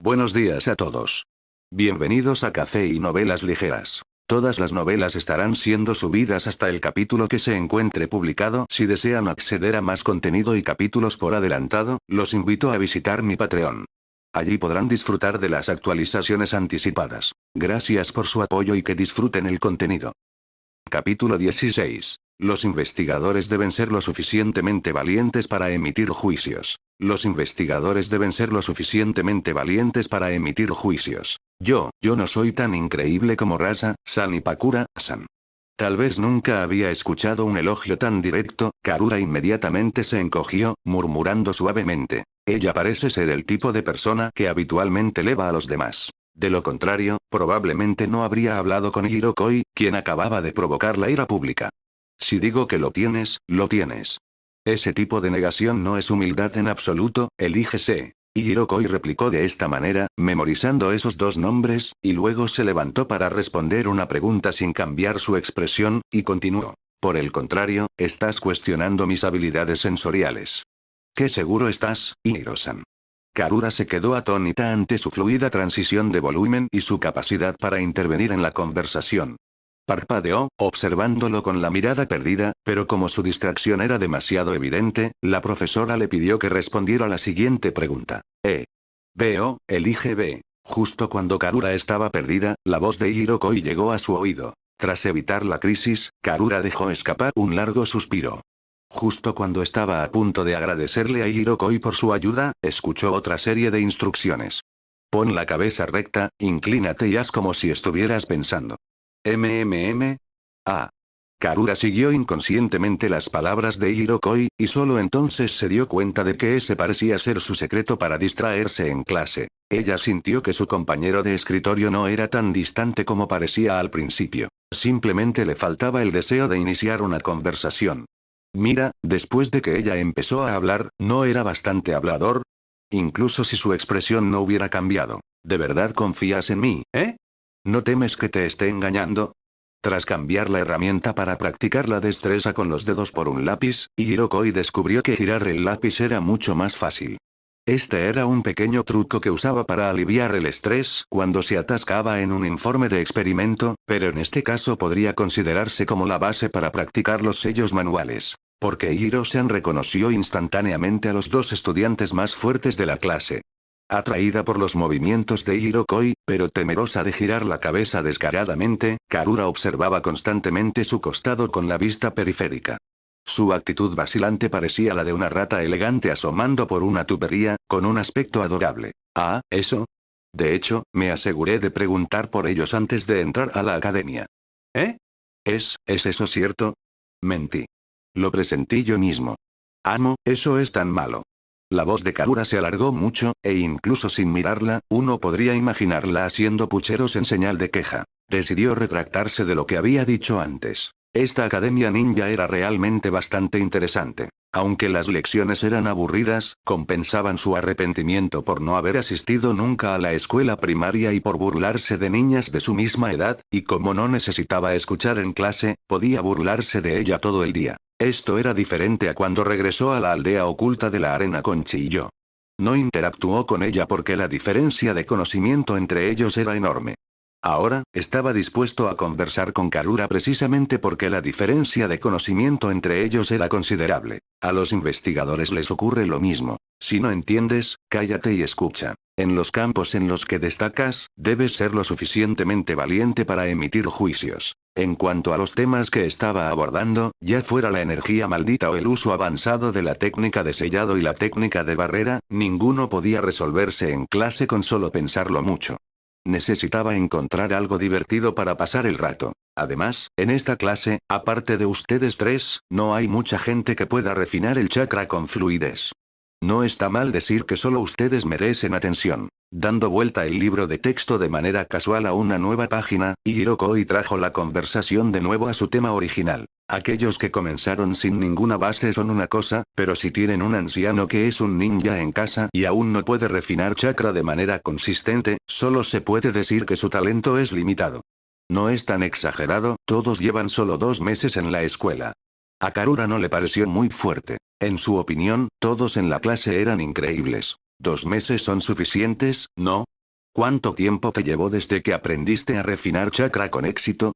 Buenos días a todos. Bienvenidos a Café y Novelas Ligeras. Todas las novelas estarán siendo subidas hasta el capítulo que se encuentre publicado. Si desean acceder a más contenido y capítulos por adelantado, los invito a visitar mi Patreon. Allí podrán disfrutar de las actualizaciones anticipadas. Gracias por su apoyo y que disfruten el contenido. Capítulo 16. Los investigadores deben ser lo suficientemente valientes para emitir juicios. Los investigadores deben ser lo suficientemente valientes para emitir juicios. Yo no soy tan increíble como Rasa-san y Pakura-san. Tal vez nunca había escuchado un elogio tan directo. Karura inmediatamente se encogió, murmurando suavemente. Ella parece ser el tipo de persona que habitualmente eleva a los demás. De lo contrario, probablemente no habría hablado con Hirokoi, quien acababa de provocar la ira pública. Si digo que lo tienes, lo tienes. Ese tipo de negación no es humildad en absoluto, elígese. Hirokoi replicó de esta manera, memorizando esos dos nombres, y luego se levantó para responder una pregunta sin cambiar su expresión, y continuó. Por el contrario, estás cuestionando mis habilidades sensoriales. ¿Qué seguro estás, Hiro-san? Karura se quedó atónita ante su fluida transición de volumen y su capacidad para intervenir en la conversación. Parpadeó, observándolo con la mirada perdida, pero como su distracción era demasiado evidente, la profesora le pidió que respondiera la siguiente pregunta. Veo, elige B. Justo cuando Karura estaba perdida, la voz de Hirokoi llegó a su oído. Tras evitar la crisis, Karura dejó escapar un largo suspiro. Justo cuando estaba a punto de agradecerle a Hirokoi por su ayuda, escuchó otra serie de instrucciones. Pon la cabeza recta, inclínate y haz como si estuvieras pensando. Karura siguió inconscientemente las palabras de Hirokoi, y solo entonces se dio cuenta de que ese parecía ser su secreto para distraerse en clase. Ella sintió que su compañero de escritorio no era tan distante como parecía al principio. Simplemente le faltaba el deseo de iniciar una conversación. Mira, después de que ella empezó a hablar, ¿no era bastante hablador? Incluso si su expresión no hubiera cambiado. ¿De verdad confías en mí, ¿No temes que te esté engañando? Tras cambiar la herramienta para practicar la destreza con los dedos por un lápiz, Hirokoi descubrió que girar el lápiz era mucho más fácil. Este era un pequeño truco que usaba para aliviar el estrés cuando se atascaba en un informe de experimento, pero en este caso podría considerarse como la base para practicar los sellos manuales. Porque Hiro-san reconoció instantáneamente a los dos estudiantes más fuertes de la clase. Atraída por los movimientos de Hirokoi, pero temerosa de girar la cabeza descaradamente, Karura observaba constantemente su costado con la vista periférica. Su actitud vacilante parecía la de una rata elegante asomando por una tubería, con un aspecto adorable. ¿Eso? De hecho, me aseguré de preguntar por ellos antes de entrar a la academia. ¿Es eso cierto? Mentí. Lo presentí yo mismo. Eso es tan malo. La voz de Karura se alargó mucho, e incluso sin mirarla, uno podría imaginarla haciendo pucheros en señal de queja. Decidió retractarse de lo que había dicho antes. Esta academia ninja era realmente bastante interesante. Aunque las lecciones eran aburridas, compensaban su arrepentimiento por no haber asistido nunca a la escuela primaria y por burlarse de niñas de su misma edad, y como no necesitaba escuchar en clase, podía burlarse de ella todo el día. Esto era diferente a cuando regresó a la aldea oculta de la arena con Chiyo. No interactuó con ella porque la diferencia de conocimiento entre ellos era enorme. Ahora, estaba dispuesto a conversar con Karura precisamente porque la diferencia de conocimiento entre ellos era considerable. A los investigadores les ocurre lo mismo. Si no entiendes, cállate y escucha. En los campos en los que destacas, debes ser lo suficientemente valiente para emitir juicios. En cuanto a los temas que estaba abordando, ya fuera la energía maldita o el uso avanzado de la técnica de sellado y la técnica de barrera, ninguno podía resolverse en clase con solo pensarlo mucho. Necesitaba encontrar algo divertido para pasar el rato. Además, en esta clase, aparte de ustedes tres, no hay mucha gente que pueda refinar el chakra con fluidez. No está mal decir que solo ustedes merecen atención. Dando vuelta el libro de texto de manera casual a una nueva página, Hirokoi trajo la conversación de nuevo a su tema original. Aquellos que comenzaron sin ninguna base son una cosa, pero si tienen un anciano que es un ninja en casa y aún no puede refinar chakra de manera consistente, solo se puede decir que su talento es limitado. No es tan exagerado, todos llevan solo 2 meses en la escuela. A Karura no le pareció muy fuerte. En su opinión, todos en la clase eran increíbles. 2 meses son suficientes, ¿no? ¿Cuánto tiempo te llevó desde que aprendiste a refinar chakra con éxito?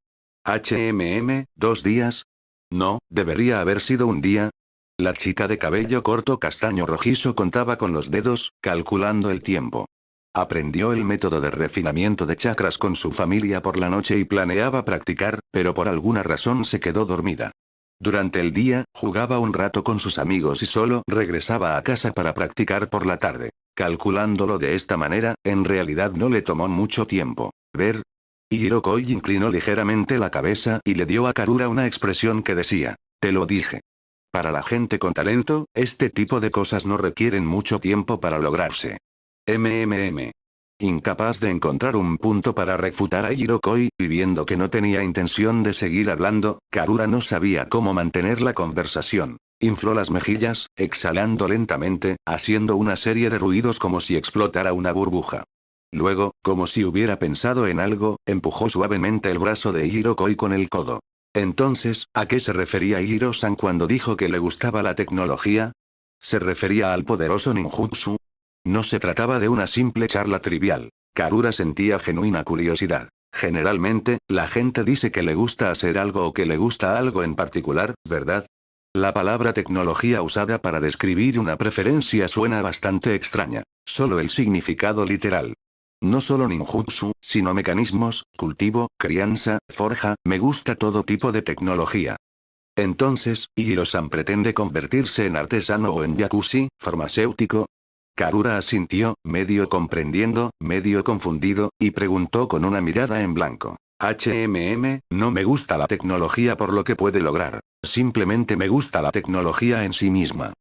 ¿2 días? No, debería haber sido un día. La chica de cabello corto castaño rojizo contaba con los dedos, calculando el tiempo. Aprendió el método de refinamiento de chakras con su familia por la noche y planeaba practicar, pero por alguna razón se quedó dormida. Durante el día, jugaba un rato con sus amigos y solo regresaba a casa para practicar por la tarde. Calculándolo de esta manera, en realidad no le tomó mucho tiempo. ¿Ver? Hirokoi inclinó ligeramente la cabeza y le dio a Karura una expresión que decía: te lo dije. Para la gente con talento, este tipo de cosas no requieren mucho tiempo para lograrse. Incapaz de encontrar un punto para refutar a Hirokoi, y viendo que no tenía intención de seguir hablando, Karura no sabía cómo mantener la conversación. Infló las mejillas, exhalando lentamente, haciendo una serie de ruidos como si explotara una burbuja. Luego, como si hubiera pensado en algo, empujó suavemente el brazo de Hirokoi con el codo. Entonces, ¿a qué se refería Hiro-san cuando dijo que le gustaba la tecnología? ¿Se refería al poderoso ninjutsu? No se trataba de una simple charla trivial. Karura sentía genuina curiosidad. Generalmente, la gente dice que le gusta hacer algo o que le gusta algo en particular, ¿verdad? La palabra tecnología usada para describir una preferencia suena bastante extraña. Solo el significado literal. No solo ninjutsu, sino mecanismos, cultivo, crianza, forja, me gusta todo tipo de tecnología. Entonces, ¿Hiro-san pretende convertirse en artesano o en yakushi, farmacéutico? Karura asintió, medio comprendiendo, medio confundido, y preguntó con una mirada en blanco. No me gusta la tecnología por lo que puede lograr. Simplemente me gusta la tecnología en sí misma.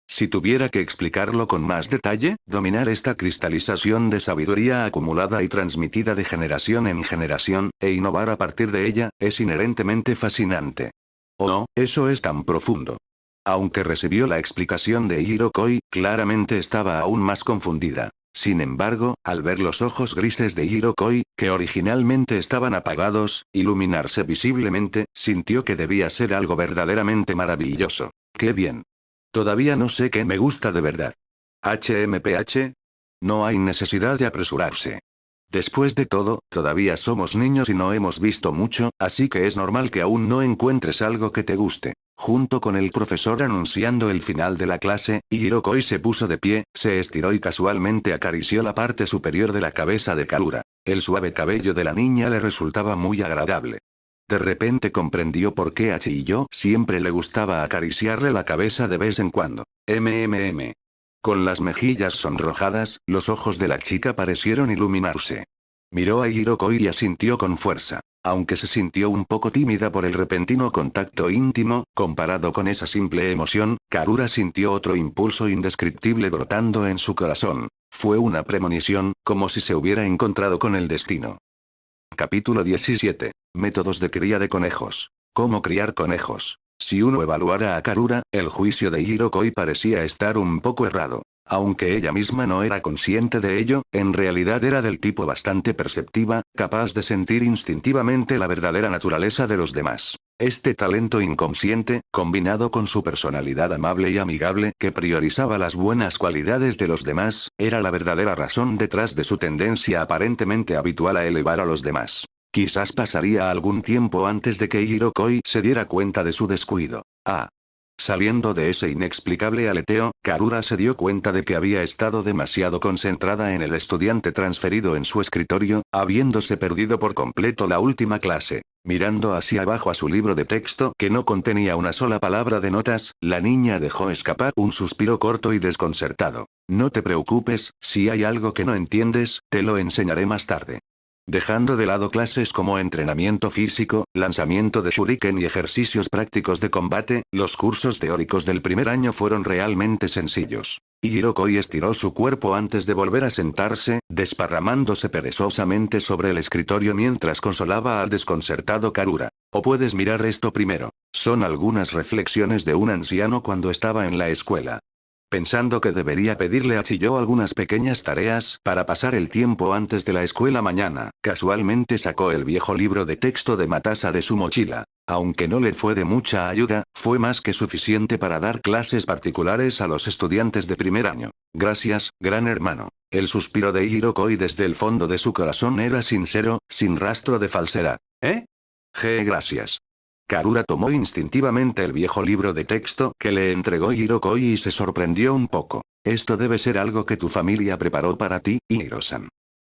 Si tuviera que explicarlo con más detalle, dominar esta cristalización de sabiduría acumulada y transmitida de generación en generación, e innovar a partir de ella, es inherentemente fascinante. Oh, eso es tan profundo. Aunque recibió la explicación de Hirokoi, claramente estaba aún más confundida. Sin embargo, al ver los ojos grises de Hirokoi, que originalmente estaban apagados, iluminarse visiblemente, sintió que debía ser algo verdaderamente maravilloso. ¡Qué bien! Todavía no sé qué me gusta de verdad. HMPH. No hay necesidad de apresurarse. Después de todo, todavía somos niños y no hemos visto mucho, así que es normal que aún no encuentres algo que te guste. Junto con el profesor anunciando el final de la clase, Hirokoi se puso de pie, se estiró y casualmente acarició la parte superior de la cabeza de Karura. El suave cabello de la niña le resultaba muy agradable. De repente comprendió por qué a Chiyo siempre le gustaba acariciarle la cabeza de vez en cuando. Con las mejillas sonrojadas, los ojos de la chica parecieron iluminarse. Miró a Hirokoi y asintió con fuerza. Aunque se sintió un poco tímida por el repentino contacto íntimo, comparado con esa simple emoción, Karura sintió otro impulso indescriptible brotando en su corazón. Fue una premonición, como si se hubiera encontrado con el destino. Capítulo 17. Métodos de cría de conejos. ¿Cómo criar conejos? Si uno evaluara a Karura, el juicio de Hirokoi parecía estar un poco errado. Aunque ella misma no era consciente de ello, en realidad era del tipo bastante perceptiva, capaz de sentir instintivamente la verdadera naturaleza de los demás. Este talento inconsciente, combinado con su personalidad amable y amigable que priorizaba las buenas cualidades de los demás, era la verdadera razón detrás de su tendencia aparentemente habitual a elevar a los demás. Quizás pasaría algún tiempo antes de que Hirokoi se diera cuenta de su descuido. Saliendo de ese inexplicable aleteo, Karura se dio cuenta de que había estado demasiado concentrada en el estudiante transferido en su escritorio, habiéndose perdido por completo la última clase. Mirando hacia abajo a su libro de texto que no contenía una sola palabra de notas, la niña dejó escapar un suspiro corto y desconcertado. No te preocupes, si hay algo que no entiendes, te lo enseñaré más tarde. Dejando de lado clases como entrenamiento físico, lanzamiento de shuriken y ejercicios prácticos de combate, los cursos teóricos del primer año fueron realmente sencillos. Hirokoi estiró su cuerpo antes de volver a sentarse, desparramándose perezosamente sobre el escritorio mientras consolaba al desconcertado Karura. O puedes mirar esto primero. Son algunas reflexiones de un anciano cuando estaba en la escuela. Pensando que debería pedirle a Chiyo algunas pequeñas tareas para pasar el tiempo antes de la escuela mañana, casualmente sacó el viejo libro de texto de Matasa de su mochila. Aunque no le fue de mucha ayuda, fue más que suficiente para dar clases particulares a los estudiantes de primer año. Gracias, gran hermano. El suspiro de Hirokoi desde el fondo de su corazón era sincero, sin rastro de falsedad. ¿Eh? Gracias. Karura tomó instintivamente el viejo libro de texto que le entregó Hirokoi y se sorprendió un poco. Esto debe ser algo que tu familia preparó para ti, Hiro-san.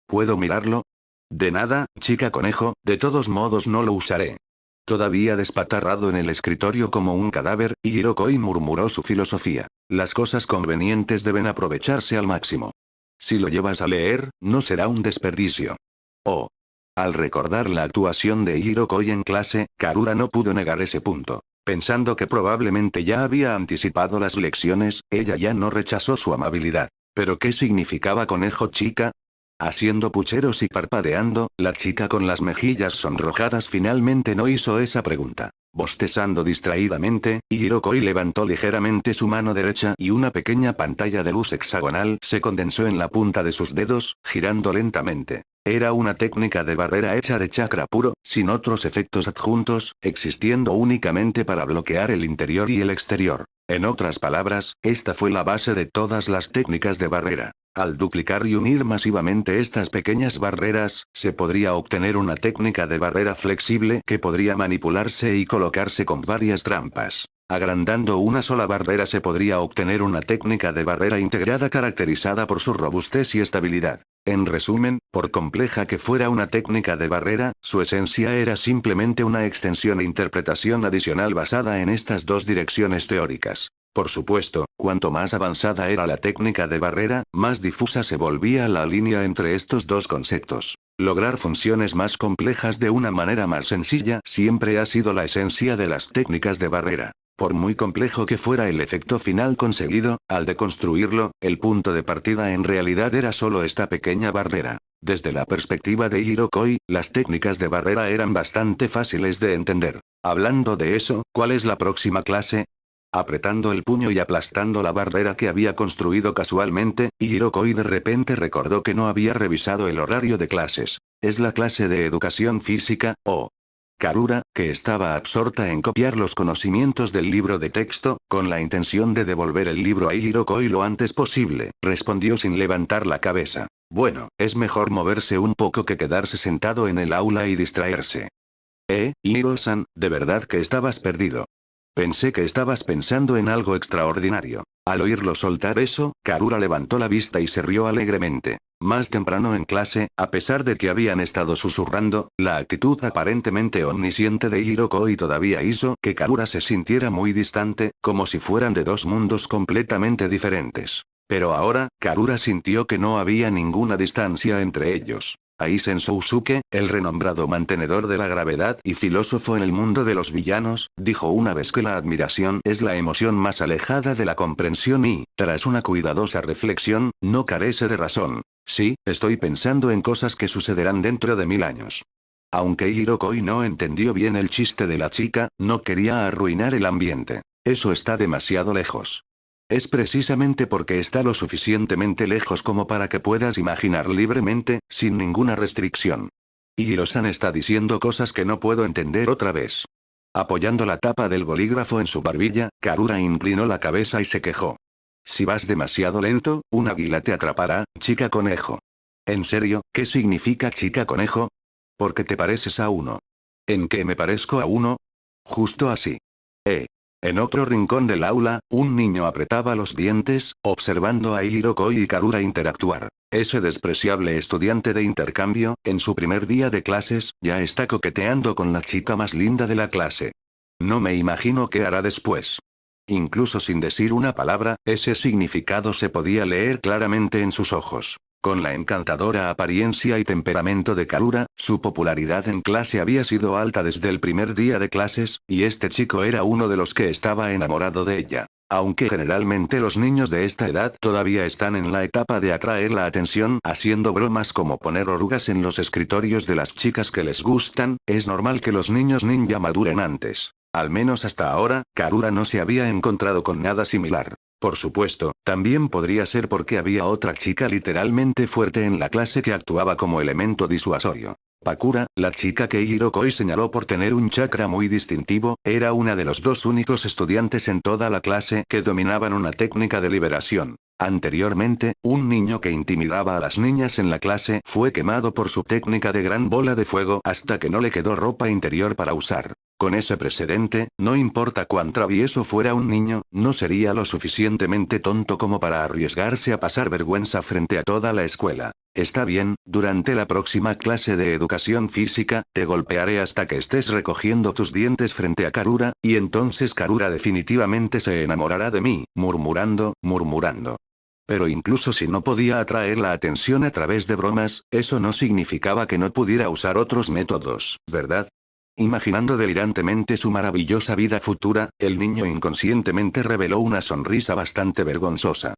¿Puedo mirarlo? De nada, chica conejo, de todos modos no lo usaré. Todavía despatarrado en el escritorio como un cadáver, Hirokoi murmuró su filosofía. Las cosas convenientes deben aprovecharse al máximo. Si lo llevas a leer, no será un desperdicio. Oh. Al recordar la actuación de Hirokoi en clase, Karura no pudo negar ese punto. Pensando que probablemente ya había anticipado las lecciones, ella ya no rechazó su amabilidad. ¿Pero qué significaba conejo chica? Haciendo pucheros y parpadeando, la chica con las mejillas sonrojadas finalmente no hizo esa pregunta. Bostezando distraídamente, Hirokoi levantó ligeramente su mano derecha y una pequeña pantalla de luz hexagonal se condensó en la punta de sus dedos, girando lentamente. Era una técnica de barrera hecha de chakra puro, sin otros efectos adjuntos, existiendo únicamente para bloquear el interior y el exterior. En otras palabras, esta fue la base de todas las técnicas de barrera. Al duplicar y unir masivamente estas pequeñas barreras, se podría obtener una técnica de barrera flexible que podría manipularse y colocarse con varias trampas. Agrandando una sola barrera se podría obtener una técnica de barrera integrada caracterizada por su robustez y estabilidad. En resumen, por compleja que fuera una técnica de barrera, su esencia era simplemente una extensión e interpretación adicional basada en estas dos direcciones teóricas. Por supuesto, cuanto más avanzada era la técnica de barrera, más difusa se volvía la línea entre estos dos conceptos. Lograr funciones más complejas de una manera más sencilla siempre ha sido la esencia de las técnicas de barrera. Por muy complejo que fuera el efecto final conseguido, al deconstruirlo, el punto de partida en realidad era solo esta pequeña barrera. Desde la perspectiva de Hirokoi, las técnicas de barrera eran bastante fáciles de entender. Hablando de eso, ¿cuál es la próxima clase? Apretando el puño y aplastando la barrera que había construido casualmente, Hirokoi de repente recordó que no había revisado el horario de clases. ¿Es la clase de educación física, o? Karura, que estaba absorta en copiar los conocimientos del libro de texto, con la intención de devolver el libro a Hirokoi lo antes posible, respondió sin levantar la cabeza. Bueno, es mejor moverse un poco que quedarse sentado en el aula y distraerse. Hiro-san, ¿de verdad que estabas perdido? Pensé que estabas pensando en algo extraordinario. Al oírlo soltar eso, Karura levantó la vista y se rió alegremente. Más temprano en clase, a pesar de que habían estado susurrando, la actitud aparentemente omnisciente de Hirokoi todavía hizo que Karura se sintiera muy distante, como si fueran de dos mundos completamente diferentes. Pero ahora, Karura sintió que no había ninguna distancia entre ellos. Aizen Sousuke, el renombrado mantenedor de la gravedad y filósofo en el mundo de los villanos, dijo una vez que la admiración es la emoción más alejada de la comprensión y, tras una cuidadosa reflexión, no carece de razón. Sí, estoy pensando en cosas que sucederán dentro de 1000 años. Aunque Hirokoi no entendió bien el chiste de la chica, no quería arruinar el ambiente. Eso está demasiado lejos. Es precisamente porque está lo suficientemente lejos como para que puedas imaginar libremente, sin ninguna restricción. Hiro-san está diciendo cosas que no puedo entender otra vez. Apoyando la tapa del bolígrafo en su barbilla, Karura inclinó la cabeza y se quejó. Si vas demasiado lento, un águila te atrapará, chica conejo. ¿En serio, qué significa chica conejo? Porque te pareces a uno. ¿En qué me parezco a uno? Justo así. En otro rincón del aula, un niño apretaba los dientes, observando a Hirokoi y Karura interactuar. Ese despreciable estudiante de intercambio, en su primer día de clases, ya está coqueteando con la chica más linda de la clase. No me imagino qué hará después. Incluso sin decir una palabra, ese significado se podía leer claramente en sus ojos. Con la encantadora apariencia y temperamento de Karura, su popularidad en clase había sido alta desde el primer día de clases, y este chico era uno de los que estaba enamorado de ella. Aunque generalmente los niños de esta edad todavía están en la etapa de atraer la atención haciendo bromas como poner orugas en los escritorios de las chicas que les gustan, es normal que los niños ninja maduren antes. Al menos hasta ahora, Karura no se había encontrado con nada similar. Por supuesto, también podría ser porque había otra chica literalmente fuerte en la clase que actuaba como elemento disuasorio. Pakura, la chica que Hirokoi señaló por tener un chakra muy distintivo, era una de los dos únicos estudiantes en toda la clase que dominaban una técnica de liberación. Anteriormente, un niño que intimidaba a las niñas en la clase fue quemado por su técnica de gran bola de fuego hasta que no le quedó ropa interior para usar. Con ese precedente, no importa cuán travieso fuera un niño, no sería lo suficientemente tonto como para arriesgarse a pasar vergüenza frente a toda la escuela. Está bien, durante la próxima clase de educación física, te golpearé hasta que estés recogiendo tus dientes frente a Karura, y entonces Karura definitivamente se enamorará de mí, murmurando. Pero incluso si no podía atraer la atención a través de bromas, eso no significaba que no pudiera usar otros métodos, ¿verdad? Imaginando delirantemente su maravillosa vida futura, el niño inconscientemente reveló una sonrisa bastante vergonzosa.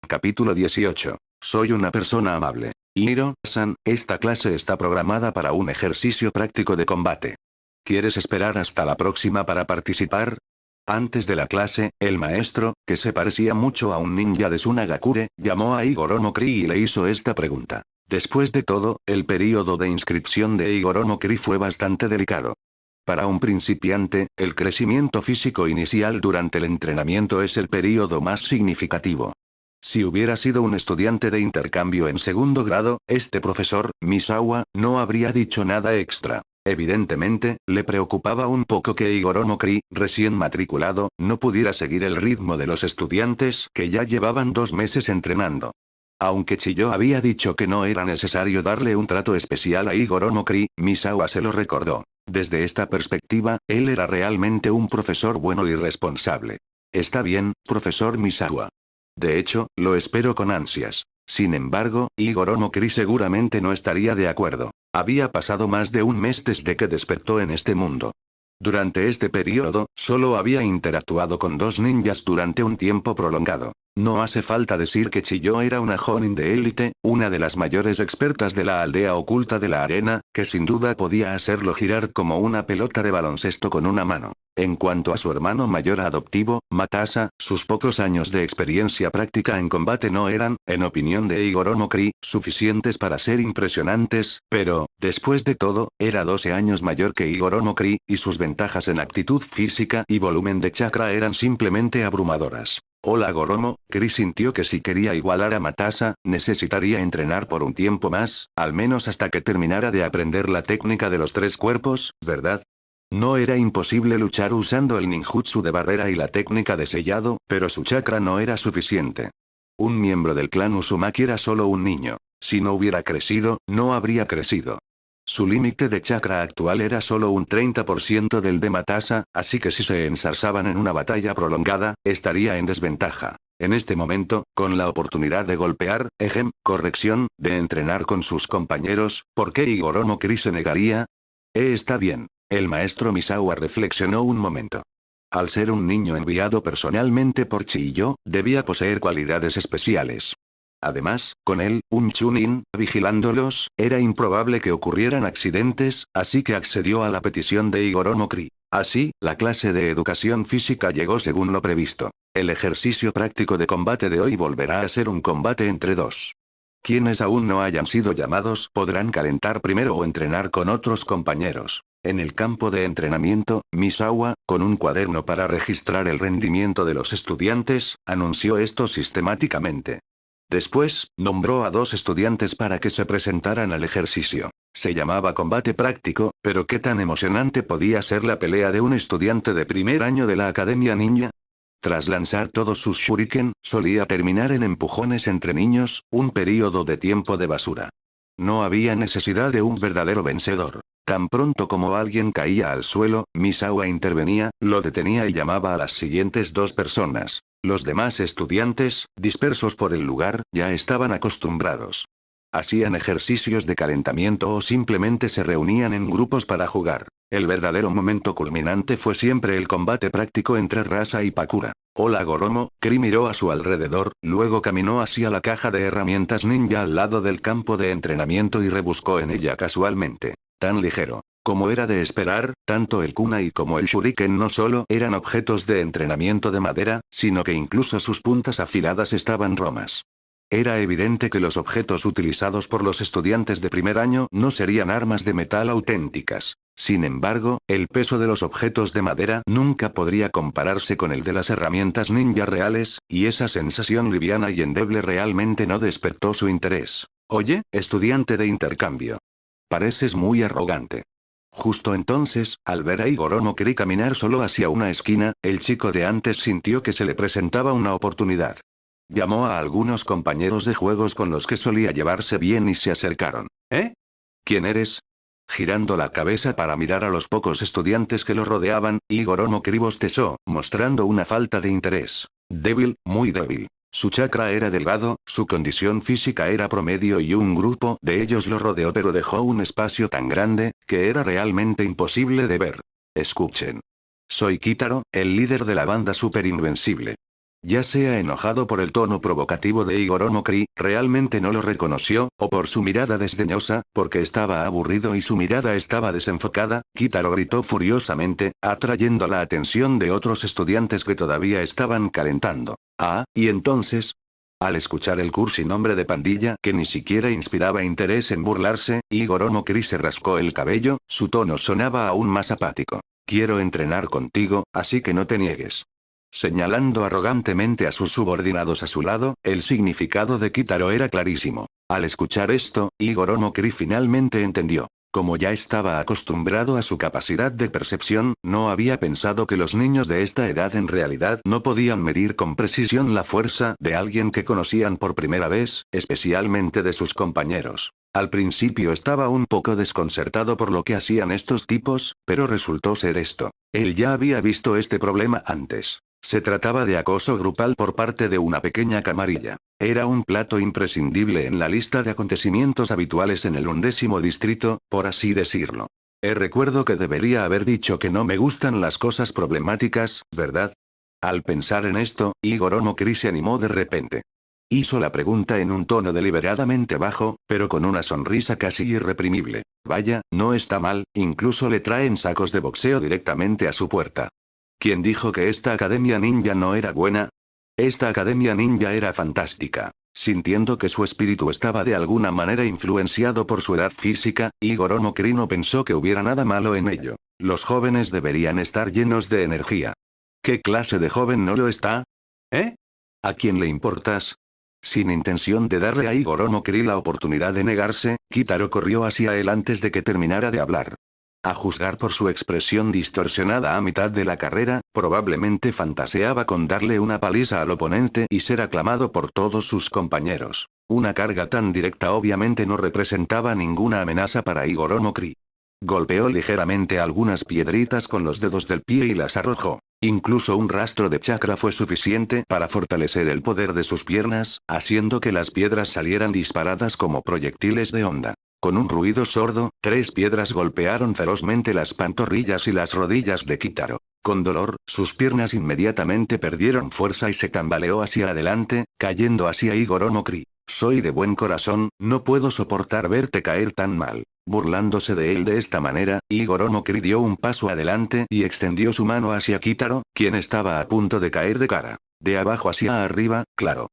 Capítulo 18. Soy una persona amable. Hiro-san, esta clase está programada para un ejercicio práctico de combate. ¿Quieres esperar hasta la próxima para participar? Antes de la clase, el maestro, que se parecía mucho a un ninja de Tsunagakure, llamó a Igoro no Kri y le hizo esta pregunta. Después de todo, el período de inscripción de Igoro no Kri fue bastante delicado. Para un principiante, el crecimiento físico inicial durante el entrenamiento es el período más significativo. Si hubiera sido un estudiante de intercambio en segundo grado, este profesor, Misawa, no habría dicho nada extra. Evidentemente, le preocupaba un poco que Igoro no Kri, recién matriculado, no pudiera seguir el ritmo de los estudiantes que ya llevaban 2 meses entrenando. Aunque Chiyo había dicho que no era necesario darle un trato especial a Igoro no Kri, Misawa se lo recordó. Desde esta perspectiva, él era realmente un profesor bueno y responsable. Está bien, profesor Misawa. De hecho, lo espero con ansias. Sin embargo, Igoro no Kri seguramente no estaría de acuerdo. Había pasado más de un mes desde que despertó en este mundo. Durante este periodo, solo había interactuado con 2 ninjas durante un tiempo prolongado. No hace falta decir que Chiyo era una jonin de élite, una de las mayores expertas de la aldea oculta de la arena, que sin duda podía hacerlo girar como una pelota de baloncesto con una mano. En cuanto a su hermano mayor adoptivo, Matasa, sus pocos años de experiencia práctica en combate no eran, en opinión de Igoro no Kri, suficientes para ser impresionantes, pero, después de todo, era 12 años mayor que Igoro no Kri, y sus ventajas en actitud física y volumen de chakra eran simplemente abrumadoras. Hola Goromo, Kri sintió que si quería igualar a Matasa, necesitaría entrenar por un tiempo más, al menos hasta que terminara de aprender la técnica de los 3 cuerpos, ¿verdad? No era imposible luchar usando el ninjutsu de barrera y la técnica de sellado, pero su chakra no era suficiente. Un miembro del clan Uzumaki era solo un niño. Si no hubiera crecido, no habría crecido. Su límite de chakra actual era solo un 30% del de Matasa, así que si se ensarzaban en una batalla prolongada, estaría en desventaja. En este momento, con la oportunidad de golpear, de entrenar con sus compañeros, ¿por qué Igoro no Kri se negaría? Está bien. El maestro Misawa reflexionó un momento. Al ser un niño enviado personalmente por Chiyo, debía poseer cualidades especiales. Además, con él, un chunin, vigilándolos, era improbable que ocurrieran accidentes, así que accedió a la petición de Igoro no Kri. Así, la clase de educación física llegó según lo previsto. El ejercicio práctico de combate de hoy volverá a ser un combate entre 2. Quienes aún no hayan sido llamados podrán calentar primero o entrenar con otros compañeros. En el campo de entrenamiento, Misawa, con un cuaderno para registrar el rendimiento de los estudiantes, anunció esto sistemáticamente. Después, nombró a 2 estudiantes para que se presentaran al ejercicio. Se llamaba combate práctico, pero ¿qué tan emocionante podía ser la pelea de un estudiante de primer año de la Academia Ninja? Tras lanzar todos sus shuriken, solía terminar en empujones entre niños, un período de tiempo de basura. No había necesidad de un verdadero vencedor. Tan pronto como alguien caía al suelo, Misawa intervenía, lo detenía y llamaba a las siguientes 2 personas. Los demás estudiantes, dispersos por el lugar, ya estaban acostumbrados. Hacían ejercicios de calentamiento o simplemente se reunían en grupos para jugar. El verdadero momento culminante fue siempre el combate práctico entre Rasa y Pakura. Hola Goromo, Kri miró a su alrededor, luego caminó hacia la caja de herramientas ninja al lado del campo de entrenamiento y rebuscó en ella casualmente. Tan ligero. Como era de esperar, tanto el kunai como el shuriken no solo eran objetos de entrenamiento de madera, sino que incluso sus puntas afiladas estaban romas. Era evidente que los objetos utilizados por los estudiantes de primer año no serían armas de metal auténticas. Sin embargo, el peso de los objetos de madera nunca podría compararse con el de las herramientas ninja reales, y esa sensación liviana y endeble realmente no despertó su interés. Oye, estudiante de intercambio. Pareces muy arrogante. Justo entonces, al ver a Igor Mokri caminar solo hacia una esquina, el chico de antes sintió que se le presentaba una oportunidad. Llamó a algunos compañeros de juegos con los que solía llevarse bien y se acercaron. ¿Eh? ¿Quién eres? Girando la cabeza para mirar a los pocos estudiantes que lo rodeaban, Igor Mokri bostezó, mostrando una falta de interés. Débil, muy débil. Su chakra era delgado, su condición física era promedio y un grupo de ellos lo rodeó pero dejó un espacio tan grande, que era realmente imposible de ver. Escuchen. Soy Kitaro, el líder de la banda Super Invencible. Ya sea enojado por el tono provocativo de Igor Mokri, realmente no lo reconoció, o por su mirada desdeñosa, porque estaba aburrido y su mirada estaba desenfocada, Kitaro gritó furiosamente, atrayendo la atención de otros estudiantes que todavía estaban calentando. Ah, ¿y entonces? Al escuchar el cursi nombre de pandilla que ni siquiera inspiraba interés en burlarse, Igor Mokri se rascó el cabello, su tono sonaba aún más apático. Quiero entrenar contigo, así que no te niegues. Señalando arrogantemente a sus subordinados a su lado, el significado de Kitaro era clarísimo. Al escuchar esto, Igor Mokri finalmente entendió. Como ya estaba acostumbrado a su capacidad de percepción, no había pensado que los niños de esta edad en realidad no podían medir con precisión la fuerza de alguien que conocían por primera vez, especialmente de sus compañeros. Al principio estaba un poco desconcertado por lo que hacían estos tipos, pero resultó ser esto. Él ya había visto este problema antes. Se trataba de acoso grupal por parte de una pequeña camarilla. Era un plato imprescindible en la lista de acontecimientos habituales en el 11º distrito, por así decirlo. Recuerdo que debería haber dicho que no me gustan las cosas problemáticas, ¿verdad? Al pensar en esto, Igor Mokri se animó de repente. Hizo la pregunta en un tono deliberadamente bajo, pero con una sonrisa casi irreprimible. Vaya, no está mal, incluso le traen sacos de boxeo directamente a su puerta. ¿Quién dijo que esta academia ninja no era buena? Esta academia ninja era fantástica. Sintiendo que su espíritu estaba de alguna manera influenciado por su edad física, Igor Mokri no pensó que hubiera nada malo en ello. Los jóvenes deberían estar llenos de energía. ¿Qué clase de joven no lo está? ¿Eh? ¿A quién le importas? Sin intención de darle a Igor Mokri la oportunidad de negarse, Kitaro corrió hacia él antes de que terminara de hablar. A juzgar por su expresión distorsionada a mitad de la carrera, probablemente fantaseaba con darle una paliza al oponente y ser aclamado por todos sus compañeros. Una carga tan directa obviamente no representaba ninguna amenaza para Igor Mokri. Golpeó ligeramente algunas piedritas con los dedos del pie y las arrojó. Incluso un rastro de chakra fue suficiente para fortalecer el poder de sus piernas, haciendo que las piedras salieran disparadas como proyectiles de onda. Con un ruido sordo, 3 piedras golpearon ferozmente las pantorrillas y las rodillas de Kitaro. Con dolor, sus piernas inmediatamente perdieron fuerza y se tambaleó hacia adelante, cayendo hacia Igor Mokri. Soy de buen corazón, no puedo soportar verte caer tan mal. Burlándose de él de esta manera, Igor Mokri dio un paso adelante y extendió su mano hacia Kitaro, quien estaba a punto de caer de cara. De abajo hacia arriba, claro.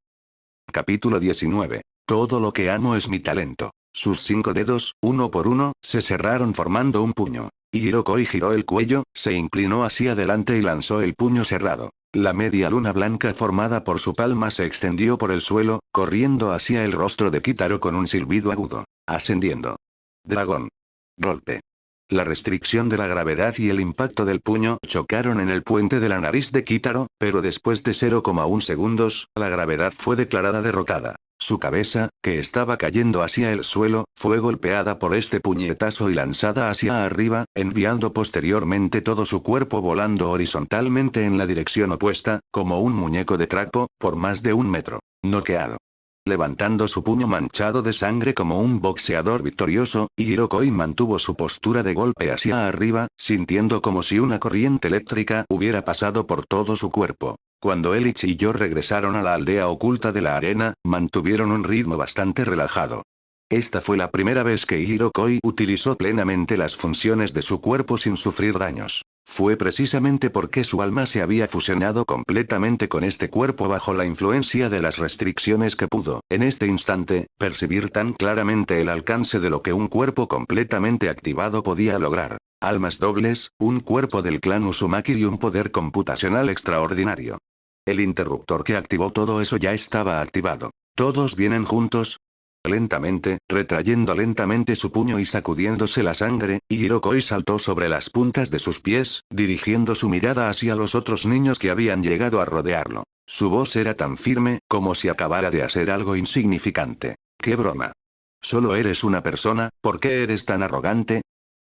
Capítulo 19. Todo lo que amo es mi talento. Sus 5 dedos, uno por uno, se cerraron formando un puño. Hirokoi giró el cuello, se inclinó hacia adelante y lanzó el puño cerrado. La media luna blanca formada por su palma se extendió por el suelo, corriendo hacia el rostro de Kitaro con un silbido agudo. Ascendiendo. Dragón. Golpe. La restricción de la gravedad y el impacto del puño chocaron en el puente de la nariz de Kitaro, pero después de 0,1 segundos, la gravedad fue declarada derrotada. Su cabeza, que estaba cayendo hacia el suelo, fue golpeada por este puñetazo y lanzada hacia arriba, enviando posteriormente todo su cuerpo volando horizontalmente en la dirección opuesta, como un muñeco de trapo, por más de 1 metro. Noqueado. Levantando su puño manchado de sangre como un boxeador victorioso, Hirokoi mantuvo su postura de golpe hacia arriba, sintiendo como si una corriente eléctrica hubiera pasado por todo su cuerpo. Cuando él y Chiyo regresaron a la aldea oculta de la arena, mantuvieron un ritmo bastante relajado. Esta fue la primera vez que Hirokoi utilizó plenamente las funciones de su cuerpo sin sufrir daños. Fue precisamente porque su alma se había fusionado completamente con este cuerpo bajo la influencia de las restricciones que pudo, en este instante, percibir tan claramente el alcance de lo que un cuerpo completamente activado podía lograr. Almas dobles, un cuerpo del clan Uzumaki y un poder computacional extraordinario. El interruptor que activó todo eso ya estaba activado. ¿Todos vienen juntos? Lentamente, retrayendo lentamente su puño y sacudiéndose la sangre, Hirokoi saltó sobre las puntas de sus pies, dirigiendo su mirada hacia los otros niños que habían llegado a rodearlo. Su voz era tan firme, como si acabara de hacer algo insignificante. ¡Qué broma! Solo eres una persona, ¿por qué eres tan arrogante?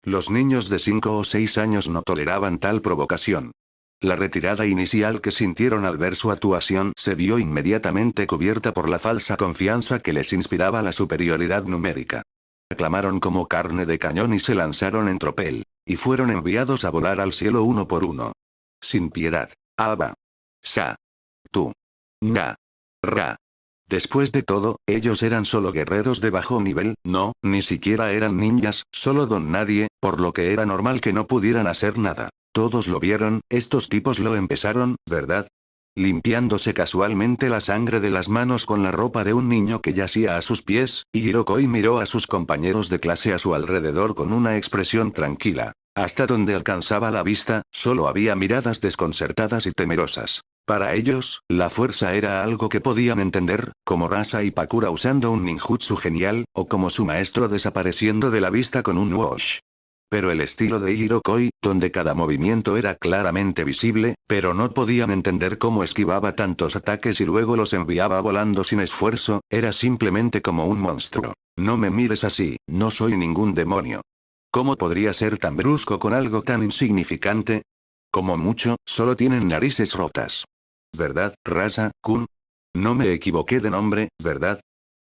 Los niños de 5 o 6 años no toleraban tal provocación. La retirada inicial que sintieron al ver su actuación se vio inmediatamente cubierta por la falsa confianza que les inspiraba la superioridad numérica. Aclamaron como carne de cañón y se lanzaron en tropel, y fueron enviados a volar al cielo uno por uno. Sin piedad. Aba. Sa. Tu. Nga. Ra. Después de todo, ellos eran solo guerreros de bajo nivel, no, ni siquiera eran ninjas, solo don nadie, por lo que era normal que no pudieran hacer nada. Todos lo vieron, estos tipos lo empezaron, ¿verdad? Limpiándose casualmente la sangre de las manos con la ropa de un niño que yacía a sus pies, Hirokoi miró a sus compañeros de clase a su alrededor con una expresión tranquila. Hasta donde alcanzaba la vista, solo había miradas desconcertadas y temerosas. Para ellos, la fuerza era algo que podían entender, como Rasa y Pakura usando un ninjutsu genial, o como su maestro desapareciendo de la vista con un wash. Pero el estilo de Hirokoi, donde cada movimiento era claramente visible, pero no podían entender cómo esquivaba tantos ataques y luego los enviaba volando sin esfuerzo, era simplemente como un monstruo. No me mires así, no soy ningún demonio. ¿Cómo podría ser tan brusco con algo tan insignificante? Como mucho, solo tienen narices rotas. ¿Verdad, Rasa-kun? No me equivoqué de nombre, ¿verdad?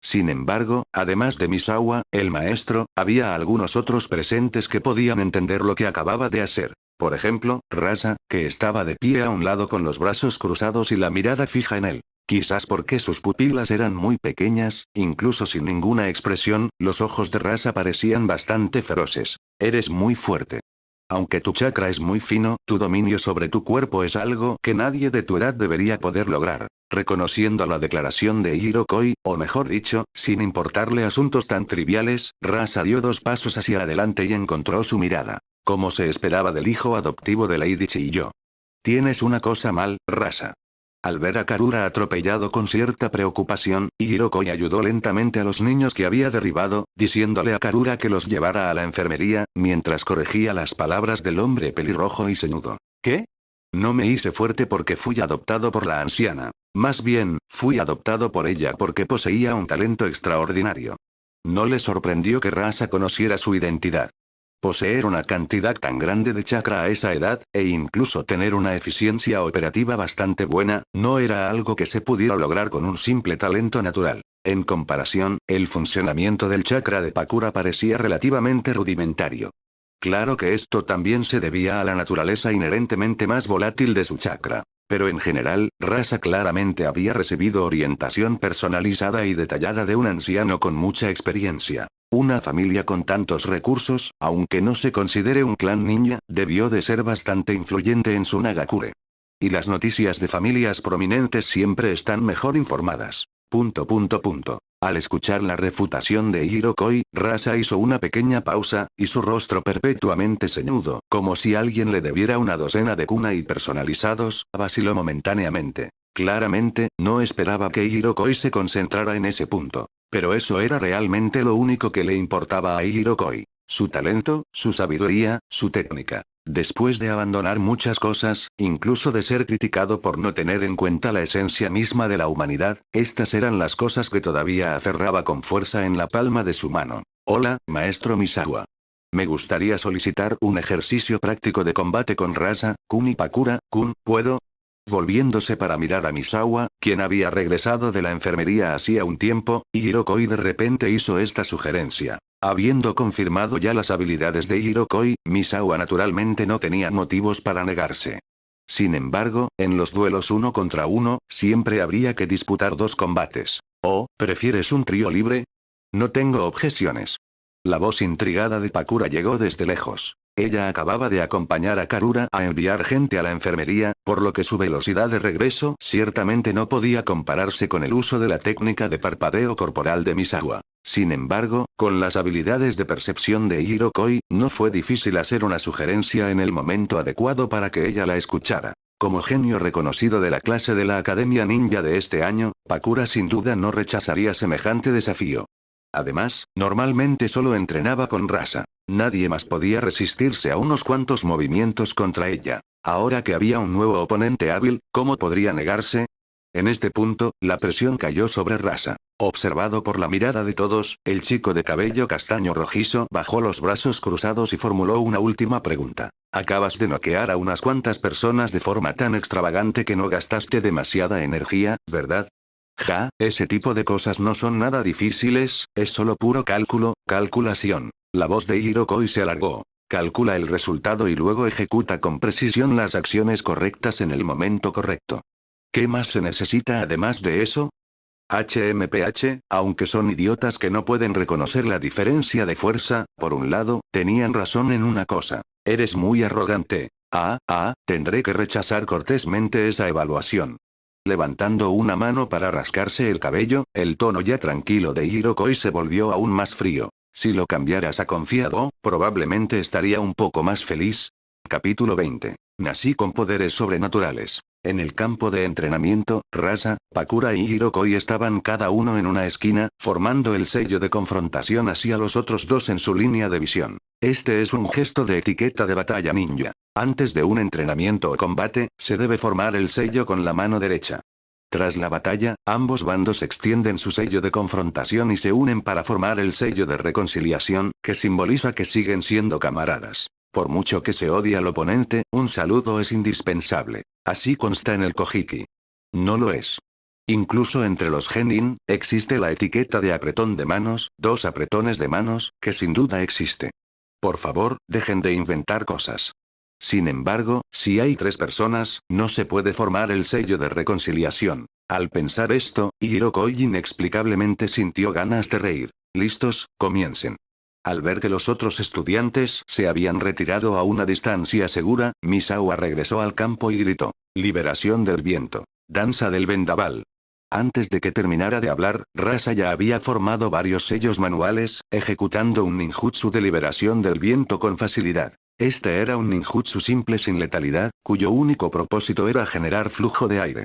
Sin embargo, además de Misawa, el maestro, había algunos otros presentes que podían entender lo que acababa de hacer. Por ejemplo, Rasa, que estaba de pie a un lado con los brazos cruzados y la mirada fija en él. Quizás porque sus pupilas eran muy pequeñas, incluso sin ninguna expresión, los ojos de Rasa parecían bastante feroces. Eres muy fuerte. Aunque tu chakra es muy fino, tu dominio sobre tu cuerpo es algo que nadie de tu edad debería poder lograr. Reconociendo la declaración de Hirokoi, o mejor dicho, sin importarle asuntos tan triviales, Rasa dio 2 pasos hacia adelante y encontró su mirada. Como se esperaba del hijo adoptivo de Lady Chiyo. Tienes una cosa mal, Rasa. Al ver a Karura atropellado con cierta preocupación, Hirokoi ayudó lentamente a los niños que había derribado, diciéndole a Karura que los llevara a la enfermería, mientras corregía las palabras del hombre pelirrojo y ceñudo. ¿Qué? No me hice fuerte porque fui adoptado por la anciana. Más bien, fui adoptado por ella porque poseía un talento extraordinario. No le sorprendió que Rasa conociera su identidad. Poseer una cantidad tan grande de chakra a esa edad, e incluso tener una eficiencia operativa bastante buena, no era algo que se pudiera lograr con un simple talento natural. En comparación, el funcionamiento del chakra de Pakura parecía relativamente rudimentario. Claro que esto también se debía a la naturaleza inherentemente más volátil de su chakra. Pero en general, Rasa claramente había recibido orientación personalizada y detallada de un anciano con mucha experiencia. Una familia con tantos recursos, aunque no se considere un clan ninja, debió de ser bastante influyente en su Nagakure. Y las noticias de familias prominentes siempre están mejor informadas. ... Al escuchar la refutación de Hirokoi, Rasa hizo una pequeña pausa, y su rostro perpetuamente ceñudo, como si alguien le debiera una docena de kunai personalizados, vaciló momentáneamente. Claramente, no esperaba que Hirokoi se concentrara en ese punto. Pero eso era realmente lo único que le importaba a Hirokoi. Su talento, su sabiduría, su técnica. Después de abandonar muchas cosas, incluso de ser criticado por no tener en cuenta la esencia misma de la humanidad, estas eran las cosas que todavía aferraba con fuerza en la palma de su mano. Hola, maestro Misawa. Me gustaría solicitar un ejercicio práctico de combate con Rasa, Kun y Pakura, Kun, ¿puedo? Volviéndose para mirar a Misawa, quien había regresado de la enfermería hacía un tiempo, Hirokoi de repente hizo esta sugerencia. Habiendo confirmado ya las habilidades de Hirokoi, Misawa naturalmente no tenía motivos para negarse. Sin embargo, en los duelos 1 contra 1, siempre habría que disputar 2 combates. ¿O, prefieres un trío libre? No tengo objeciones. La voz intrigada de Pakura llegó desde lejos. Ella acababa de acompañar a Karura a enviar gente a la enfermería, por lo que su velocidad de regreso ciertamente no podía compararse con el uso de la técnica de parpadeo corporal de Misawa. Sin embargo, con las habilidades de percepción de Hirokoi, no fue difícil hacer una sugerencia en el momento adecuado para que ella la escuchara. Como genio reconocido de la clase de la Academia Ninja de este año, Pakura sin duda no rechazaría semejante desafío. Además, normalmente solo entrenaba con Rasa. Nadie más podía resistirse a unos cuantos movimientos contra ella. Ahora que había un nuevo oponente hábil, ¿cómo podría negarse? En este punto, la presión cayó sobre Rasa. Observado por la mirada de todos, el chico de cabello castaño rojizo bajó los brazos cruzados y formuló una última pregunta. Acabas de noquear a unas cuantas personas de forma tan extravagante que no gastaste demasiada energía, ¿verdad? Ja, ese tipo de cosas no son nada difíciles, es solo puro cálculo, calculación. La voz de Hirokoi se alargó. Calcula el resultado y luego ejecuta con precisión las acciones correctas en el momento correcto. ¿Qué más se necesita además de eso? HMPH, aunque son idiotas que no pueden reconocer la diferencia de fuerza, por un lado, tenían razón en una cosa. Eres muy arrogante. Tendré que rechazar cortésmente esa evaluación. Levantando una mano para rascarse el cabello, el tono ya tranquilo de Hirokoi se volvió aún más frío. Si lo cambiaras a confiado, probablemente estaría un poco más feliz. Capítulo 20. Nací con poderes sobrenaturales. En el campo de entrenamiento, Rasa, Pakura y Hirokoi estaban cada uno en una esquina, formando el sello de confrontación hacia los otros dos en su línea de visión. Este es un gesto de etiqueta de batalla ninja. Antes de un entrenamiento o combate, se debe formar el sello con la mano derecha. Tras la batalla, ambos bandos extienden su sello de confrontación y se unen para formar el sello de reconciliación, que simboliza que siguen siendo camaradas. Por mucho que se odie al oponente, un saludo es indispensable. Así consta en el Kojiki. No lo es. Incluso entre los genin, existe la etiqueta de apretón de manos, dos apretones de manos, que sin duda existe. Por favor, dejen de inventar cosas. Sin embargo, si hay 3 personas, no se puede formar el sello de reconciliación. Al pensar esto, Hirokoi inexplicablemente sintió ganas de reír. ¿Listos? Comiencen. Al ver que los otros estudiantes se habían retirado a una distancia segura, Misawa regresó al campo y gritó: «Liberación del viento. Danza del vendaval». Antes de que terminara de hablar, Rasa ya había formado varios sellos manuales, ejecutando un ninjutsu de liberación del viento con facilidad. Este era un ninjutsu simple sin letalidad, cuyo único propósito era generar flujo de aire.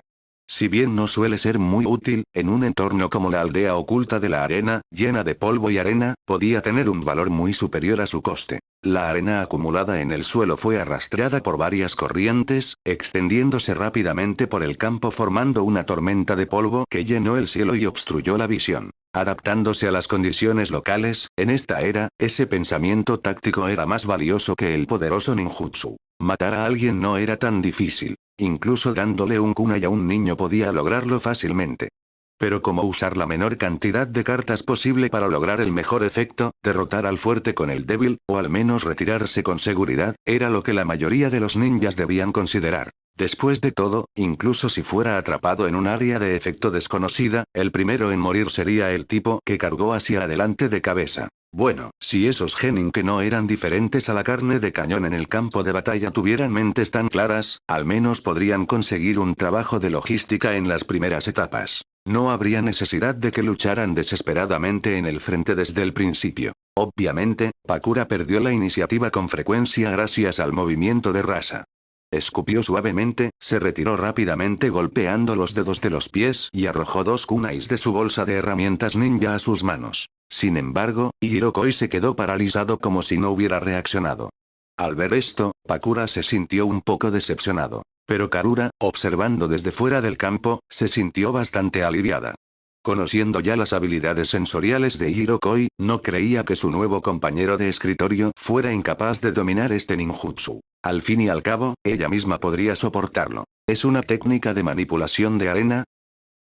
Si bien no suele ser muy útil, en un entorno como la aldea oculta de la arena, llena de polvo y arena, podía tener un valor muy superior a su coste. La arena acumulada en el suelo fue arrastrada por varias corrientes, extendiéndose rápidamente por el campo formando una tormenta de polvo que llenó el cielo y obstruyó la visión. Adaptándose a las condiciones locales, en esta era, ese pensamiento táctico era más valioso que el poderoso ninjutsu. Matar a alguien no era tan difícil. Incluso dándole un kunai a un niño podía lograrlo fácilmente. Pero cómo usar la menor cantidad de cartas posible para lograr el mejor efecto, derrotar al fuerte con el débil, o al menos retirarse con seguridad, era lo que la mayoría de los ninjas debían considerar. Después de todo, incluso si fuera atrapado en un área de efecto desconocida, el primero en morir sería el tipo que cargó hacia adelante de cabeza. Bueno, si esos genin que no eran diferentes a la carne de cañón en el campo de batalla tuvieran mentes tan claras, al menos podrían conseguir un trabajo de logística en las primeras etapas. No habría necesidad de que lucharan desesperadamente en el frente desde el principio. Obviamente, Pakura perdió la iniciativa con frecuencia gracias al movimiento de Rasa. Escupió suavemente, se retiró rápidamente golpeando los dedos de los pies y arrojó 2 kunais de su bolsa de herramientas ninja a sus manos. Sin embargo, Hirokoi se quedó paralizado como si no hubiera reaccionado. Al ver esto, Pakura se sintió un poco decepcionado. Pero Karura, observando desde fuera del campo, se sintió bastante aliviada. Conociendo ya las habilidades sensoriales de Hirokoi, no creía que su nuevo compañero de escritorio fuera incapaz de dominar este ninjutsu. Al fin y al cabo, ella misma podría soportarlo. ¿Es una técnica de manipulación de arena?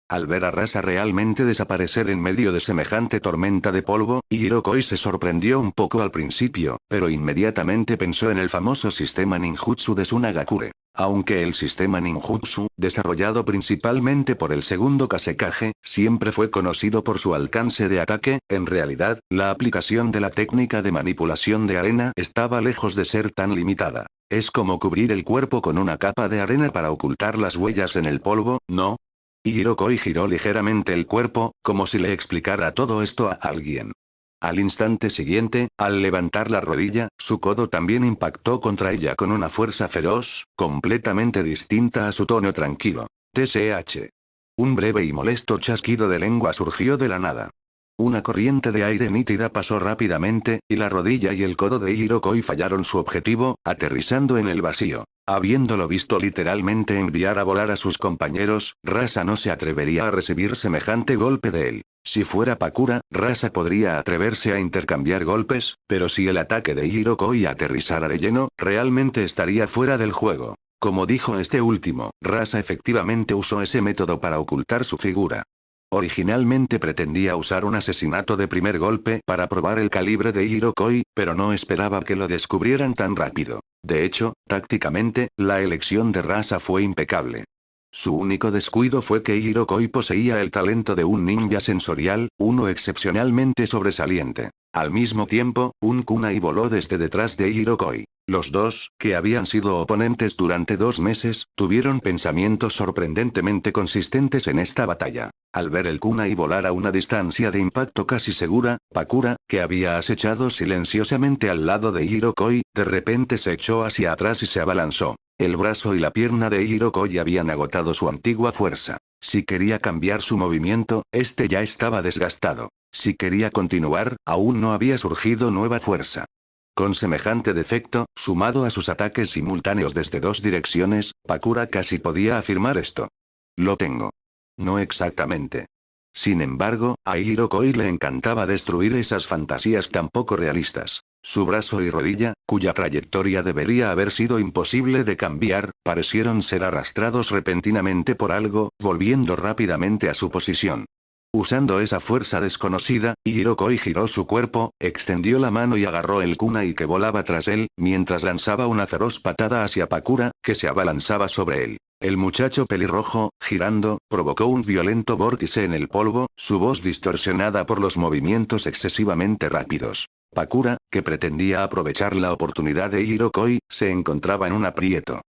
Al ver a Rasa realmente desaparecer en medio de semejante tormenta de polvo, Hirokoi se sorprendió un poco al principio, pero inmediatamente pensó en el famoso sistema ninjutsu de Tsunagakure. Aunque el sistema ninjutsu, desarrollado principalmente por el segundo Kazekage, siempre fue conocido por su alcance de ataque, en realidad, la aplicación de la técnica de manipulación de arena estaba lejos de ser tan limitada. Es como cubrir el cuerpo con una capa de arena para ocultar las huellas en el polvo, ¿no? Hirokoi giró ligeramente el cuerpo, como si le explicara todo esto a alguien. Al instante siguiente, al levantar la rodilla, su codo también impactó contra ella con una fuerza feroz, completamente distinta a su tono tranquilo. TSH. Un breve y molesto chasquido de lengua surgió de la nada. Una corriente de aire nítida pasó rápidamente, y la rodilla y el codo de Hirokoi fallaron su objetivo, aterrizando en el vacío. Habiéndolo visto literalmente enviar a volar a sus compañeros, Rasa no se atrevería a recibir semejante golpe de él. Si fuera Pakura, Rasa podría atreverse a intercambiar golpes, pero si el ataque de Hirokoi aterrizara de lleno, realmente estaría fuera del juego. Como dijo este último, Rasa efectivamente usó ese método para ocultar su figura. Originalmente pretendía usar un asesinato de primer golpe para probar el calibre de Hirokoi, pero no esperaba que lo descubrieran tan rápido. De hecho, tácticamente, la elección de Rasa fue impecable. Su único descuido fue que Hirokoi poseía el talento de un ninja sensorial, uno excepcionalmente sobresaliente. Al mismo tiempo, un kunai voló desde detrás de Hirokoi. Los dos, que habían sido oponentes durante 2 meses, tuvieron pensamientos sorprendentemente consistentes en esta batalla. Al ver el kunai volar a una distancia de impacto casi segura, Pakura, que había acechado silenciosamente al lado de Hirokoi, de repente se echó hacia atrás y se abalanzó. El brazo y la pierna de Hirokoi habían agotado su antigua fuerza. Si quería cambiar su movimiento, este ya estaba desgastado. Si quería continuar, aún no había surgido nueva fuerza. Con semejante defecto, sumado a sus ataques simultáneos desde 2 direcciones, Pakura casi podía afirmar esto. Lo tengo. No exactamente. Sin embargo, a Hirokoi le encantaba destruir esas fantasías tan poco realistas. Su brazo y rodilla, cuya trayectoria debería haber sido imposible de cambiar, parecieron ser arrastrados repentinamente por algo, volviendo rápidamente a su posición. Usando esa fuerza desconocida, Hirokoi giró su cuerpo, extendió la mano y agarró el kunai que volaba tras él, mientras lanzaba una feroz patada hacia Pakura, que se abalanzaba sobre él. El muchacho pelirrojo, girando, provocó un violento vórtice en el polvo, su voz distorsionada por los movimientos excesivamente rápidos. Pakura, que pretendía aprovechar la oportunidad de Hirokoi, se encontraba en un aprieto.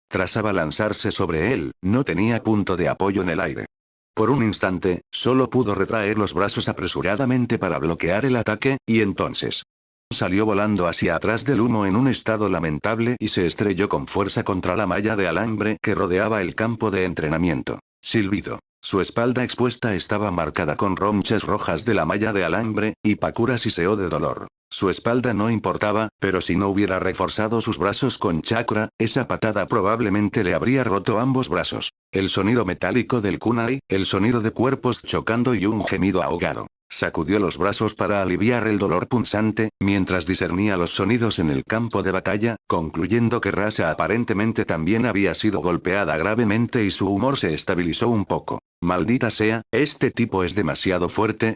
Tras abalanzarse sobre él, no tenía punto de apoyo en el aire. Por un instante, solo pudo retraer los brazos apresuradamente para bloquear el ataque, y entonces salió volando hacia atrás del humo en un estado lamentable y se estrelló con fuerza contra la malla de alambre que rodeaba el campo de entrenamiento. Silbido. Su espalda expuesta estaba marcada con ronchas rojas de la malla de alambre, y Pakura siseó de dolor. Su espalda no importaba, pero si no hubiera reforzado sus brazos con chakra, esa patada probablemente le habría roto ambos brazos. El sonido metálico del kunai, el sonido de cuerpos chocando y un gemido ahogado. Sacudió los brazos para aliviar el dolor punzante, mientras discernía los sonidos en el campo de batalla, concluyendo que Rasa aparentemente también había sido golpeada gravemente y su humor se estabilizó un poco. Maldita sea, este tipo es demasiado fuerte.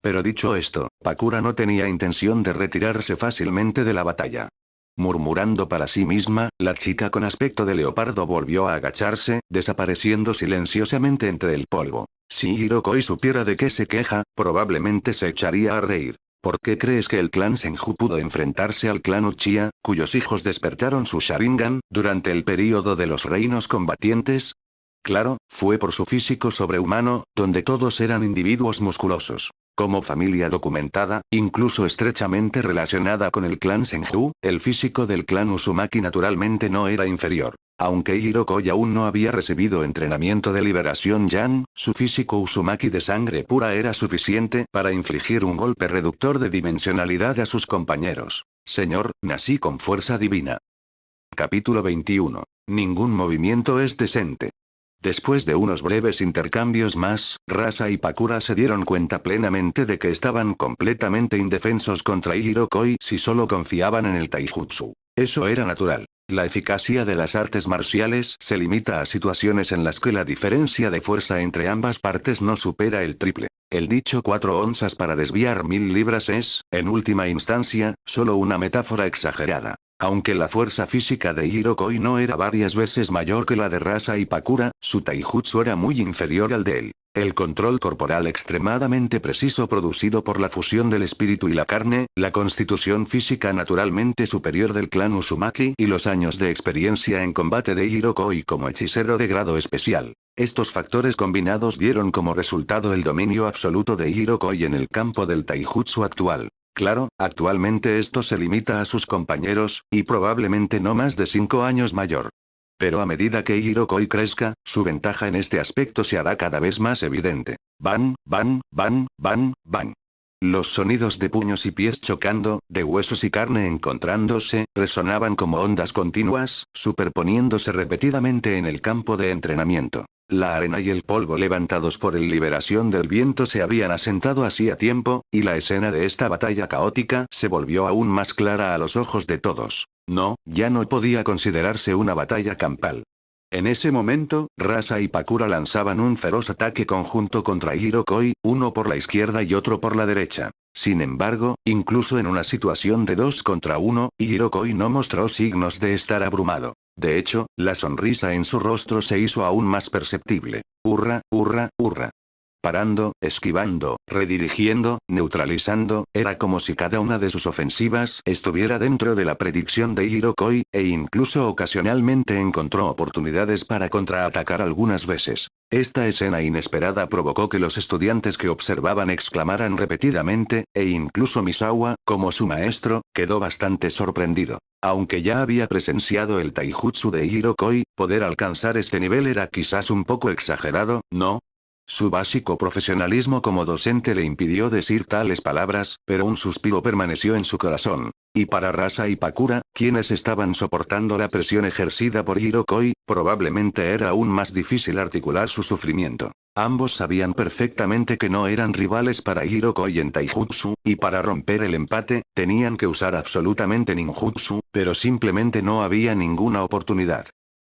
Pero dicho esto, Pakura no tenía intención de retirarse fácilmente de la batalla. Murmurando para sí misma, la chica con aspecto de leopardo volvió a agacharse, desapareciendo silenciosamente entre el polvo. Si Hirokoi supiera de qué se queja, probablemente se echaría a reír. ¿Por qué crees que el clan Senju pudo enfrentarse al clan Uchiha, cuyos hijos despertaron su Sharingan, durante el período de los reinos combatientes? Claro, fue por su físico sobrehumano, donde todos eran individuos musculosos. Como familia documentada, incluso estrechamente relacionada con el clan Senju, el físico del clan Uzumaki naturalmente no era inferior. Aunque Hirokoi aún no había recibido entrenamiento de liberación Yang, su físico Uzumaki de sangre pura era suficiente para infligir un golpe reductor de dimensionalidad a sus compañeros. Señor, nací con fuerza divina. Capítulo 21. Ningún movimiento es decente. Después de unos breves intercambios más, Rasa y Pakura se dieron cuenta plenamente de que estaban completamente indefensos contra Hirokoi si solo confiaban en el taijutsu. Eso era natural. La eficacia de las artes marciales se limita a situaciones en las que la diferencia de fuerza entre ambas partes no supera el triple. El dicho 4 onzas para desviar 1000 libras es, en última instancia, solo una metáfora exagerada. Aunque la fuerza física de Hirokoi no era varias veces mayor que la de Rasa y Pakura, su taijutsu era muy inferior al de él. El control corporal extremadamente preciso producido por la fusión del espíritu y la carne, la constitución física naturalmente superior del clan Uzumaki y los años de experiencia en combate de Hirokoi como hechicero de grado especial. Estos factores combinados dieron como resultado el dominio absoluto de Hirokoi en el campo del taijutsu actual. Claro, actualmente esto se limita a sus compañeros, y probablemente no más de 5 años mayor. Pero a medida que Hirokoi crezca, su ventaja en este aspecto se hará cada vez más evidente. Bang, bang, bang, bang, bang. Los sonidos de puños y pies chocando, de huesos y carne encontrándose, resonaban como ondas continuas, superponiéndose repetidamente en el campo de entrenamiento. La arena y el polvo levantados por el liberación del viento se habían asentado hacía tiempo, y la escena de esta batalla caótica se volvió aún más clara a los ojos de todos. No, ya no podía considerarse una batalla campal. En ese momento, Rasa y Pakura lanzaban un feroz ataque conjunto contra Hirokoi, uno por la izquierda y otro por la derecha. Sin embargo, incluso en una situación de 2 contra 1, Hirokoi no mostró signos de estar abrumado. De hecho, la sonrisa en su rostro se hizo aún más perceptible. Hurra, hurra, hurra. Parando, esquivando, redirigiendo, neutralizando, era como si cada una de sus ofensivas estuviera dentro de la predicción de Hirokoi, e incluso ocasionalmente encontró oportunidades para contraatacar algunas veces. Esta escena inesperada provocó que los estudiantes que observaban exclamaran repetidamente, e incluso Misawa, como su maestro, quedó bastante sorprendido. Aunque ya había presenciado el taijutsu de Hirokoi, poder alcanzar este nivel era quizás un poco exagerado, ¿no? Su básico profesionalismo como docente le impidió decir tales palabras, pero un suspiro permaneció en su corazón. Y para Rasa y Pakura, quienes estaban soportando la presión ejercida por Hirokoi, probablemente era aún más difícil articular su sufrimiento. Ambos sabían perfectamente que no eran rivales para Hirokoi en taijutsu, y para romper el empate, tenían que usar absolutamente ninjutsu, pero simplemente no había ninguna oportunidad.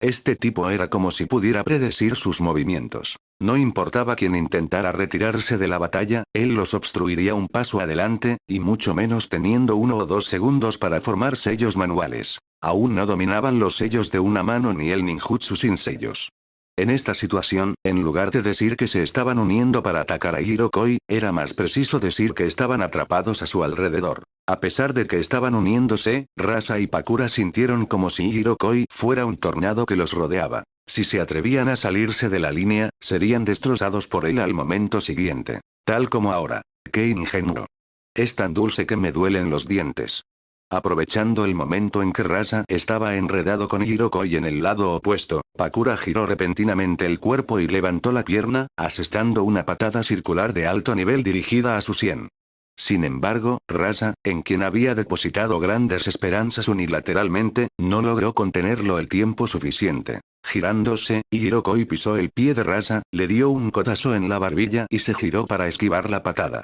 Este tipo era como si pudiera predecir sus movimientos. No importaba quién intentara retirarse de la batalla, él los obstruiría un paso adelante, y mucho menos teniendo 1 o 2 segundos para formar sellos manuales. Aún no dominaban los sellos de una mano ni el ninjutsu sin sellos. En esta situación, en lugar de decir que se estaban uniendo para atacar a Hirokoi, era más preciso decir que estaban atrapados a su alrededor. A pesar de que estaban uniéndose, Rasa y Pakura sintieron como si Hirokoi fuera un tornado que los rodeaba. Si se atrevían a salirse de la línea, serían destrozados por él al momento siguiente. Tal como ahora. ¡Qué ingenuo! Es tan dulce que me duelen los dientes. Aprovechando el momento en que Rasa estaba enredado con Hirokoi en el lado opuesto, Pakura giró repentinamente el cuerpo y levantó la pierna, asestando una patada circular de alto nivel dirigida a su sien. Sin embargo, Rasa, en quien había depositado grandes esperanzas unilateralmente, no logró contenerlo el tiempo suficiente. Girándose, Hirokoi pisó el pie de Rasa, le dio un codazo en la barbilla y se giró para esquivar la patada.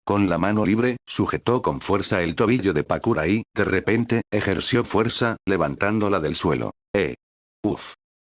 Con la mano libre, sujetó con fuerza el tobillo de Pakura y, de repente, ejerció fuerza, levantándola del suelo. Uf.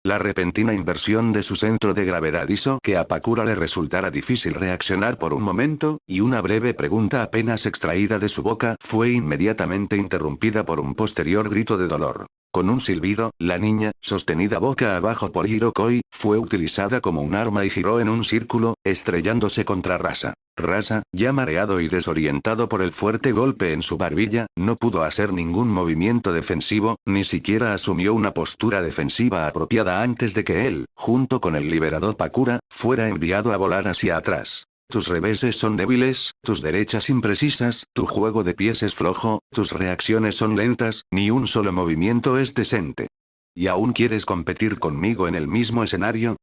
La repentina inversión de su centro de gravedad hizo que a Pakura le resultara difícil reaccionar por un momento, y una breve pregunta apenas extraída de su boca fue inmediatamente interrumpida por un posterior grito de dolor. Con un silbido, la niña, sostenida boca abajo por Hirokoi, fue utilizada como un arma y giró en un círculo, estrellándose contra Rasa. Rasa, ya mareado y desorientado por el fuerte golpe en su barbilla, no pudo hacer ningún movimiento defensivo, ni siquiera asumió una postura defensiva apropiada antes de que él, junto con el liberador Pakura, fuera enviado a volar hacia atrás. Tus reveses son débiles, tus derechas imprecisas, tu juego de pies es flojo, tus reacciones son lentas, ni un solo movimiento es decente. ¿Y aún quieres competir conmigo en el mismo escenario?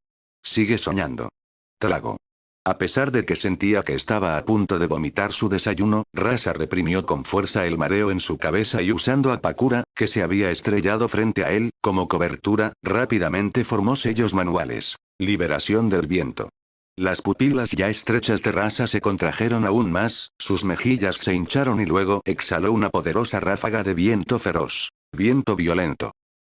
Sigue soñando. Trago. A pesar de que sentía que estaba a punto de vomitar su desayuno, Rasa reprimió con fuerza el mareo en su cabeza y usando a Pakura, que se había estrellado frente a él, como cobertura, rápidamente formó sellos manuales. Liberación del viento. Las pupilas ya estrechas de Rasa se contrajeron aún más, sus mejillas se hincharon y luego exhaló una poderosa ráfaga de viento feroz. Viento violento.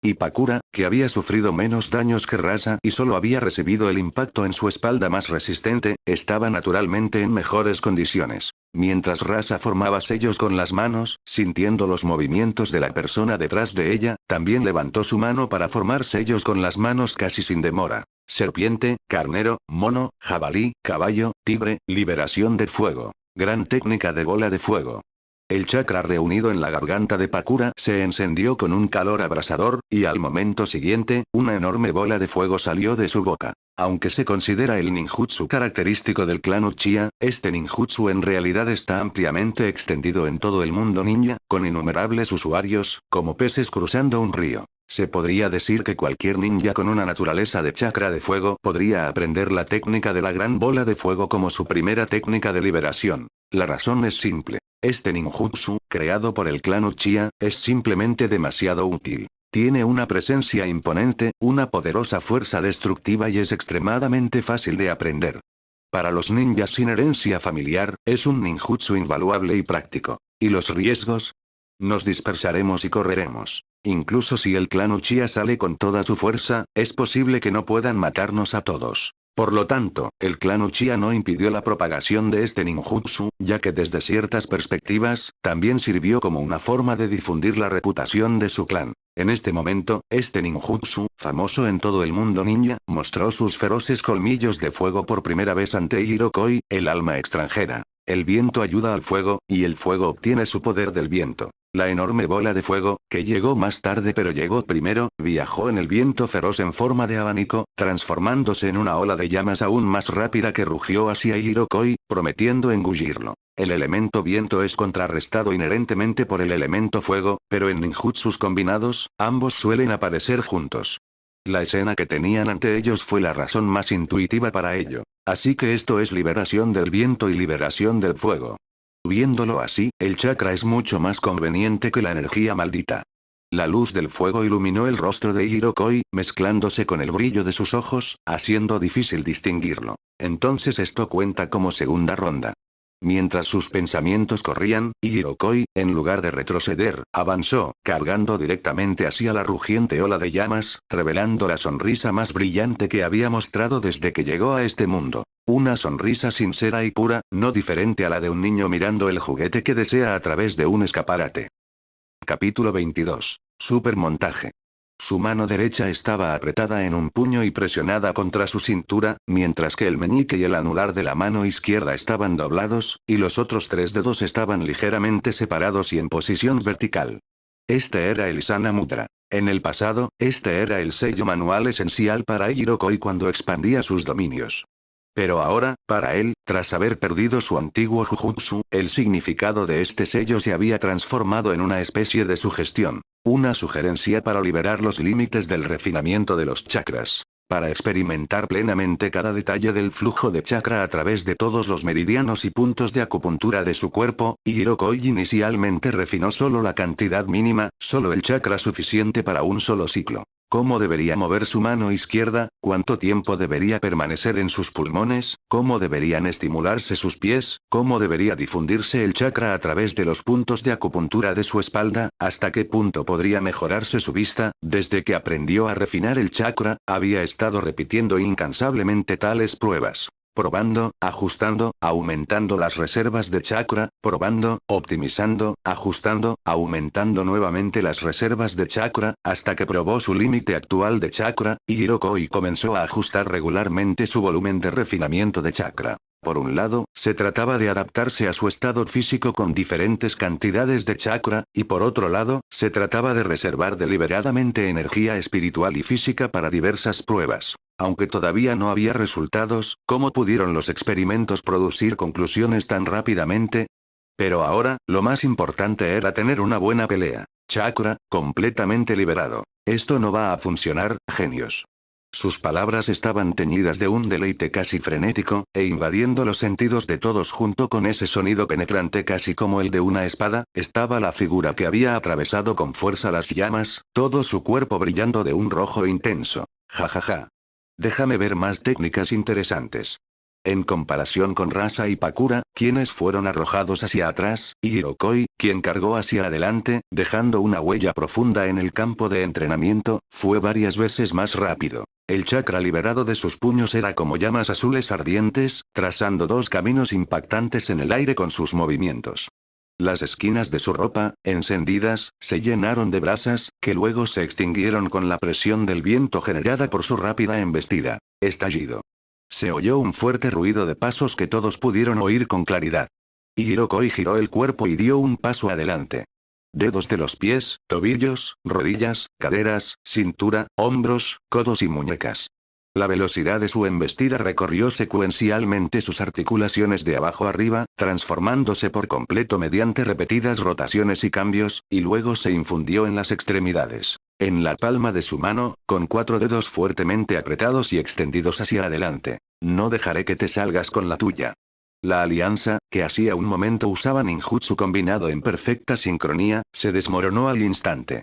Y Pakura, que había sufrido menos daños que Rasa y solo había recibido el impacto en su espalda más resistente, estaba naturalmente en mejores condiciones. Mientras Rasa formaba sellos con las manos, sintiendo los movimientos de la persona detrás de ella, también levantó su mano para formar sellos con las manos casi sin demora. Serpiente, carnero, mono, jabalí, caballo, tigre, liberación de fuego. Gran técnica de bola de fuego. El chakra reunido en la garganta de Pakura se encendió con un calor abrasador, y al momento siguiente, una enorme bola de fuego salió de su boca. Aunque se considera el ninjutsu característico del clan Uchiha, este ninjutsu en realidad está ampliamente extendido en todo el mundo ninja, con innumerables usuarios, como peces cruzando un río. Se podría decir que cualquier ninja con una naturaleza de chakra de fuego podría aprender la técnica de la gran bola de fuego como su primera técnica de liberación. La razón es simple. Este ninjutsu, creado por el clan Uchiha, es simplemente demasiado útil. Tiene una presencia imponente, una poderosa fuerza destructiva y es extremadamente fácil de aprender. Para los ninjas sin herencia familiar, es un ninjutsu invaluable y práctico. ¿Y los riesgos? Nos dispersaremos y correremos. Incluso si el clan Uchiha sale con toda su fuerza, es posible que no puedan matarnos a todos. Por lo tanto, el clan Uchiha no impidió la propagación de este ninjutsu, ya que desde ciertas perspectivas, también sirvió como una forma de difundir la reputación de su clan. En este momento, este ninjutsu, famoso en todo el mundo ninja, mostró sus feroces colmillos de fuego por primera vez ante Hirokoi, el alma extranjera. El viento ayuda al fuego, y el fuego obtiene su poder del viento. La enorme bola de fuego, que llegó más tarde pero llegó primero, viajó en el viento feroz en forma de abanico, transformándose en una ola de llamas aún más rápida que rugió hacia Hirokoi, prometiendo engullirlo. El elemento viento es contrarrestado inherentemente por el elemento fuego, pero en ninjutsus combinados, ambos suelen aparecer juntos. La escena que tenían ante ellos fue la razón más intuitiva para ello. Así que esto es liberación del viento y liberación del fuego. Viéndolo así, el chakra es mucho más conveniente que la energía maldita. La luz del fuego iluminó el rostro de Hirokoi, mezclándose con el brillo de sus ojos, haciendo difícil distinguirlo. Entonces esto cuenta como segunda ronda. Mientras sus pensamientos corrían, Hirokoi, en lugar de retroceder, avanzó, cargando directamente hacia la rugiente ola de llamas, revelando la sonrisa más brillante que había mostrado desde que llegó a este mundo. Una sonrisa sincera y pura, no diferente a la de un niño mirando el juguete que desea a través de un escaparate. Capítulo 22. Supermontaje. Su mano derecha estaba apretada en un puño y presionada contra su cintura, mientras que el meñique y el anular de la mano izquierda estaban doblados, y los otros 3 dedos estaban ligeramente separados y en posición vertical. Este era el Isana Mudra. En el pasado, este era el sello manual esencial para Hirokoi cuando expandía sus dominios. Pero ahora, para él, tras haber perdido su antiguo Jujutsu, el significado de este sello se había transformado en una especie de sugestión. Una sugerencia para liberar los límites del refinamiento de los chakras. Para experimentar plenamente cada detalle del flujo de chakra a través de todos los meridianos y puntos de acupuntura de su cuerpo, Hirokoi inicialmente refinó solo la cantidad mínima, solo el chakra suficiente para un solo ciclo. ¿Cómo debería mover su mano izquierda? ¿Cuánto tiempo debería permanecer en sus pulmones? ¿Cómo deberían estimularse sus pies? ¿Cómo debería difundirse el chakra a través de los puntos de acupuntura de su espalda? ¿Hasta qué punto podría mejorarse su vista? Desde que aprendió a refinar el chakra, había estado repitiendo incansablemente tales pruebas. Probando, ajustando, aumentando las reservas de chakra, probando, optimizando, ajustando, aumentando nuevamente las reservas de chakra, hasta que probó su límite actual de chakra, y Hirokoi comenzó a ajustar regularmente su volumen de refinamiento de chakra. Por un lado, se trataba de adaptarse a su estado físico con diferentes cantidades de chakra, y por otro lado, se trataba de reservar deliberadamente energía espiritual y física para diversas pruebas. Aunque todavía no había resultados, ¿cómo pudieron los experimentos producir conclusiones tan rápidamente? Pero ahora, lo más importante era tener una buena pelea. Chakra, completamente liberado. Esto no va a funcionar, genios. Sus palabras estaban teñidas de un deleite casi frenético, e invadiendo los sentidos de todos junto con ese sonido penetrante casi como el de una espada, estaba la figura que había atravesado con fuerza las llamas, todo su cuerpo brillando de un rojo intenso. Ja ja ja. Déjame ver más técnicas interesantes. En comparación con Rasa y Pakura, quienes fueron arrojados hacia atrás, y Hirokoi, quien cargó hacia adelante, dejando una huella profunda en el campo de entrenamiento, fue varias veces más rápido. El chakra liberado de sus puños era como llamas azules ardientes, trazando dos caminos impactantes en el aire con sus movimientos. Las esquinas de su ropa, encendidas, se llenaron de brasas, que luego se extinguieron con la presión del viento generada por su rápida embestida. Estallido. Se oyó un fuerte ruido de pasos que todos pudieron oír con claridad. Y Hirokoi giró el cuerpo y dio un paso adelante. Dedos de los pies, tobillos, rodillas, caderas, cintura, hombros, codos y muñecas. La velocidad de su embestida recorrió secuencialmente sus articulaciones de abajo arriba, transformándose por completo mediante repetidas rotaciones y cambios, y luego se infundió en las extremidades. En la palma de su mano, con 4 dedos fuertemente apretados y extendidos hacia adelante. No dejaré que te salgas con la tuya. La alianza, que hacía un momento usaba ninjutsu combinado en perfecta sincronía, se desmoronó al instante.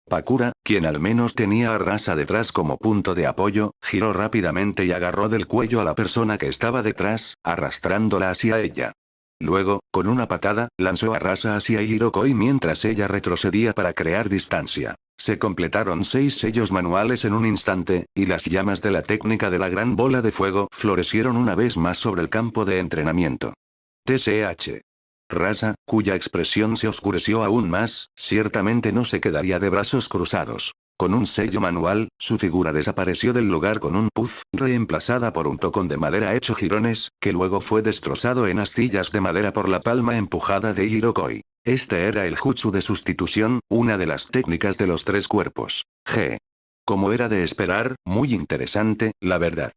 Pakura, quien al menos tenía a Rasa detrás como punto de apoyo, giró rápidamente y agarró del cuello a la persona que estaba detrás, arrastrándola hacia ella. Luego, con una patada, lanzó a Rasa hacia Hirokoi mientras ella retrocedía para crear distancia. Se completaron 6 sellos manuales en un instante, y las llamas de la técnica de la gran bola de fuego florecieron una vez más sobre el campo de entrenamiento. TCH. Rasa, cuya expresión se oscureció aún más, ciertamente no se quedaría de brazos cruzados. Con un sello manual, su figura desapareció del lugar con un puff, reemplazada por un tocón de madera hecho jirones, que luego fue destrozado en astillas de madera por la palma empujada de Hirokoi. Este era el jutsu de sustitución, una de las técnicas de los 3 cuerpos. Como era de esperar, muy interesante, la verdad.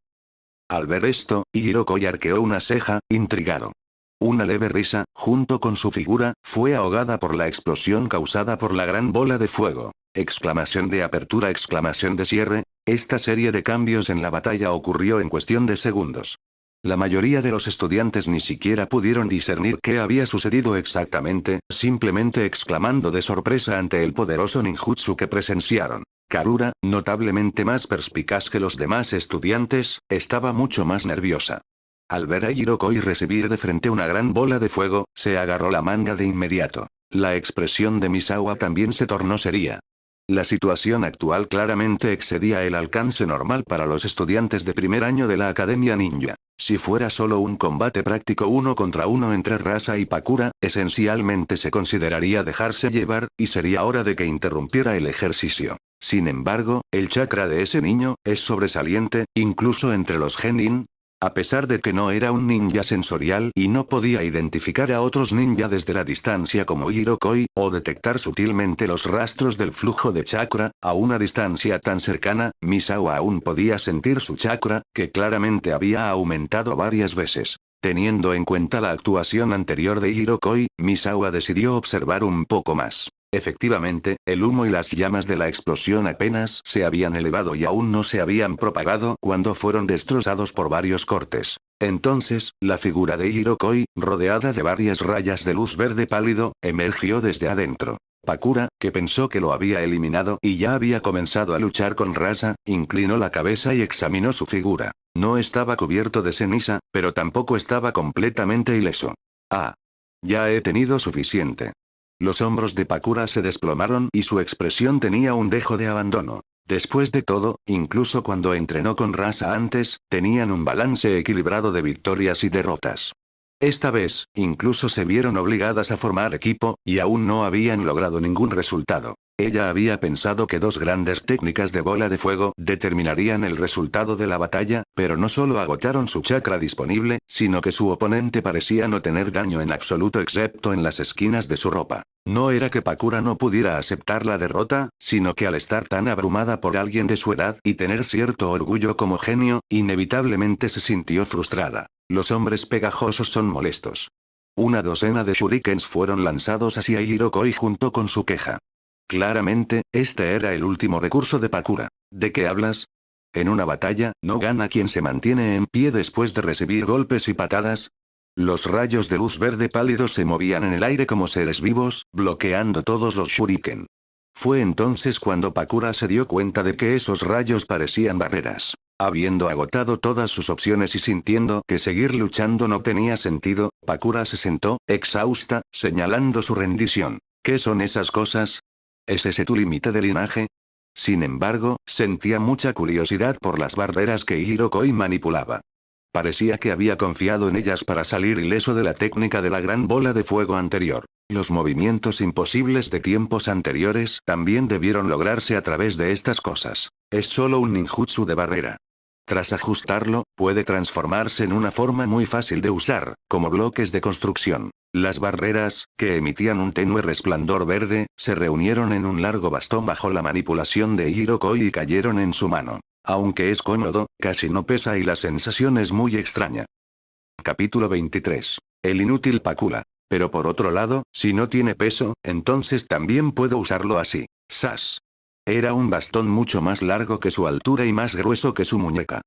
Al ver esto, Hirokoi arqueó una ceja, intrigado. Una leve risa, junto con su figura, fue ahogada por la explosión causada por la gran bola de fuego. Exclamación de apertura, exclamación de cierre. Esta serie de cambios en la batalla ocurrió en cuestión de segundos. La mayoría de los estudiantes ni siquiera pudieron discernir qué había sucedido exactamente, simplemente exclamando de sorpresa ante el poderoso ninjutsu que presenciaron. Karura, notablemente más perspicaz que los demás estudiantes, estaba mucho más nerviosa. Al ver a Hirokoi recibir de frente una gran bola de fuego, se agarró la manga de inmediato. La expresión de Misawa también se tornó seria. La situación actual claramente excedía el alcance normal para los estudiantes de primer año de la Academia Ninja. Si fuera solo un combate práctico 1 contra 1 entre Rasa y Pakura, esencialmente se consideraría dejarse llevar, y sería hora de que interrumpiera el ejercicio. Sin embargo, el chakra de ese niño es sobresaliente, incluso entre los genin. A pesar de que no era un ninja sensorial y no podía identificar a otros ninja desde la distancia como Hirokoi, o detectar sutilmente los rastros del flujo de chakra, a una distancia tan cercana, Misawa aún podía sentir su chakra, que claramente había aumentado varias veces. Teniendo en cuenta la actuación anterior de Hirokoi, Misawa decidió observar un poco más. Efectivamente, el humo y las llamas de la explosión apenas se habían elevado y aún no se habían propagado cuando fueron destrozados por varios cortes. Entonces, la figura de Hirokoi, rodeada de varias rayas de luz verde pálido, emergió desde adentro. Pakura, que pensó que lo había eliminado y ya había comenzado a luchar con Rasa, inclinó la cabeza y examinó su figura. No estaba cubierto de ceniza, pero tampoco estaba completamente ileso. Ah. Ya he tenido suficiente. Los hombros de Pakura se desplomaron y su expresión tenía un dejo de abandono. Después de todo, incluso cuando entrenó con Rasa antes, tenían un balance equilibrado de victorias y derrotas. Esta vez, incluso se vieron obligadas a formar equipo, y aún no habían logrado ningún resultado. Ella había pensado que 2 grandes técnicas de bola de fuego determinarían el resultado de la batalla, pero no solo agotaron su chakra disponible, sino que su oponente parecía no tener daño en absoluto excepto en las esquinas de su ropa. No era que Pakura no pudiera aceptar la derrota, sino que al estar tan abrumada por alguien de su edad y tener cierto orgullo como genio, inevitablemente se sintió frustrada. Los hombres pegajosos son molestos. Una docena de shurikens fueron lanzados hacia Hirokoi junto con su queja. Claramente, este era el último recurso de Pakura. ¿De qué hablas? En una batalla, no gana quien se mantiene en pie después de recibir golpes y patadas. Los rayos de luz verde pálido se movían en el aire como seres vivos, bloqueando todos los shuriken. Fue entonces cuando Pakura se dio cuenta de que esos rayos parecían barreras. Habiendo agotado todas sus opciones y sintiendo que seguir luchando no tenía sentido, Pakura se sentó, exhausta, señalando su rendición. ¿Qué son esas cosas? ¿Es ese tu límite de linaje? Sin embargo, sentía mucha curiosidad por las barreras que Hirokoi manipulaba. Parecía que había confiado en ellas para salir ileso de la técnica de la gran bola de fuego anterior. Los movimientos imposibles de tiempos anteriores también debieron lograrse a través de estas cosas. Es solo un ninjutsu de barrera. Tras ajustarlo, puede transformarse en una forma muy fácil de usar, como bloques de construcción. Las barreras, que emitían un tenue resplandor verde, se reunieron en un largo bastón bajo la manipulación de Hirokoi y cayeron en su mano. Aunque es cómodo, casi no pesa y la sensación es muy extraña. Capítulo 23. El inútil Pakura. Pero por otro lado, si no tiene peso, entonces también puedo usarlo así. ¡Sas! Era un bastón mucho más largo que su altura y más grueso que su muñeca.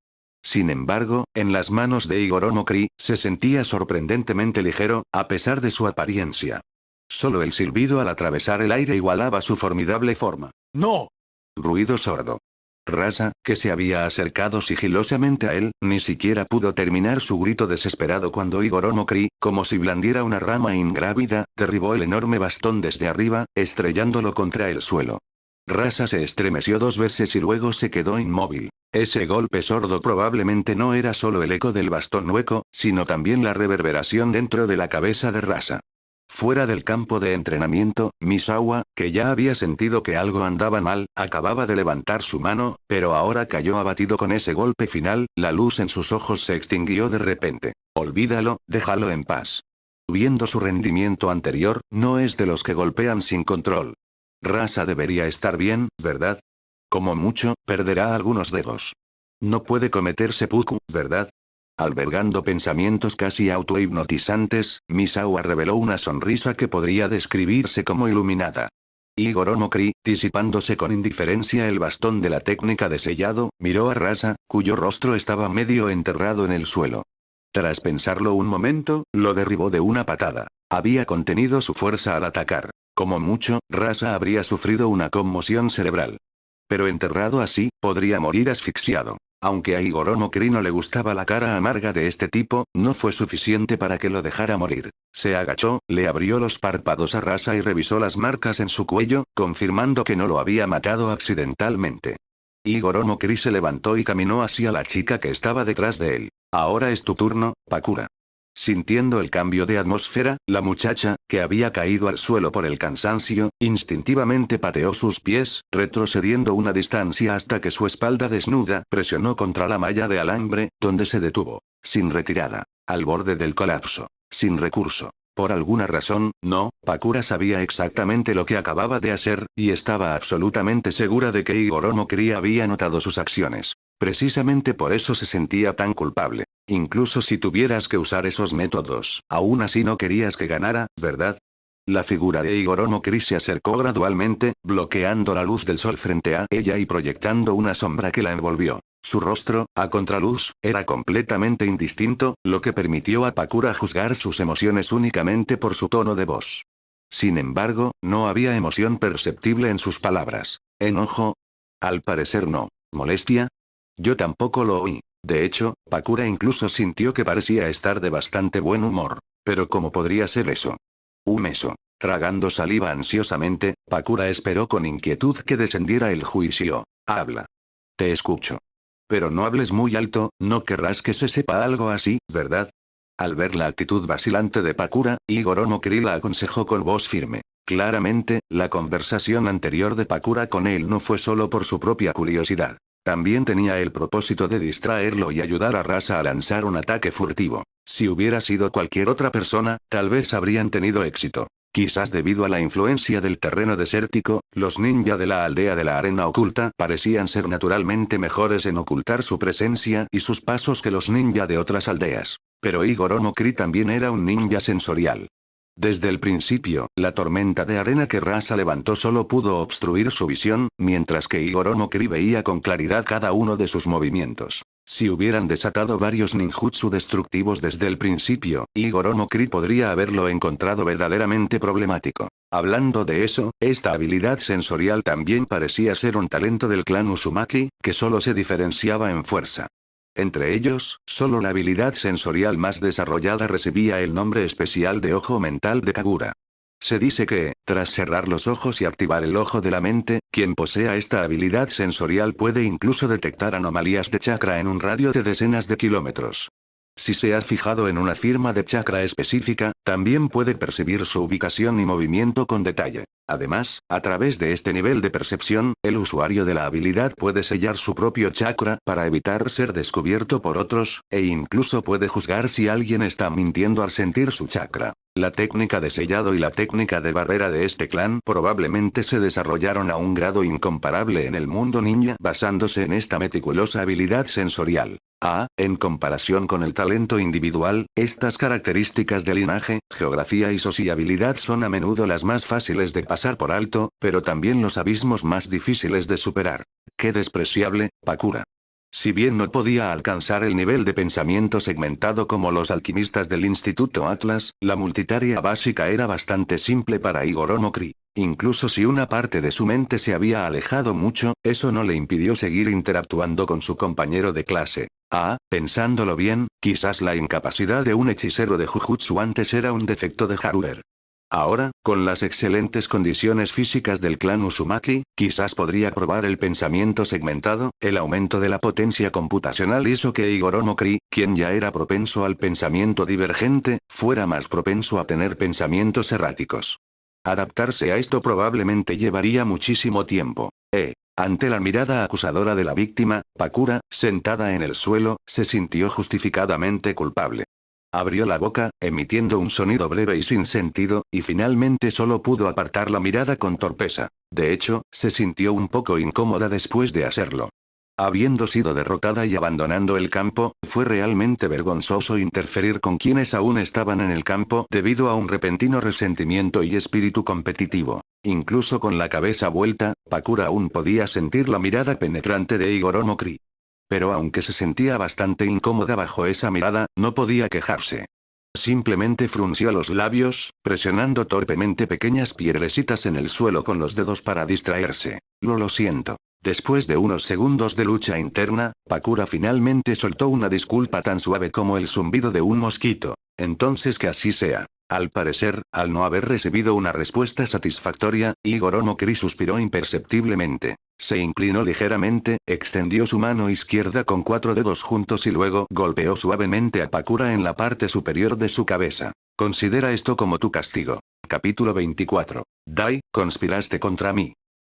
Sin embargo, en las manos de Higoromo Kri, se sentía sorprendentemente ligero, a pesar de su apariencia. Solo el silbido al atravesar el aire igualaba su formidable forma. ¡No! Ruido sordo. Rasa, que se había acercado sigilosamente a él, ni siquiera pudo terminar su grito desesperado cuando Higoromo Kri, como si blandiera una rama ingrávida, derribó el enorme bastón desde arriba, estrellándolo contra el suelo. Rasa se estremeció 2 veces y luego se quedó inmóvil. Ese golpe sordo probablemente no era solo el eco del bastón hueco, sino también la reverberación dentro de la cabeza de Rasa. Fuera del campo de entrenamiento, Misawa, que ya había sentido que algo andaba mal, acababa de levantar su mano, pero ahora cayó abatido con ese golpe final, la luz en sus ojos se extinguió de repente. Olvídalo, déjalo en paz. Viendo su rendimiento anterior, no es de los que golpean sin control. Rasa debería estar bien, ¿verdad? Como mucho, perderá algunos dedos. No puede cometer seppuku, ¿verdad? Albergando pensamientos casi autohipnotizantes, Misawa reveló una sonrisa que podría describirse como iluminada. Higoromo Kri, disipándose con indiferencia el bastón de la técnica de sellado, miró a Rasa, cuyo rostro estaba medio enterrado en el suelo. Tras pensarlo un momento, lo derribó de una patada. Había contenido su fuerza al atacar. Como mucho, Rasa habría sufrido una conmoción cerebral. Pero enterrado así, podría morir asfixiado. Aunque a Higoromo Kri no le gustaba la cara amarga de este tipo, no fue suficiente para que lo dejara morir. Se agachó, le abrió los párpados a Rasa y revisó las marcas en su cuello, confirmando que no lo había matado accidentalmente. Higoromo Kri se levantó y caminó hacia la chica que estaba detrás de él. Ahora es tu turno, Pakura. Sintiendo el cambio de atmósfera, la muchacha, que había caído al suelo por el cansancio, instintivamente pateó sus pies, retrocediendo una distancia hasta que su espalda desnuda presionó contra la malla de alambre, donde se detuvo. Sin retirada. Al borde del colapso. Sin recurso. Por alguna razón, no, Pakura sabía exactamente lo que acababa de hacer, y estaba absolutamente segura de que Higoromo Kri había notado sus acciones. Precisamente por eso se sentía tan culpable. Incluso si tuvieras que usar esos métodos, aún así no querías que ganara, ¿verdad? La figura de Higoromo Kri se acercó gradualmente, bloqueando la luz del sol frente a ella y proyectando una sombra que la envolvió. Su rostro, a contraluz, era completamente indistinto, lo que permitió a Pakura juzgar sus emociones únicamente por su tono de voz. Sin embargo, no había emoción perceptible en sus palabras. ¿Enojo? Al parecer no. ¿Molestia? Yo tampoco lo oí. De hecho, Pakura incluso sintió que parecía estar de bastante buen humor. Pero ¿cómo podría ser eso? Meso. Tragando saliva ansiosamente, Pakura esperó con inquietud que descendiera el juicio. Habla. Te escucho. Pero no hables muy alto, no querrás que se sepa algo así, ¿verdad? Al ver la actitud vacilante de Pakura, Higoromo Kri la aconsejó con voz firme. Claramente, la conversación anterior de Pakura con él no fue solo por su propia curiosidad. También tenía el propósito de distraerlo y ayudar a Rasa a lanzar un ataque furtivo. Si hubiera sido cualquier otra persona, tal vez habrían tenido éxito. Quizás debido a la influencia del terreno desértico, los ninja de la aldea de la arena oculta parecían ser naturalmente mejores en ocultar su presencia y sus pasos que los ninja de otras aldeas. Pero Higoromo Kri también era un ninja sensorial. Desde el principio, la tormenta de arena que Rasa levantó solo pudo obstruir su visión, mientras que Higoromo Kri veía con claridad cada uno de sus movimientos. Si hubieran desatado varios ninjutsu destructivos desde el principio, Igoro no Kri podría haberlo encontrado verdaderamente problemático. Hablando de eso, esta habilidad sensorial también parecía ser un talento del clan Uzumaki, que solo se diferenciaba en fuerza. Entre ellos, solo la habilidad sensorial más desarrollada recibía el nombre especial de ojo mental de Kagura. Se dice que, tras cerrar los ojos y activar el ojo de la mente, quien posea esta habilidad sensorial puede incluso detectar anomalías de chakra en un radio de decenas de kilómetros. Si se ha fijado en una firma de chakra específica, también puede percibir su ubicación y movimiento con detalle. Además, a través de este nivel de percepción, el usuario de la habilidad puede sellar su propio chakra para evitar ser descubierto por otros, e incluso puede juzgar si alguien está mintiendo al sentir su chakra. La técnica de sellado y la técnica de barrera de este clan probablemente se desarrollaron a un grado incomparable en el mundo ninja basándose en esta meticulosa habilidad sensorial. En comparación con el talento individual, estas características de linaje, geografía y sociabilidad son a menudo las más fáciles de pasar por alto, pero también los abismos más difíciles de superar. ¡Qué despreciable, Pakura! Si bien no podía alcanzar el nivel de pensamiento segmentado como los alquimistas del Instituto Atlas, la multitarea básica era bastante simple para Igoro no Kri. Incluso si una parte de su mente se había alejado mucho, eso no le impidió seguir interactuando con su compañero de clase. Pensándolo bien, quizás la incapacidad de un hechicero de Jujutsu antes era un defecto de hardware. Ahora, con las excelentes condiciones físicas del clan Uzumaki, quizás podría probar el pensamiento segmentado. El aumento de la potencia computacional hizo que Igoro no Kri, quien ya era propenso al pensamiento divergente, fuera más propenso a tener pensamientos erráticos. Adaptarse a esto probablemente llevaría muchísimo tiempo. Ante la mirada acusadora de la víctima, Pakura, sentada en el suelo, se sintió justificadamente culpable. Abrió la boca, emitiendo un sonido breve y sin sentido, y finalmente solo pudo apartar la mirada con torpeza. De hecho, se sintió un poco incómoda después de hacerlo. Habiendo sido derrotada y abandonando el campo, fue realmente vergonzoso interferir con quienes aún estaban en el campo debido a un repentino resentimiento y espíritu competitivo. Incluso con la cabeza vuelta, Pakura aún podía sentir la mirada penetrante de Igoro no Kri. Pero aunque se sentía bastante incómoda bajo esa mirada, no podía quejarse. Simplemente frunció los labios, presionando torpemente pequeñas piedrecitas en el suelo con los dedos para distraerse. Lo siento. Después de unos segundos de lucha interna, Pakura finalmente soltó una disculpa tan suave como el zumbido de un mosquito. Entonces que así sea. Al parecer, al no haber recibido una respuesta satisfactoria, Igoro no Kri suspiró imperceptiblemente. Se inclinó ligeramente, extendió su mano izquierda con 4 dedos juntos y luego golpeó suavemente a Pakura en la parte superior de su cabeza. Considera esto como tu castigo. Capítulo 24. Dai, conspiraste contra mí.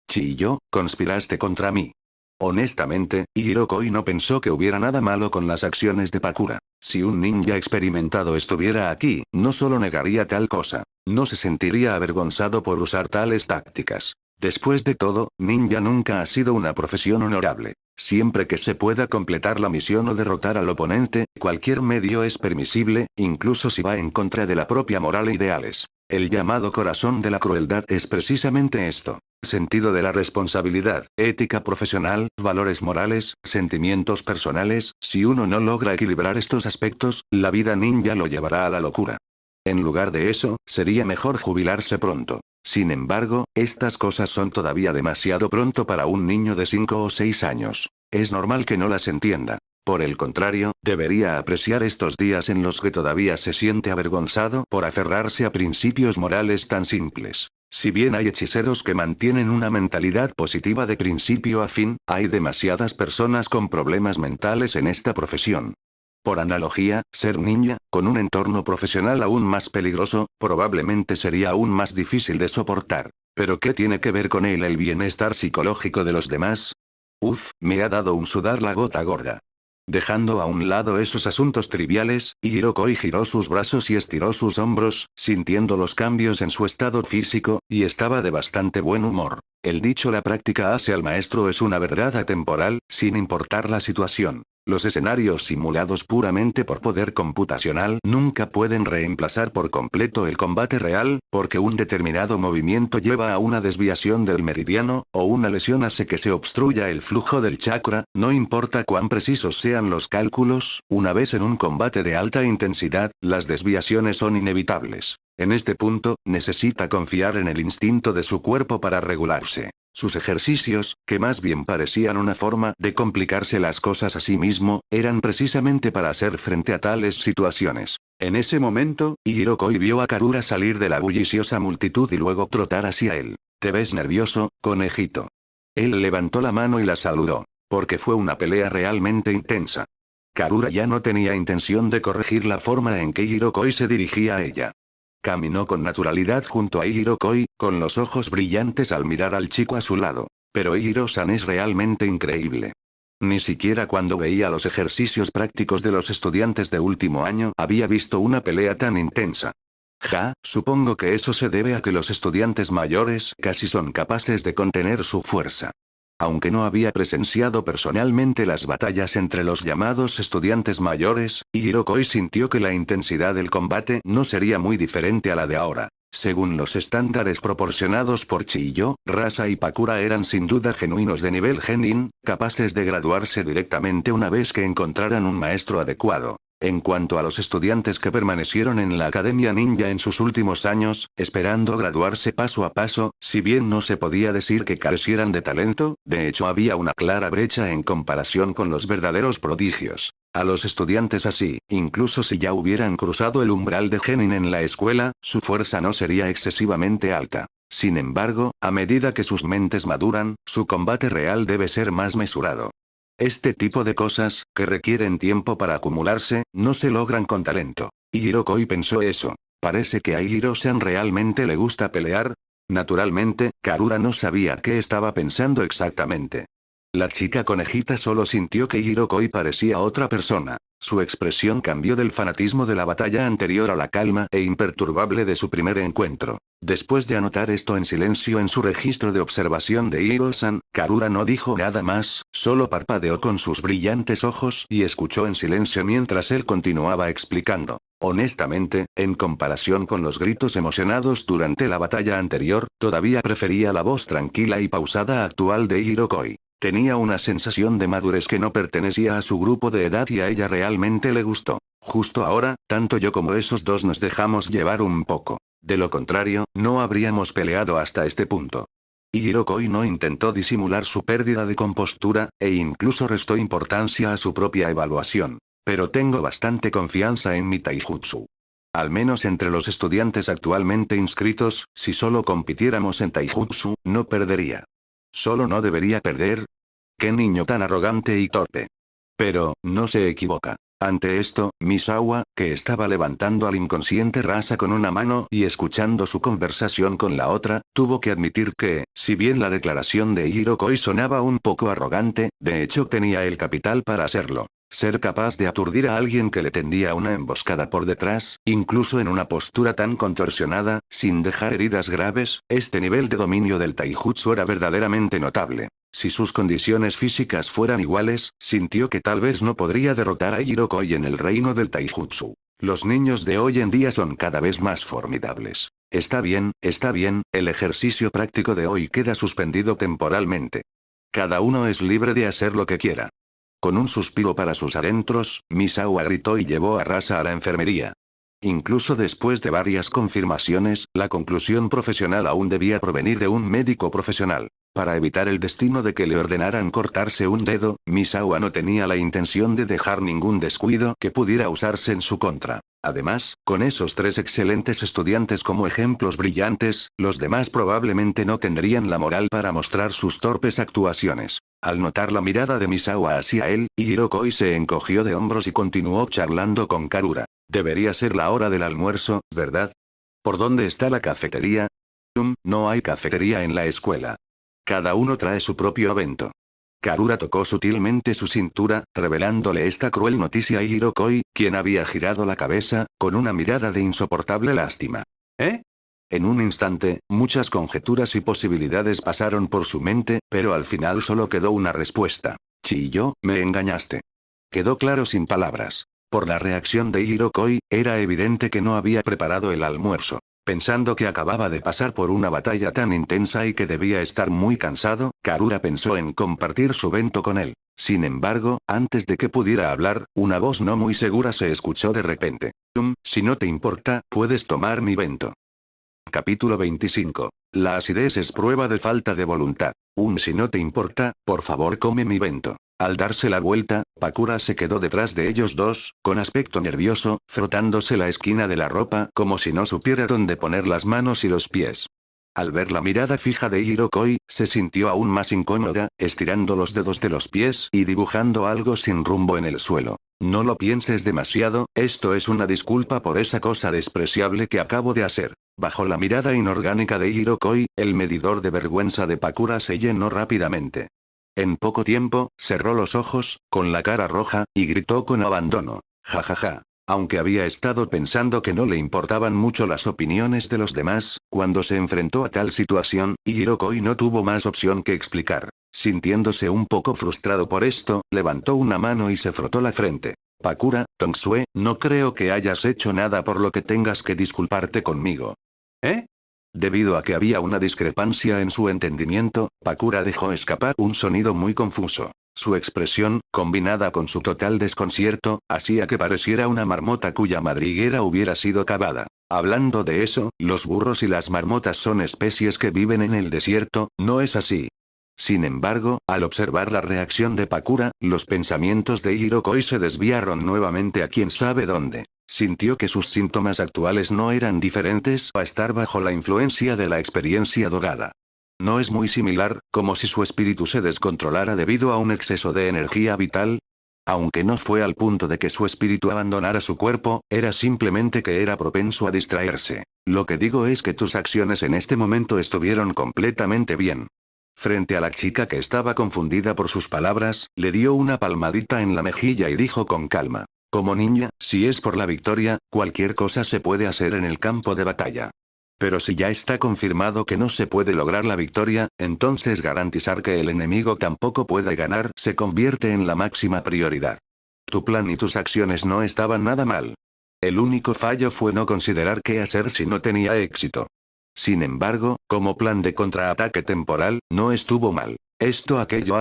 Chilló, conspiraste contra mí. Honestamente, Hirokoi no pensó que hubiera nada malo con las acciones de Pakura. Si un ninja experimentado estuviera aquí, no solo negaría tal cosa, no se sentiría avergonzado por usar tales tácticas. Después de todo, ninja nunca ha sido una profesión honorable. Siempre que se pueda completar la misión o derrotar al oponente, cualquier medio es permisible, incluso si va en contra de la propia moral e ideales. El llamado corazón de la crueldad es precisamente esto. Sentido de la responsabilidad, ética profesional, valores morales, sentimientos personales. Si uno no logra equilibrar estos aspectos, la vida ninja lo llevará a la locura. En lugar de eso, sería mejor jubilarse pronto. Sin embargo, estas cosas son todavía demasiado pronto para un niño de 5 o 6 años. Es normal que no las entienda. Por el contrario, debería apreciar estos días en los que todavía se siente avergonzado por aferrarse a principios morales tan simples. Si bien hay hechiceros que mantienen una mentalidad positiva de principio a fin, hay demasiadas personas con problemas mentales en esta profesión. Por analogía, ser ninja, con un entorno profesional aún más peligroso, probablemente sería aún más difícil de soportar. ¿Pero qué tiene que ver con él el bienestar psicológico de los demás? Me ha dado un sudar la gota gorda. Dejando a un lado esos asuntos triviales, Hirokoi giró sus brazos y estiró sus hombros, sintiendo los cambios en su estado físico, y estaba de bastante buen humor. El dicho la práctica hace al maestro es una verdad atemporal, sin importar la situación. Los escenarios simulados puramente por poder computacional nunca pueden reemplazar por completo el combate real, porque un determinado movimiento lleva a una desviación del meridiano, o una lesión hace que se obstruya el flujo del chakra, no importa cuán precisos sean los cálculos, una vez en un combate de alta intensidad, las desviaciones son inevitables. En este punto, necesita confiar en el instinto de su cuerpo para regularse. Sus ejercicios, que más bien parecían una forma de complicarse las cosas a sí mismo, eran precisamente para hacer frente a tales situaciones. En ese momento, Hirokoi vio a Karura salir de la bulliciosa multitud y luego trotar hacia él. «¿Te ves nervioso, conejito?» Él levantó la mano y la saludó. Porque fue una pelea realmente intensa. Karura ya no tenía intención de corregir la forma en que Hirokoi se dirigía a ella. Caminó con naturalidad junto a Hirokoi, con los ojos brillantes al mirar al chico a su lado. Pero Hiro-san es realmente increíble. Ni siquiera cuando veía los ejercicios prácticos de los estudiantes de último año había visto una pelea tan intensa. Supongo que eso se debe a que los estudiantes mayores casi son capaces de contener su fuerza. Aunque no había presenciado personalmente las batallas entre los llamados estudiantes mayores, Hirokoi sintió que la intensidad del combate no sería muy diferente a la de ahora. Según los estándares proporcionados por Chiyo, Rasa y Pakura eran sin duda genuinos de nivel Genin, capaces de graduarse directamente una vez que encontraran un maestro adecuado. En cuanto a los estudiantes que permanecieron en la Academia Ninja en sus últimos años, esperando graduarse paso a paso, si bien no se podía decir que carecieran de talento, de hecho había una clara brecha en comparación con los verdaderos prodigios. A los estudiantes así, incluso si ya hubieran cruzado el umbral de Genin en la escuela, su fuerza no sería excesivamente alta. Sin embargo, a medida que sus mentes maduran, su combate real debe ser más mesurado. Este tipo de cosas, que requieren tiempo para acumularse, no se logran con talento. Y Hirokoi pensó eso. Parece que a Hiro-san realmente le gusta pelear. Naturalmente, Karura no sabía qué estaba pensando exactamente. La chica conejita solo sintió que Hirokoi parecía otra persona. Su expresión cambió del fanatismo de la batalla anterior a la calma e imperturbable de su primer encuentro. Después de anotar esto en silencio en su registro de observación de Hiro-san, Karura no dijo nada más, solo parpadeó con sus brillantes ojos y escuchó en silencio mientras él continuaba explicando. Honestamente, en comparación con los gritos emocionados durante la batalla anterior, todavía prefería la voz tranquila y pausada actual de Hirokoi. Tenía una sensación de madurez que no pertenecía a su grupo de edad y a ella realmente le gustó. Justo ahora, tanto yo como esos dos nos dejamos llevar un poco. De lo contrario, no habríamos peleado hasta este punto. Hirokoi no intentó disimular su pérdida de compostura, e incluso restó importancia a su propia evaluación. Pero tengo bastante confianza en mi taijutsu. Al menos entre los estudiantes actualmente inscritos, si solo compitiéramos en taijutsu, no perdería. ¿Solo no debería perder? ¡Qué niño tan arrogante y torpe! Pero, no se equivoca. Ante esto, Misawa, que estaba levantando al inconsciente Rasa con una mano y escuchando su conversación con la otra, tuvo que admitir que, si bien la declaración de Hirokoi sonaba un poco arrogante, de hecho tenía el capital para hacerlo. Ser capaz de aturdir a alguien que le tendía una emboscada por detrás, incluso en una postura tan contorsionada, sin dejar heridas graves, este nivel de dominio del taijutsu era verdaderamente notable. Si sus condiciones físicas fueran iguales, sintió que tal vez no podría derrotar a Hirokoi en el reino del taijutsu. Los niños de hoy en día son cada vez más formidables. Está bien, el ejercicio práctico de hoy queda suspendido temporalmente. Cada uno es libre de hacer lo que quiera. Con un suspiro para sus adentros, Misawa gritó y llevó a Rasa a la enfermería. Incluso después de varias confirmaciones, la conclusión profesional aún debía provenir de un médico profesional. Para evitar el destino de que le ordenaran cortarse un dedo, Misawa no tenía la intención de dejar ningún descuido que pudiera usarse en su contra. Además, con esos tres excelentes estudiantes como ejemplos brillantes, los demás probablemente no tendrían la moral para mostrar sus torpes actuaciones. Al notar la mirada de Misawa hacia él, Hirokoi se encogió de hombros y continuó charlando con Karura. Debería ser la hora del almuerzo, ¿verdad? ¿Por dónde está la cafetería? No hay cafetería en la escuela. Cada uno trae su propio avento. Karura tocó sutilmente su cintura, revelándole esta cruel noticia a Hirokoi, quien había girado la cabeza, con una mirada de insoportable lástima. ¿Eh? En un instante, muchas conjeturas y posibilidades pasaron por su mente, pero al final solo quedó una respuesta. Chiyo, me engañaste. Quedó claro sin palabras. Por la reacción de Hirokoi, era evidente que no había preparado el almuerzo. Pensando que acababa de pasar por una batalla tan intensa y que debía estar muy cansado, Karura pensó en compartir su bento con él. Sin embargo, antes de que pudiera hablar, una voz no muy segura se escuchó de repente. Si no te importa, puedes tomar mi bento. Capítulo 25. La acidez es prueba de falta de voluntad. Si no te importa, por favor come mi bento. Al darse la vuelta, Pakura se quedó detrás de ellos dos, con aspecto nervioso, frotándose la esquina de la ropa como si no supiera dónde poner las manos y los pies. Al ver la mirada fija de Hirokoi, se sintió aún más incómoda, estirando los dedos de los pies y dibujando algo sin rumbo en el suelo. No lo pienses demasiado, esto es una disculpa por esa cosa despreciable que acabo de hacer. Bajo la mirada inorgánica de Hirokoi, el medidor de vergüenza de Pakura se llenó rápidamente. En poco tiempo, cerró los ojos, con la cara roja, y gritó con abandono. Jajaja. Aunque había estado pensando que no le importaban mucho las opiniones de los demás, cuando se enfrentó a tal situación, Hirokoi no tuvo más opción que explicar. Sintiéndose un poco frustrado por esto, levantó una mano y se frotó la frente. Pakura, Tongsue, no creo que hayas hecho nada por lo que tengas que disculparte conmigo. ¿Eh? Debido a que había una discrepancia en su entendimiento, Pakura dejó escapar un sonido muy confuso. Su expresión, combinada con su total desconcierto, hacía que pareciera una marmota cuya madriguera hubiera sido cavada. Hablando de eso, los burros y las marmotas son especies que viven en el desierto, ¿no es así? Sin embargo, al observar la reacción de Pakura, los pensamientos de Hirokoi se desviaron nuevamente a quién sabe dónde. Sintió que sus síntomas actuales no eran diferentes a estar bajo la influencia de la experiencia dorada. ¿No es muy similar, como si su espíritu se descontrolara debido a un exceso de energía vital? Aunque no fue al punto de que su espíritu abandonara su cuerpo, era simplemente que era propenso a distraerse. Lo que digo es que tus acciones en este momento estuvieron completamente bien. Frente a la chica que estaba confundida por sus palabras, le dio una palmadita en la mejilla y dijo con calma. Como niña, si es por la victoria, cualquier cosa se puede hacer en el campo de batalla. Pero si ya está confirmado que no se puede lograr la victoria, entonces garantizar que el enemigo tampoco puede ganar se convierte en la máxima prioridad. Tu plan y tus acciones no estaban nada mal. El único fallo fue no considerar qué hacer si no tenía éxito. Sin embargo, como plan de contraataque temporal, no estuvo mal. Esto aquello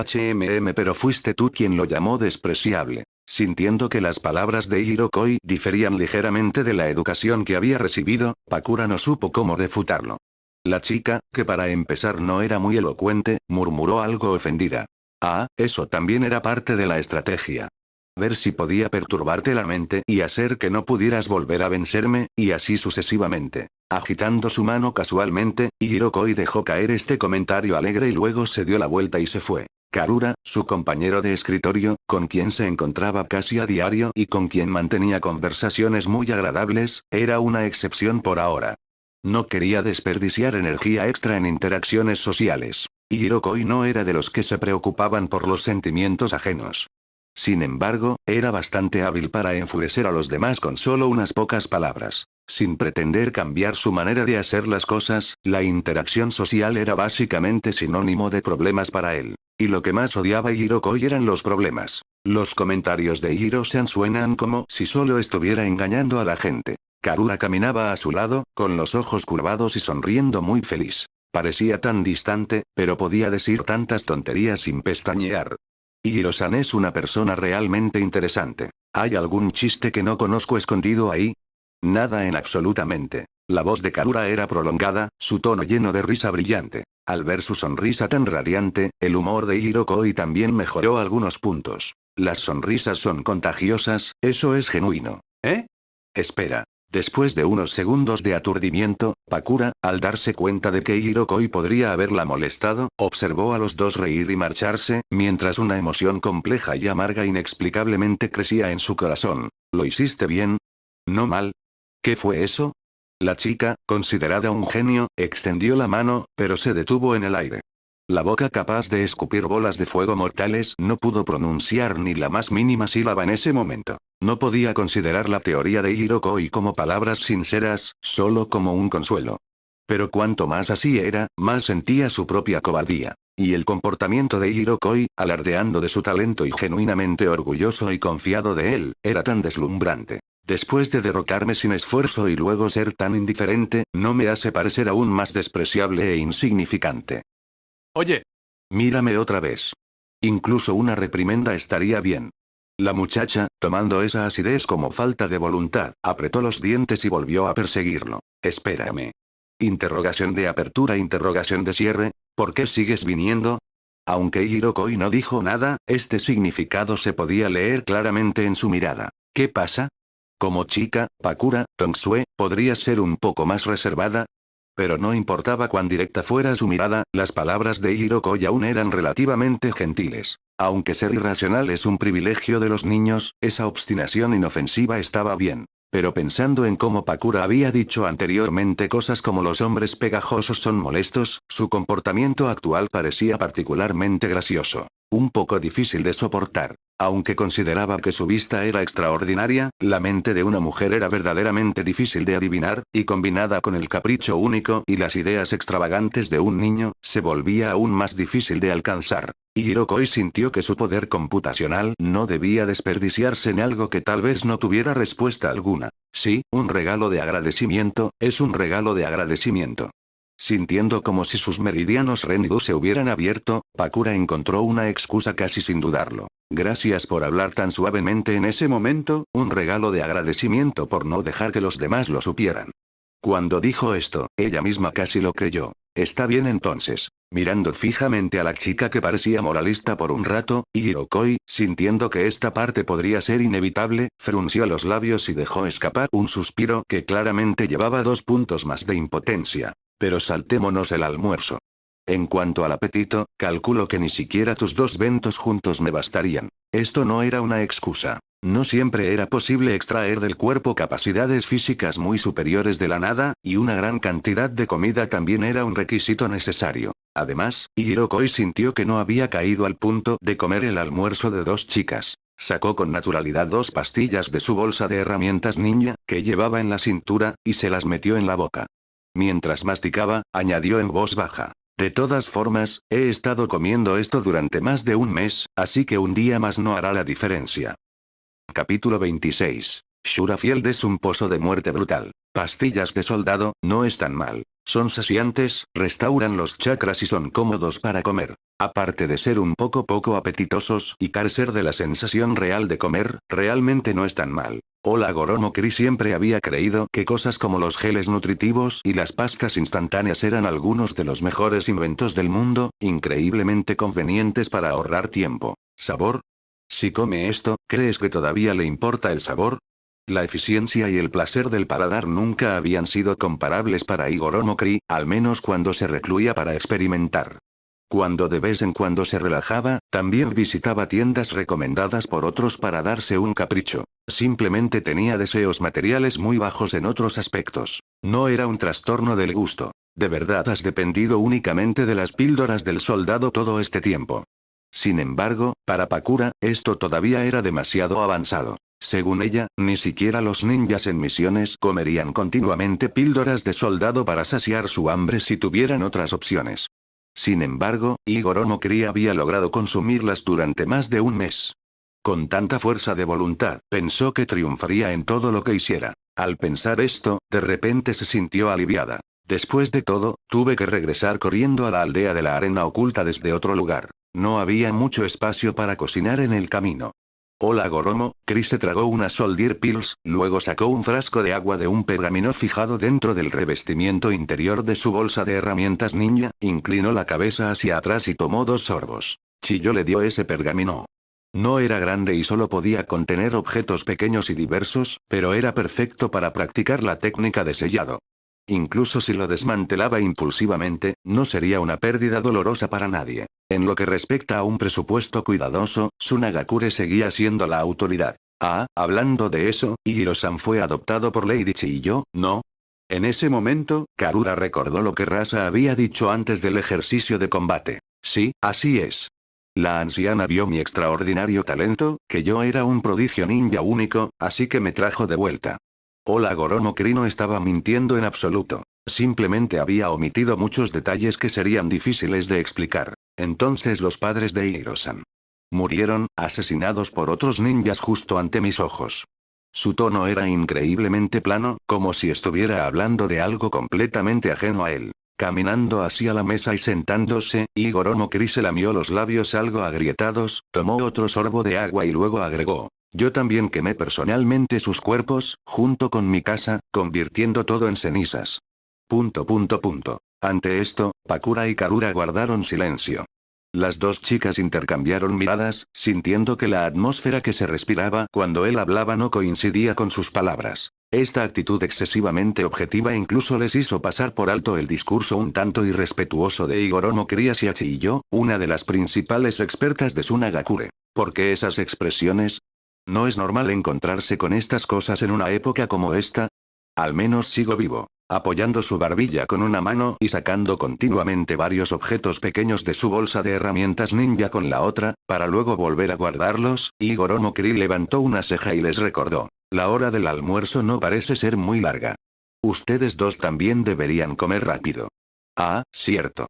pero fuiste tú quien lo llamó despreciable. Sintiendo que las palabras de Hirokoi diferían ligeramente de la educación que había recibido, Pakura no supo cómo refutarlo. La chica, que para empezar no era muy elocuente, murmuró algo ofendida. Ah, eso también era parte de la estrategia. Ver si podía perturbarte la mente y hacer que no pudieras volver a vencerme, y así sucesivamente. Agitando su mano casualmente, Hirokoi dejó caer este comentario alegre y luego se dio la vuelta y se fue. Karura, su compañero de escritorio, con quien se encontraba casi a diario y con quien mantenía conversaciones muy agradables, era una excepción por ahora. No quería desperdiciar energía extra en interacciones sociales. Hirokoi no era de los que se preocupaban por los sentimientos ajenos. Sin embargo, era bastante hábil para enfurecer a los demás con solo unas pocas palabras. Sin pretender cambiar su manera de hacer las cosas, la interacción social era básicamente sinónimo de problemas para él. Y lo que más odiaba Hirokoi eran los problemas. Los comentarios de Hiro-san suenan como si solo estuviera engañando a la gente. Karura caminaba a su lado, con los ojos curvados y sonriendo muy feliz. Parecía tan distante, pero podía decir tantas tonterías sin pestañear. Hiro-san es una persona realmente interesante. ¿Hay algún chiste que no conozco escondido ahí? Nada en absolutamente. La voz de Karura era prolongada, su tono lleno de risa brillante. Al ver su sonrisa tan radiante, el humor de Hirokoi también mejoró algunos puntos. Las sonrisas son contagiosas, eso es genuino. ¿Eh? Espera. Después de unos segundos de aturdimiento, Pakura, al darse cuenta de que Hirokoi podría haberla molestado, observó a los dos reír y marcharse, mientras una emoción compleja y amarga inexplicablemente crecía en su corazón. ¿Lo hiciste bien? ¿No mal? ¿Qué fue eso? La chica, considerada un genio, extendió la mano, pero se detuvo en el aire. La boca capaz de escupir bolas de fuego mortales no pudo pronunciar ni la más mínima sílaba en ese momento. No podía considerar la teoría de Hirokoi como palabras sinceras, solo como un consuelo. Pero cuanto más así era, más sentía su propia cobardía. Y el comportamiento de Hirokoi, alardeando de su talento y genuinamente orgulloso y confiado de él, era tan deslumbrante. Después de derrocarme sin esfuerzo y luego ser tan indiferente, no me hace parecer aún más despreciable e insignificante. Oye, Mírame otra vez. Incluso una reprimenda estaría bien. La muchacha, tomando esa acidez como falta de voluntad, apretó los dientes y volvió a perseguirlo. Espérame. Interrogación de apertura, interrogación de cierre, ¿por qué sigues viniendo? Aunque Hirokoi no dijo nada, este significado se podía leer claramente en su mirada. ¿Qué pasa? Como chica, Pakura, Tongsue, podrías ser un poco más reservada. Pero no importaba cuán directa fuera su mirada, las palabras de Hirokoi aún eran relativamente gentiles. Aunque ser irracional es un privilegio de los niños, esa obstinación inofensiva estaba bien. Pero pensando en cómo Pakura había dicho anteriormente cosas como los hombres pegajosos son molestos, su comportamiento actual parecía particularmente gracioso. Un poco difícil de soportar. Aunque consideraba que su vista era extraordinaria, la mente de una mujer era verdaderamente difícil de adivinar, y combinada con el capricho único y las ideas extravagantes de un niño, se volvía aún más difícil de alcanzar. Hirokoi sintió que su poder computacional no debía desperdiciarse en algo que tal vez no tuviera respuesta alguna. Sí, un regalo de agradecimiento, es un regalo de agradecimiento. Sintiendo como si sus meridianos Rendu se hubieran abierto, Pakura encontró una excusa casi sin dudarlo. Gracias por hablar tan suavemente en ese momento, un regalo de agradecimiento por no dejar que los demás lo supieran. Cuando dijo esto, ella misma casi lo creyó. Está bien entonces. Mirando fijamente a la chica que parecía moralista por un rato, Hirokoi, sintiendo que esta parte podría ser inevitable, frunció los labios y dejó escapar un suspiro que claramente llevaba 2 puntos más de impotencia. Pero saltémonos el almuerzo. En cuanto al apetito, calculo que ni siquiera tus 2 bentos juntos me bastarían. Esto no era una excusa. No siempre era posible extraer del cuerpo capacidades físicas muy superiores de la nada, y una gran cantidad de comida también era un requisito necesario. Además, Hirokoi sintió que no había caído al punto de comer el almuerzo de 2 chicas. Sacó con naturalidad 2 pastillas de su bolsa de herramientas ninja, que llevaba en la cintura, y se las metió en la boca. Mientras masticaba, añadió en voz baja. De todas formas, he estado comiendo esto durante más de un mes, así que un día más no hará la diferencia. Capítulo 26. Shurafield es un pozo de muerte brutal. Pastillas de soldado, no están mal. Son saciantes, restauran los chakras y son cómodos para comer. Aparte de ser un poco apetitosos y carecer de la sensación real de comer, realmente no están mal. Hola Goromo Kri siempre había creído que cosas como los geles nutritivos y las pastas instantáneas eran algunos de los mejores inventos del mundo, increíblemente convenientes para ahorrar tiempo. ¿Sabor? Si come esto, ¿crees que todavía le importa el sabor? La eficiencia y el placer del paladar nunca habían sido comparables para Igor Omokri, al menos cuando se recluía para experimentar. Cuando de vez en cuando se relajaba, también visitaba tiendas recomendadas por otros para darse un capricho. Simplemente tenía deseos materiales muy bajos en otros aspectos. No era un trastorno del gusto. ¿De verdad has dependido únicamente de las píldoras del soldado todo este tiempo? Sin embargo, para Pakura, esto todavía era demasiado avanzado. Según ella, ni siquiera los ninjas en misiones comerían continuamente píldoras de soldado para saciar su hambre si tuvieran otras opciones. Sin embargo, Igor Omokri había logrado consumirlas durante más de un mes. Con tanta fuerza de voluntad, pensó que triunfaría en todo lo que hiciera. Al pensar esto, de repente se sintió aliviada. Después de todo, tuve que regresar corriendo a la aldea de la arena oculta desde otro lugar. No había mucho espacio para cocinar en el camino. Hola Goromo, Chris se tragó una Soldier Pills, luego sacó un frasco de agua de un pergamino fijado dentro del revestimiento interior de su bolsa de herramientas ninja, inclinó la cabeza hacia atrás y tomó 2 sorbos. Chiyo le dio ese pergamino. No era grande y solo podía contener objetos pequeños y diversos, pero era perfecto para practicar la técnica de sellado. Incluso si lo desmantelaba impulsivamente, no sería una pérdida dolorosa para nadie. En lo que respecta a un presupuesto cuidadoso, Tsunagakure seguía siendo la autoridad. Hablando de eso, Hiro-san fue adoptado por Lady Chiyo, ¿no? En ese momento, Karura recordó lo que Rasa había dicho antes del ejercicio de combate. Sí, así es. La anciana vio mi extraordinario talento, que yo era un prodigio ninja único, así que me trajo de vuelta. Hola Goromo Kri no estaba mintiendo en absoluto. Simplemente había omitido muchos detalles que serían difíciles de explicar. Entonces los padres de Hiro-san murieron, asesinados por otros ninjas justo ante mis ojos. Su tono era increíblemente plano, como si estuviera hablando de algo completamente ajeno a él. Caminando hacia la mesa y sentándose, Igor Omokri se lamió los labios algo agrietados, tomó otro sorbo de agua y luego agregó: yo también quemé personalmente sus cuerpos, junto con mi casa, convirtiendo todo en cenizas. Ante esto, Pakura y Karura guardaron silencio. Las dos chicas intercambiaron miradas, sintiendo que la atmósfera que se respiraba cuando él hablaba no coincidía con sus palabras. Esta actitud excesivamente objetiva incluso les hizo pasar por alto el discurso un tanto irrespetuoso de Igor Omokri hacia Chiyo, una de las principales expertas de Sunagakure. ¿Por qué esas expresiones? ¿No es normal encontrarse con estas cosas en una época como esta? Al menos sigo vivo. Apoyando su barbilla con una mano y sacando continuamente varios objetos pequeños de su bolsa de herramientas ninja con la otra, para luego volver a guardarlos, Igor Omokri levantó una ceja y les recordó: la hora del almuerzo no parece ser muy larga. Ustedes dos también deberían comer rápido. Ah, cierto.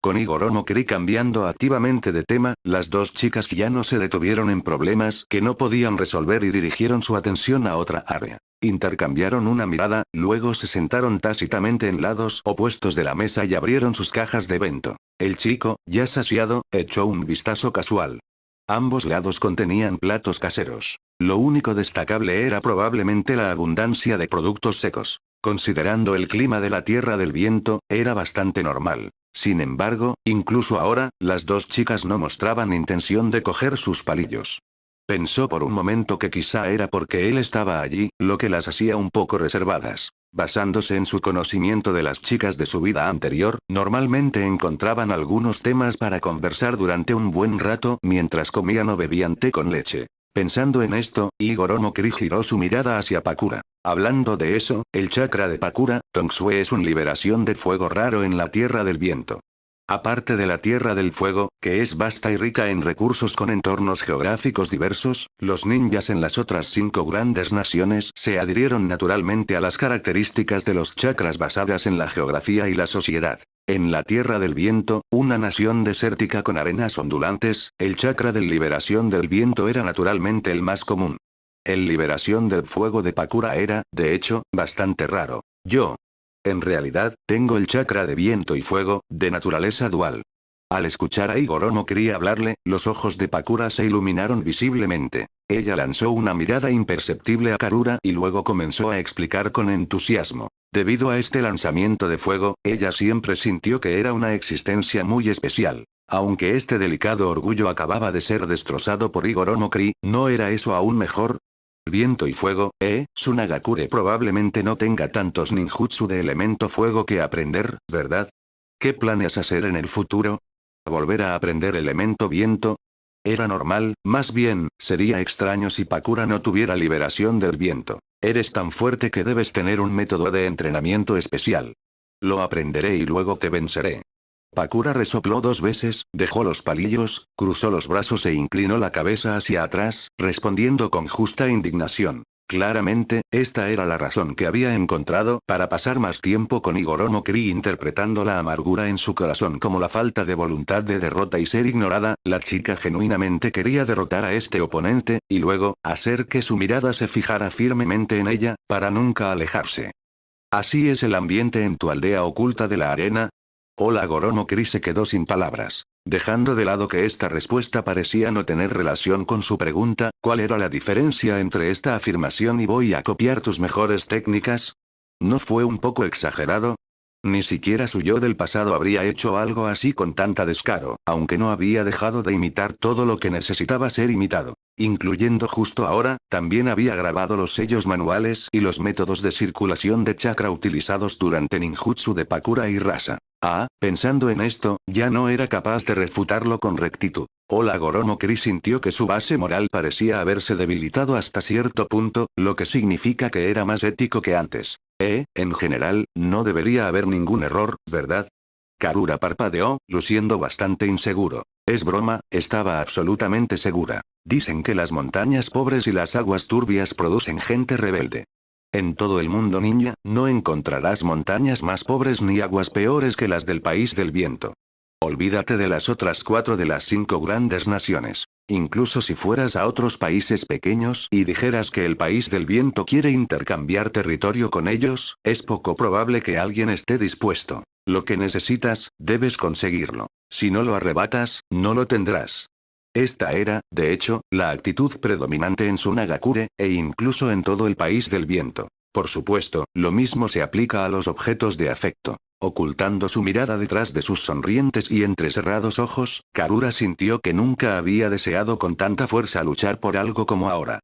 Con Igor Omokri cambiando activamente de tema, las dos chicas ya no se detuvieron en problemas que no podían resolver y dirigieron su atención a otra área. Intercambiaron una mirada, luego se sentaron tácitamente en lados opuestos de la mesa y abrieron sus cajas de bento. El chico, ya saciado, echó un vistazo casual. Ambos lados contenían platos caseros. Lo único destacable era probablemente la abundancia de productos secos. Considerando el clima de la Tierra del Viento, era bastante normal. Sin embargo, incluso ahora, las dos chicas no mostraban intención de coger sus palillos. Pensó por un momento que quizá era porque él estaba allí, lo que las hacía un poco reservadas. Basándose en su conocimiento de las chicas de su vida anterior, normalmente encontraban algunos temas para conversar durante un buen rato mientras comían o bebían té con leche. Pensando en esto, Igor Omokri giró su mirada hacia Pakura. Hablando de eso, el chakra de Pakura, Tongsue, es una liberación de fuego raro en la Tierra del Viento. Aparte de la Tierra del Fuego, que es vasta y rica en recursos con entornos geográficos diversos, los ninjas en las otras 5 grandes naciones se adhirieron naturalmente a las características de los chakras basadas en la geografía y la sociedad. En la Tierra del Viento, una nación desértica con arenas ondulantes, el chakra de liberación del viento era naturalmente el más común. El liberación del fuego de Pakura era, de hecho, bastante raro. En realidad, tengo el chakra de viento y fuego, de naturaleza dual. Al escuchar a Igor Omokri hablarle, los ojos de Pakura se iluminaron visiblemente. Ella lanzó una mirada imperceptible a Karura y luego comenzó a explicar con entusiasmo. Debido a este lanzamiento de fuego, ella siempre sintió que era una existencia muy especial. Aunque este delicado orgullo acababa de ser destrozado por Igor Omokri, ¿no era eso aún mejor? Viento y fuego, Sunagakure probablemente no tenga tantos ninjutsu de elemento fuego que aprender, ¿verdad? ¿Qué planeas hacer en el futuro? ¿Volver a aprender elemento viento? Era normal, más bien, sería extraño si Pakura no tuviera liberación del viento. Eres tan fuerte que debes tener un método de entrenamiento especial. Lo aprenderé y luego te venceré. Pakura resopló 2 veces, dejó los palillos, cruzó los brazos e inclinó la cabeza hacia atrás, respondiendo con justa indignación. Claramente, esta era la razón que había encontrado para pasar más tiempo con Igor Omokri, interpretando la amargura en su corazón como la falta de voluntad de derrota y ser ignorada. La chica genuinamente quería derrotar a este oponente, y luego, hacer que su mirada se fijara firmemente en ella, para nunca alejarse. ¿Así es el ambiente en tu aldea oculta de la arena? Hola. Igor Omokri se quedó sin palabras. Dejando de lado que esta respuesta parecía no tener relación con su pregunta, ¿cuál era la diferencia entre esta afirmación y voy a copiar tus mejores técnicas? ¿No fue un poco exagerado? Ni siquiera su yo del pasado habría hecho algo así con tanta descaro, aunque no había dejado de imitar todo lo que necesitaba ser imitado. Incluyendo justo ahora, también había grabado los sellos manuales y los métodos de circulación de chakra utilizados durante ninjutsu de Pakura y Rasa. Pensando en esto, ya no era capaz de refutarlo con rectitud. Igor Omokri sintió que su base moral parecía haberse debilitado hasta cierto punto, lo que significa que era más ético que antes. En general, no debería haber ningún error, ¿verdad? Karura parpadeó, luciendo bastante inseguro. Es broma, estaba absolutamente segura. Dicen que las montañas pobres y las aguas turbias producen gente rebelde. En todo el mundo ninja, no encontrarás montañas más pobres ni aguas peores que las del país del viento. Olvídate de las otras 4 de las 5 grandes naciones. Incluso si fueras a otros países pequeños y dijeras que el país del viento quiere intercambiar territorio con ellos, es poco probable que alguien esté dispuesto. Lo que necesitas, debes conseguirlo. Si no lo arrebatas, no lo tendrás. Esta era, de hecho, la actitud predominante en Sunagakure, e incluso en todo el país del viento. Por supuesto, lo mismo se aplica a los objetos de afecto. Ocultando su mirada detrás de sus sonrientes y entrecerrados ojos, Karura sintió que nunca había deseado con tanta fuerza luchar por algo como ahora.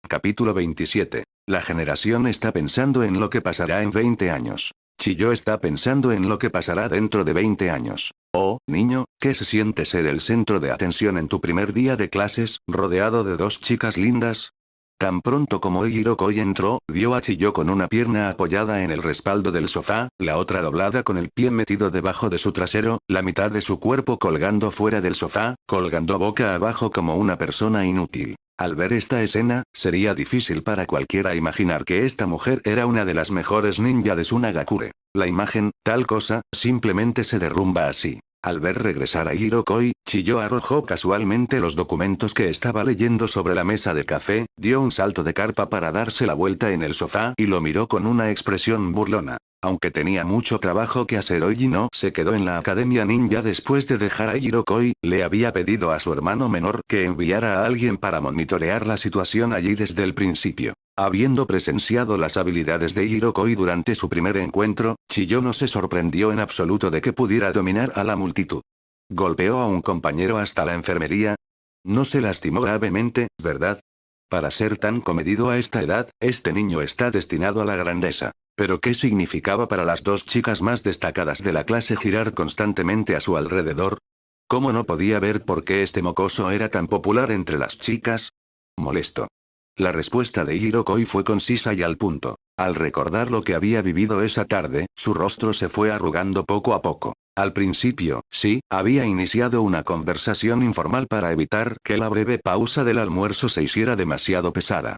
Capítulo 27. La generación está pensando en lo que pasará en 20 años. Chiyo está pensando en lo que pasará dentro de 20 años. Oh, niño, ¿qué se siente ser el centro de atención en tu primer día de clases, rodeado de 2 chicas lindas? Tan pronto como Hirokoi entró, vio a Chiyo con una pierna apoyada en el respaldo del sofá, la otra doblada con el pie metido debajo de su trasero, la mitad de su cuerpo colgando fuera del sofá, colgando boca abajo como una persona inútil. Al ver esta escena, sería difícil para cualquiera imaginar que esta mujer era una de las mejores ninja de Sunagakure. La imagen, tal cosa, simplemente se derrumba así. Al ver regresar a Hirokoi, Chiyo arrojó casualmente los documentos que estaba leyendo sobre la mesa de café, dio un salto de carpa para darse la vuelta en el sofá y lo miró con una expresión burlona. Aunque tenía mucho trabajo que hacer hoy y no se quedó en la academia ninja después de dejar a Hirokoi, le había pedido a su hermano menor que enviara a alguien para monitorear la situación allí desde el principio. Habiendo presenciado las habilidades de Hirokoi durante su primer encuentro, Chiyo no se sorprendió en absoluto de que pudiera dominar a la multitud. Golpeó a un compañero hasta la enfermería. No se lastimó gravemente, ¿verdad? Para ser tan comedido a esta edad, este niño está destinado a la grandeza. Pero ¿qué significaba para las 2 chicas más destacadas de la clase girar constantemente a su alrededor? ¿Cómo no podía ver por qué este mocoso era tan popular entre las chicas? Molesto. La respuesta de Hirokoi fue concisa y al punto. Al recordar lo que había vivido esa tarde, su rostro se fue arrugando poco a poco. Al principio, sí, había iniciado una conversación informal para evitar que la breve pausa del almuerzo se hiciera demasiado pesada.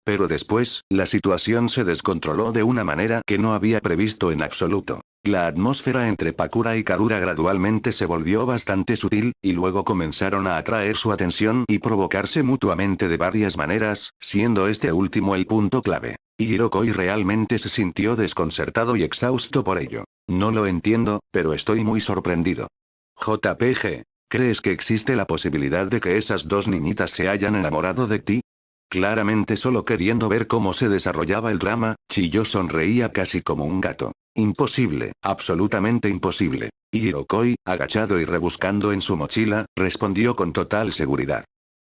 Pero después, la situación se descontroló de una manera que no había previsto en absoluto. La atmósfera entre Pakura y Karura gradualmente se volvió bastante sutil, y luego comenzaron a atraer su atención y provocarse mutuamente de varias maneras, siendo este último el punto clave. Hirokoi realmente se sintió desconcertado y exhausto por ello. No lo entiendo, pero estoy muy sorprendido. JPG, ¿crees que existe la posibilidad de que esas 2 niñitas se hayan enamorado de ti? Claramente solo queriendo ver cómo se desarrollaba el drama, Chiyo sonreía casi como un gato. Imposible, absolutamente imposible. Hirokoi, agachado y rebuscando en su mochila, respondió con total seguridad.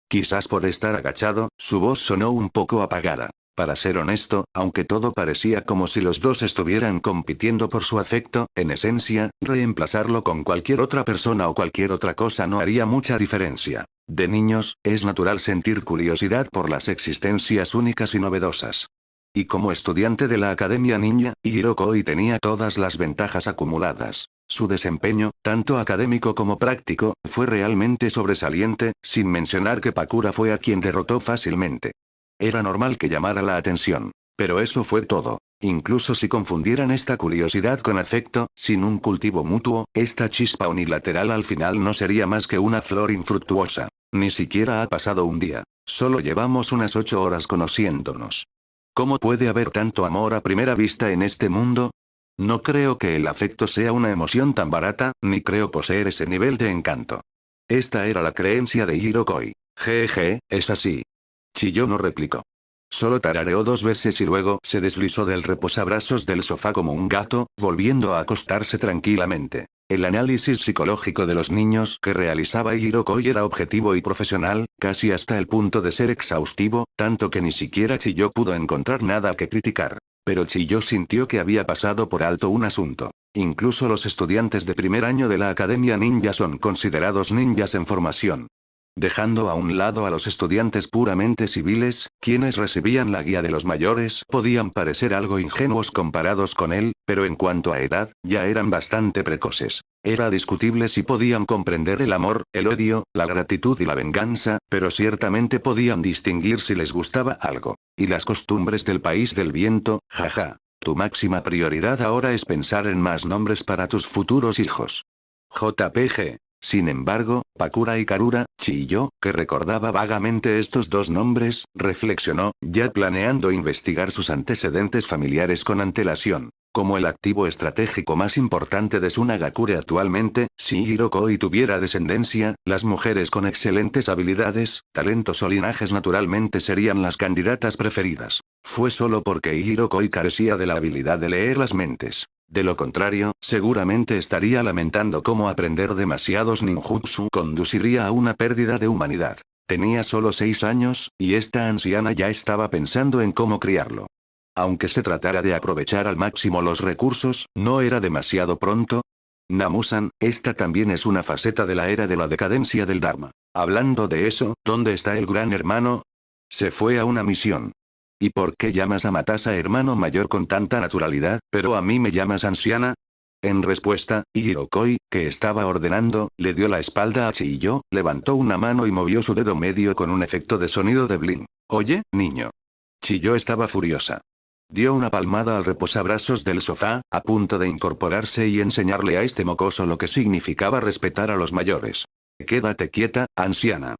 Quizás por estar agachado, su voz sonó un poco apagada. Para ser honesto, aunque todo parecía como si los 2 estuvieran compitiendo por su afecto, en esencia, reemplazarlo con cualquier otra persona o cualquier otra cosa no haría mucha diferencia. De niños, es natural sentir curiosidad por las existencias únicas y novedosas. Y como estudiante de la Academia Ninja, Hirokoi tenía todas las ventajas acumuladas. Su desempeño, tanto académico como práctico, fue realmente sobresaliente, sin mencionar que Pakura fue a quien derrotó fácilmente. Era normal que llamara la atención. Pero eso fue todo. Incluso si confundieran esta curiosidad con afecto, sin un cultivo mutuo, esta chispa unilateral al final no sería más que una flor infructuosa. Ni siquiera ha pasado un día. Solo llevamos unas 8 horas conociéndonos. ¿Cómo puede haber tanto amor a primera vista en este mundo? No creo que el afecto sea una emoción tan barata, ni creo poseer ese nivel de encanto. Esta era la creencia de Hirokoi. Jeje, es así. Chiyo no replicó. Solo tarareó 2 veces y luego se deslizó del reposabrazos del sofá como un gato, volviendo a acostarse tranquilamente. El análisis psicológico de los niños que realizaba Hirokoi era objetivo y profesional, casi hasta el punto de ser exhaustivo, tanto que ni siquiera Chiyo pudo encontrar nada que criticar. Pero Chiyo sintió que había pasado por alto un asunto. Incluso los estudiantes de primer año de la Academia Ninja son considerados ninjas en formación. Dejando a un lado a los estudiantes puramente civiles, quienes recibían la guía de los mayores, podían parecer algo ingenuos comparados con él, pero en cuanto a edad, ya eran bastante precoces. Era discutible si podían comprender el amor, el odio, la gratitud y la venganza, pero ciertamente podían distinguir si les gustaba algo. Y las costumbres del país del viento, jaja. Tu máxima prioridad ahora es pensar en más nombres para tus futuros hijos. JPG. Sin embargo, Pakura y Karura, Chiyo, que recordaba vagamente estos dos nombres, reflexionó, ya planeando investigar sus antecedentes familiares con antelación. Como el activo estratégico más importante de Sunagakure actualmente, si Hirokoi tuviera descendencia, las mujeres con excelentes habilidades, talentos o linajes naturalmente serían las candidatas preferidas. Fue solo porque Hirokoi carecía de la habilidad de leer las mentes. De lo contrario, seguramente estaría lamentando cómo aprender demasiados ninjutsu conduciría a una pérdida de humanidad. Tenía solo 6 años, y esta anciana ya estaba pensando en cómo criarlo. Aunque se tratara de aprovechar al máximo los recursos, ¿no era demasiado pronto? Namusan, esta también es una faceta de la era de la decadencia del Dharma. Hablando de eso, ¿dónde está el gran hermano? Se fue a una misión. ¿Y por qué llamas a Matasa hermano mayor con tanta naturalidad, pero a mí me llamas anciana? En respuesta, Hirokoi, que estaba ordenando, le dio la espalda a Chiyo, levantó una mano y movió su dedo medio con un efecto de sonido de bling. Oye, niño. Chiyo estaba furiosa. Dio una palmada al reposabrazos del sofá, a punto de incorporarse y enseñarle a este mocoso lo que significaba respetar a los mayores. Quédate quieta, anciana.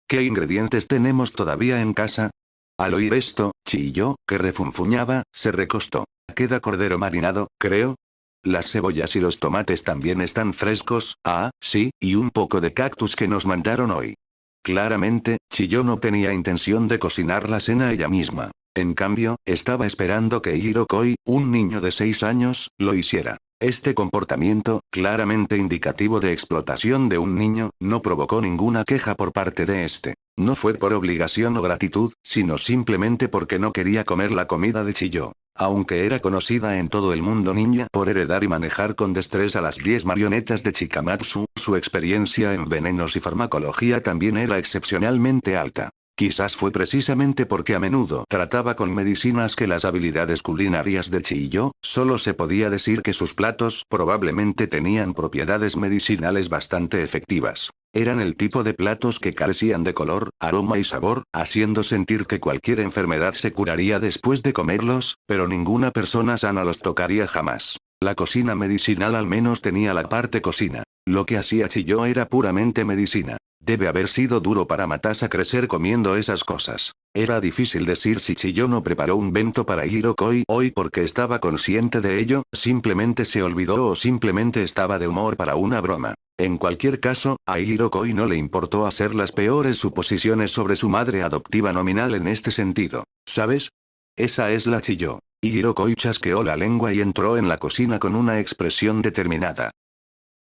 ¿Qué ingredientes tenemos todavía en casa? Al oír esto, Chiyo, que refunfuñaba, se recostó. Queda cordero marinado, creo. Las cebollas y los tomates también están frescos, sí, y un poco de cactus que nos mandaron hoy. Claramente, Chiyo no tenía intención de cocinar la cena ella misma. En cambio, estaba esperando que Hirokoi, un niño de 6 años, lo hiciera. Este comportamiento, claramente indicativo de explotación de un niño, no provocó ninguna queja por parte de este. No fue por obligación o gratitud, sino simplemente porque no quería comer la comida de Chiyo. Aunque era conocida en todo el mundo ninja por heredar y manejar con destreza las 10 marionetas de Chikamatsu, su experiencia en venenos y farmacología también era excepcionalmente alta. Quizás fue precisamente porque a menudo trataba con medicinas que las habilidades culinarias de Chiyo, solo se podía decir que sus platos probablemente tenían propiedades medicinales bastante efectivas. Eran el tipo de platos que carecían de color, aroma y sabor, haciendo sentir que cualquier enfermedad se curaría después de comerlos, pero ninguna persona sana los tocaría jamás. La cocina medicinal al menos tenía la parte cocina. Lo que hacía Chiyo era puramente medicina. Debe haber sido duro para Matasa crecer comiendo esas cosas. Era difícil decir si Chiyo no preparó un bento para Hirokoi hoy porque estaba consciente de ello, simplemente se olvidó o simplemente estaba de humor para una broma. En cualquier caso, a Hirokoi no le importó hacer las peores suposiciones sobre su madre adoptiva nominal en este sentido. ¿Sabes? Esa es la Chiyo. Hirokoi chasqueó la lengua y entró en la cocina con una expresión determinada.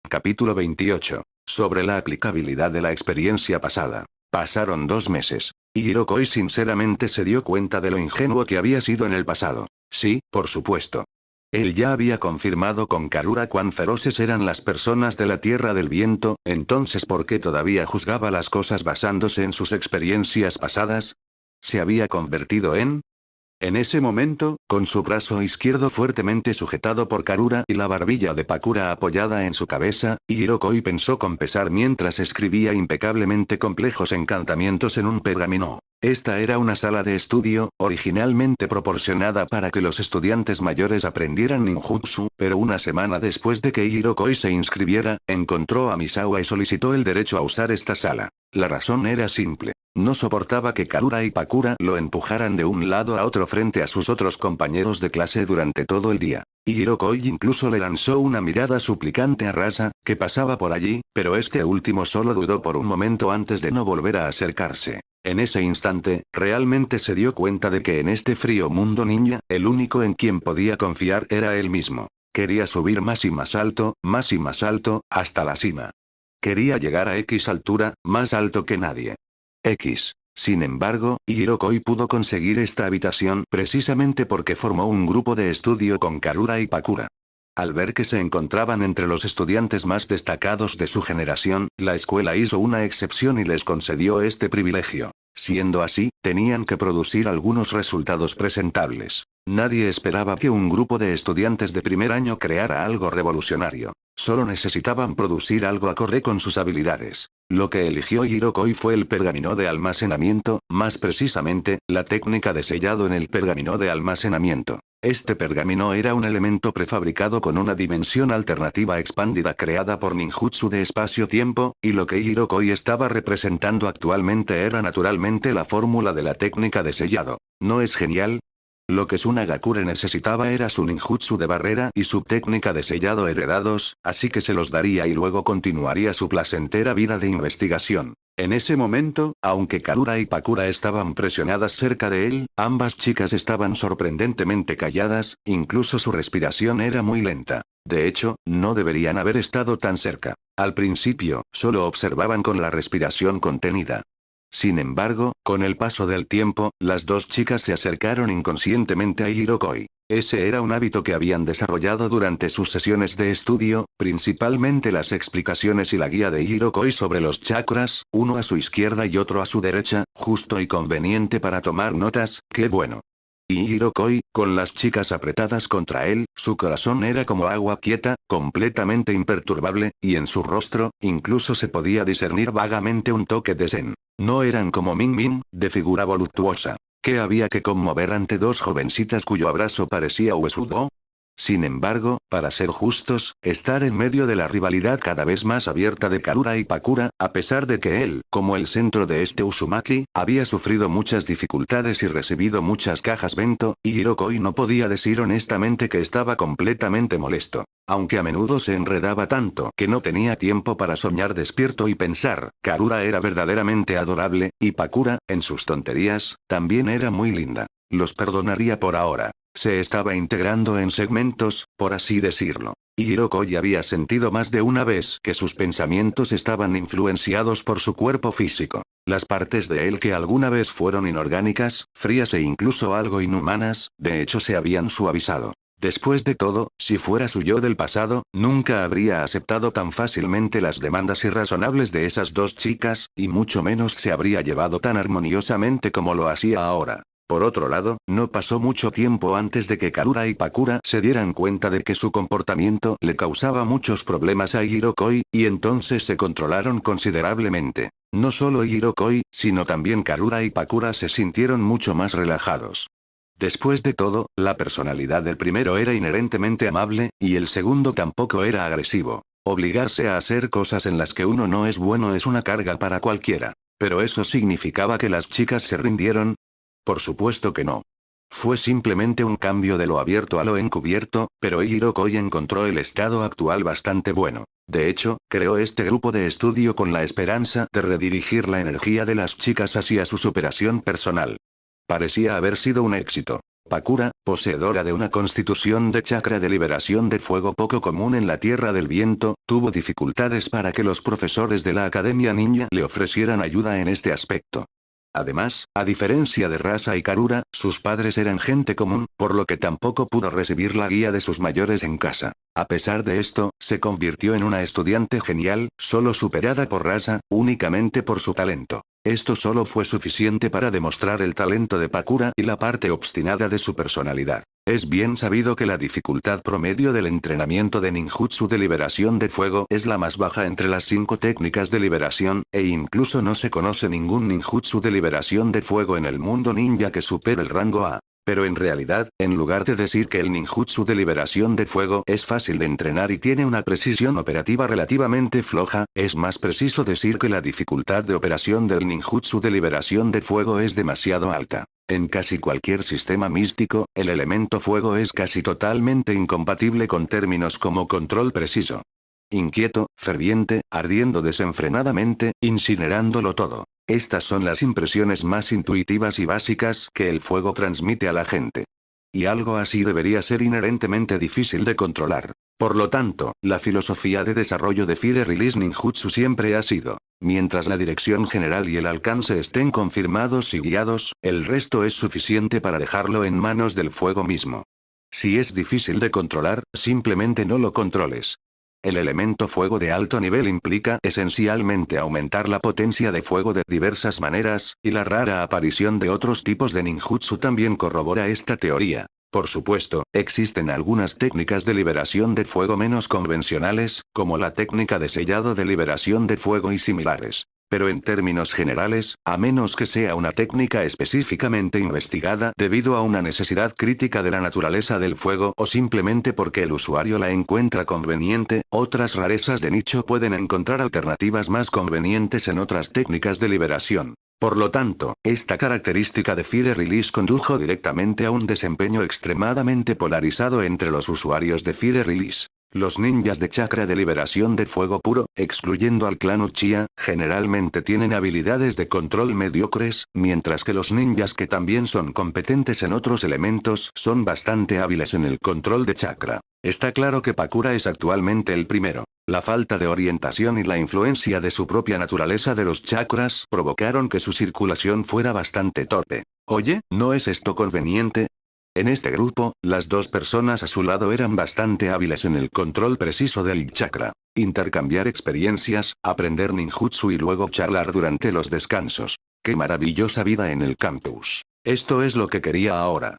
Capítulo 28. Sobre la aplicabilidad de la experiencia pasada. Pasaron 2 meses. Hirokoi sinceramente se dio cuenta de lo ingenuo que había sido en el pasado. Sí, por supuesto. Él ya había confirmado con Karura cuán feroces eran las personas de la Tierra del Viento, entonces ¿por qué todavía juzgaba las cosas basándose en sus experiencias pasadas? ¿Se había convertido en? En ese momento, con su brazo izquierdo fuertemente sujetado por Karura y la barbilla de Pakura apoyada en su cabeza, Hirokoi pensó con pesar mientras escribía impecablemente complejos encantamientos en un pergamino. Esta era una sala de estudio, originalmente proporcionada para que los estudiantes mayores aprendieran ninjutsu, pero una semana después de que Hirokoi se inscribiera, encontró a Misawa y solicitó el derecho a usar esta sala. La razón era simple. No soportaba que Karura y Pakura lo empujaran de un lado a otro frente a sus otros compañeros de clase durante todo el día. Hirokoi incluso le lanzó una mirada suplicante a Rasa, que pasaba por allí, pero este último solo dudó por un momento antes de no volver a acercarse. En ese instante, realmente se dio cuenta de que en este frío mundo ninja, el único en quien podía confiar era él mismo. Quería subir más y más alto, hasta la cima. Quería llegar a X altura, más alto que nadie. X. Sin embargo, Hirokoi pudo conseguir esta habitación precisamente porque formó un grupo de estudio con Karura y Pakura. Al ver que se encontraban entre los estudiantes más destacados de su generación, la escuela hizo una excepción y les concedió este privilegio. Siendo así, tenían que producir algunos resultados presentables. Nadie esperaba que un grupo de estudiantes de primer año creara algo revolucionario. Solo necesitaban producir algo acorde con sus habilidades. Lo que eligió Hirokoi fue el pergamino de almacenamiento, más precisamente, la técnica de sellado en el pergamino de almacenamiento. Este pergamino era un elemento prefabricado con una dimensión alternativa expandida creada por ninjutsu de espacio-tiempo, y lo que Hirokoi estaba representando actualmente era naturalmente la fórmula de la técnica de sellado. ¿No es genial? Lo que Tsunagakure necesitaba era su ninjutsu de barrera y su técnica de sellado heredados, así que se los daría y luego continuaría su placentera vida de investigación. En ese momento, aunque Karura y Pakura estaban presionadas cerca de él, ambas chicas estaban sorprendentemente calladas, incluso su respiración era muy lenta. De hecho, no deberían haber estado tan cerca. Al principio, solo observaban con la respiración contenida. Sin embargo, con el paso del tiempo, las dos chicas se acercaron inconscientemente a Hirokoi. Ese era un hábito que habían desarrollado durante sus sesiones de estudio, principalmente las explicaciones y la guía de Hirokoi sobre los chakras, uno a su izquierda y otro a su derecha, justo y conveniente para tomar notas, qué bueno. Y Hirokoi, con las chicas apretadas contra él, su corazón era como agua quieta, completamente imperturbable, y en su rostro, incluso se podía discernir vagamente un toque de zen. No eran como Min Min, de figura voluptuosa. ¿Qué había que conmover ante dos jovencitas cuyo abrazo parecía huesudo? Sin embargo, para ser justos, estar en medio de la rivalidad cada vez más abierta de Karura y Pakura, a pesar de que él, como el centro de este Uzumaki, había sufrido muchas dificultades y recibido muchas cajas bento, y Hirokoi no podía decir honestamente que estaba completamente molesto. Aunque a menudo se enredaba tanto que no tenía tiempo para soñar despierto y pensar, Karura era verdaderamente adorable, y Pakura, en sus tonterías, también era muy linda. Los perdonaría por ahora. Se estaba integrando en segmentos, por así decirlo. Y Hirokoi había sentido más de una vez que sus pensamientos estaban influenciados por su cuerpo físico. Las partes de él que alguna vez fueron inorgánicas, frías e incluso algo inhumanas, de hecho se habían suavizado. Después de todo, si fuera su yo del pasado, nunca habría aceptado tan fácilmente las demandas irrazonables de esas dos chicas, y mucho menos se habría llevado tan armoniosamente como lo hacía ahora. Por otro lado, no pasó mucho tiempo antes de que Karura y Pakura se dieran cuenta de que su comportamiento le causaba muchos problemas a Hirokoi, y entonces se controlaron considerablemente. No solo Hirokoi, sino también Karura y Pakura se sintieron mucho más relajados. Después de todo, la personalidad del primero era inherentemente amable, y el segundo tampoco era agresivo. Obligarse a hacer cosas en las que uno no es bueno es una carga para cualquiera. ¿Pero eso significaba que las chicas se rindieron? Por supuesto que no. Fue simplemente un cambio de lo abierto a lo encubierto, pero Hirokoi encontró el estado actual bastante bueno. De hecho, creó este grupo de estudio con la esperanza de redirigir la energía de las chicas hacia su superación personal. Parecía haber sido un éxito. Pakura, poseedora de una constitución de chakra de liberación de fuego poco común en la Tierra del Viento, tuvo dificultades para que los profesores de la Academia Ninja le ofrecieran ayuda en este aspecto. Además, a diferencia de Rasa y Karura, sus padres eran gente común, por lo que tampoco pudo recibir la guía de sus mayores en casa. A pesar de esto, se convirtió en una estudiante genial, solo superada por Rasa, únicamente por su talento. Esto solo fue suficiente para demostrar el talento de Pakura y la parte obstinada de su personalidad. Es bien sabido que la dificultad promedio del entrenamiento de ninjutsu de liberación de fuego es la más baja entre las 5 técnicas de liberación, e incluso no se conoce ningún ninjutsu de liberación de fuego en el mundo ninja que supere el rango A. Pero en realidad, en lugar de decir que el ninjutsu de liberación de fuego es fácil de entrenar y tiene una precisión operativa relativamente floja, es más preciso decir que la dificultad de operación del ninjutsu de liberación de fuego es demasiado alta. En casi cualquier sistema místico, el elemento fuego es casi totalmente incompatible con términos como control preciso. Inquieto, ferviente, ardiendo desenfrenadamente, incinerándolo todo. Estas son las impresiones más intuitivas y básicas que el fuego transmite a la gente. Y algo así debería ser inherentemente difícil de controlar. Por lo tanto, la filosofía de desarrollo de Fire Release Ninjutsu siempre ha sido: mientras la dirección general y el alcance estén confirmados y guiados, el resto es suficiente para dejarlo en manos del fuego mismo. Si es difícil de controlar, simplemente no lo controles. El elemento fuego de alto nivel implica esencialmente aumentar la potencia de fuego de diversas maneras, y la rara aparición de otros tipos de ninjutsu también corrobora esta teoría. Por supuesto, existen algunas técnicas de liberación de fuego menos convencionales, como la técnica de sellado de liberación de fuego y similares. Pero en términos generales, a menos que sea una técnica específicamente investigada debido a una necesidad crítica de la naturaleza del fuego o simplemente porque el usuario la encuentra conveniente, otras rarezas de nicho pueden encontrar alternativas más convenientes en otras técnicas de liberación. Por lo tanto, esta característica de Fire Release condujo directamente a un desempeño extremadamente polarizado entre los usuarios de Fire Release. Los ninjas de chakra de liberación de fuego puro, excluyendo al clan Uchiha, generalmente tienen habilidades de control mediocres, mientras que los ninjas que también son competentes en otros elementos son bastante hábiles en el control de chakra. Está claro que Pakura es actualmente el primero. La falta de orientación y la influencia de su propia naturaleza de los chakras provocaron que su circulación fuera bastante torpe. Oye, ¿no es esto conveniente? En este grupo, las dos personas a su lado eran bastante hábiles en el control preciso del chakra. Intercambiar experiencias, aprender ninjutsu y luego charlar durante los descansos. ¡Qué maravillosa vida en el campus! Esto es lo que quería ahora.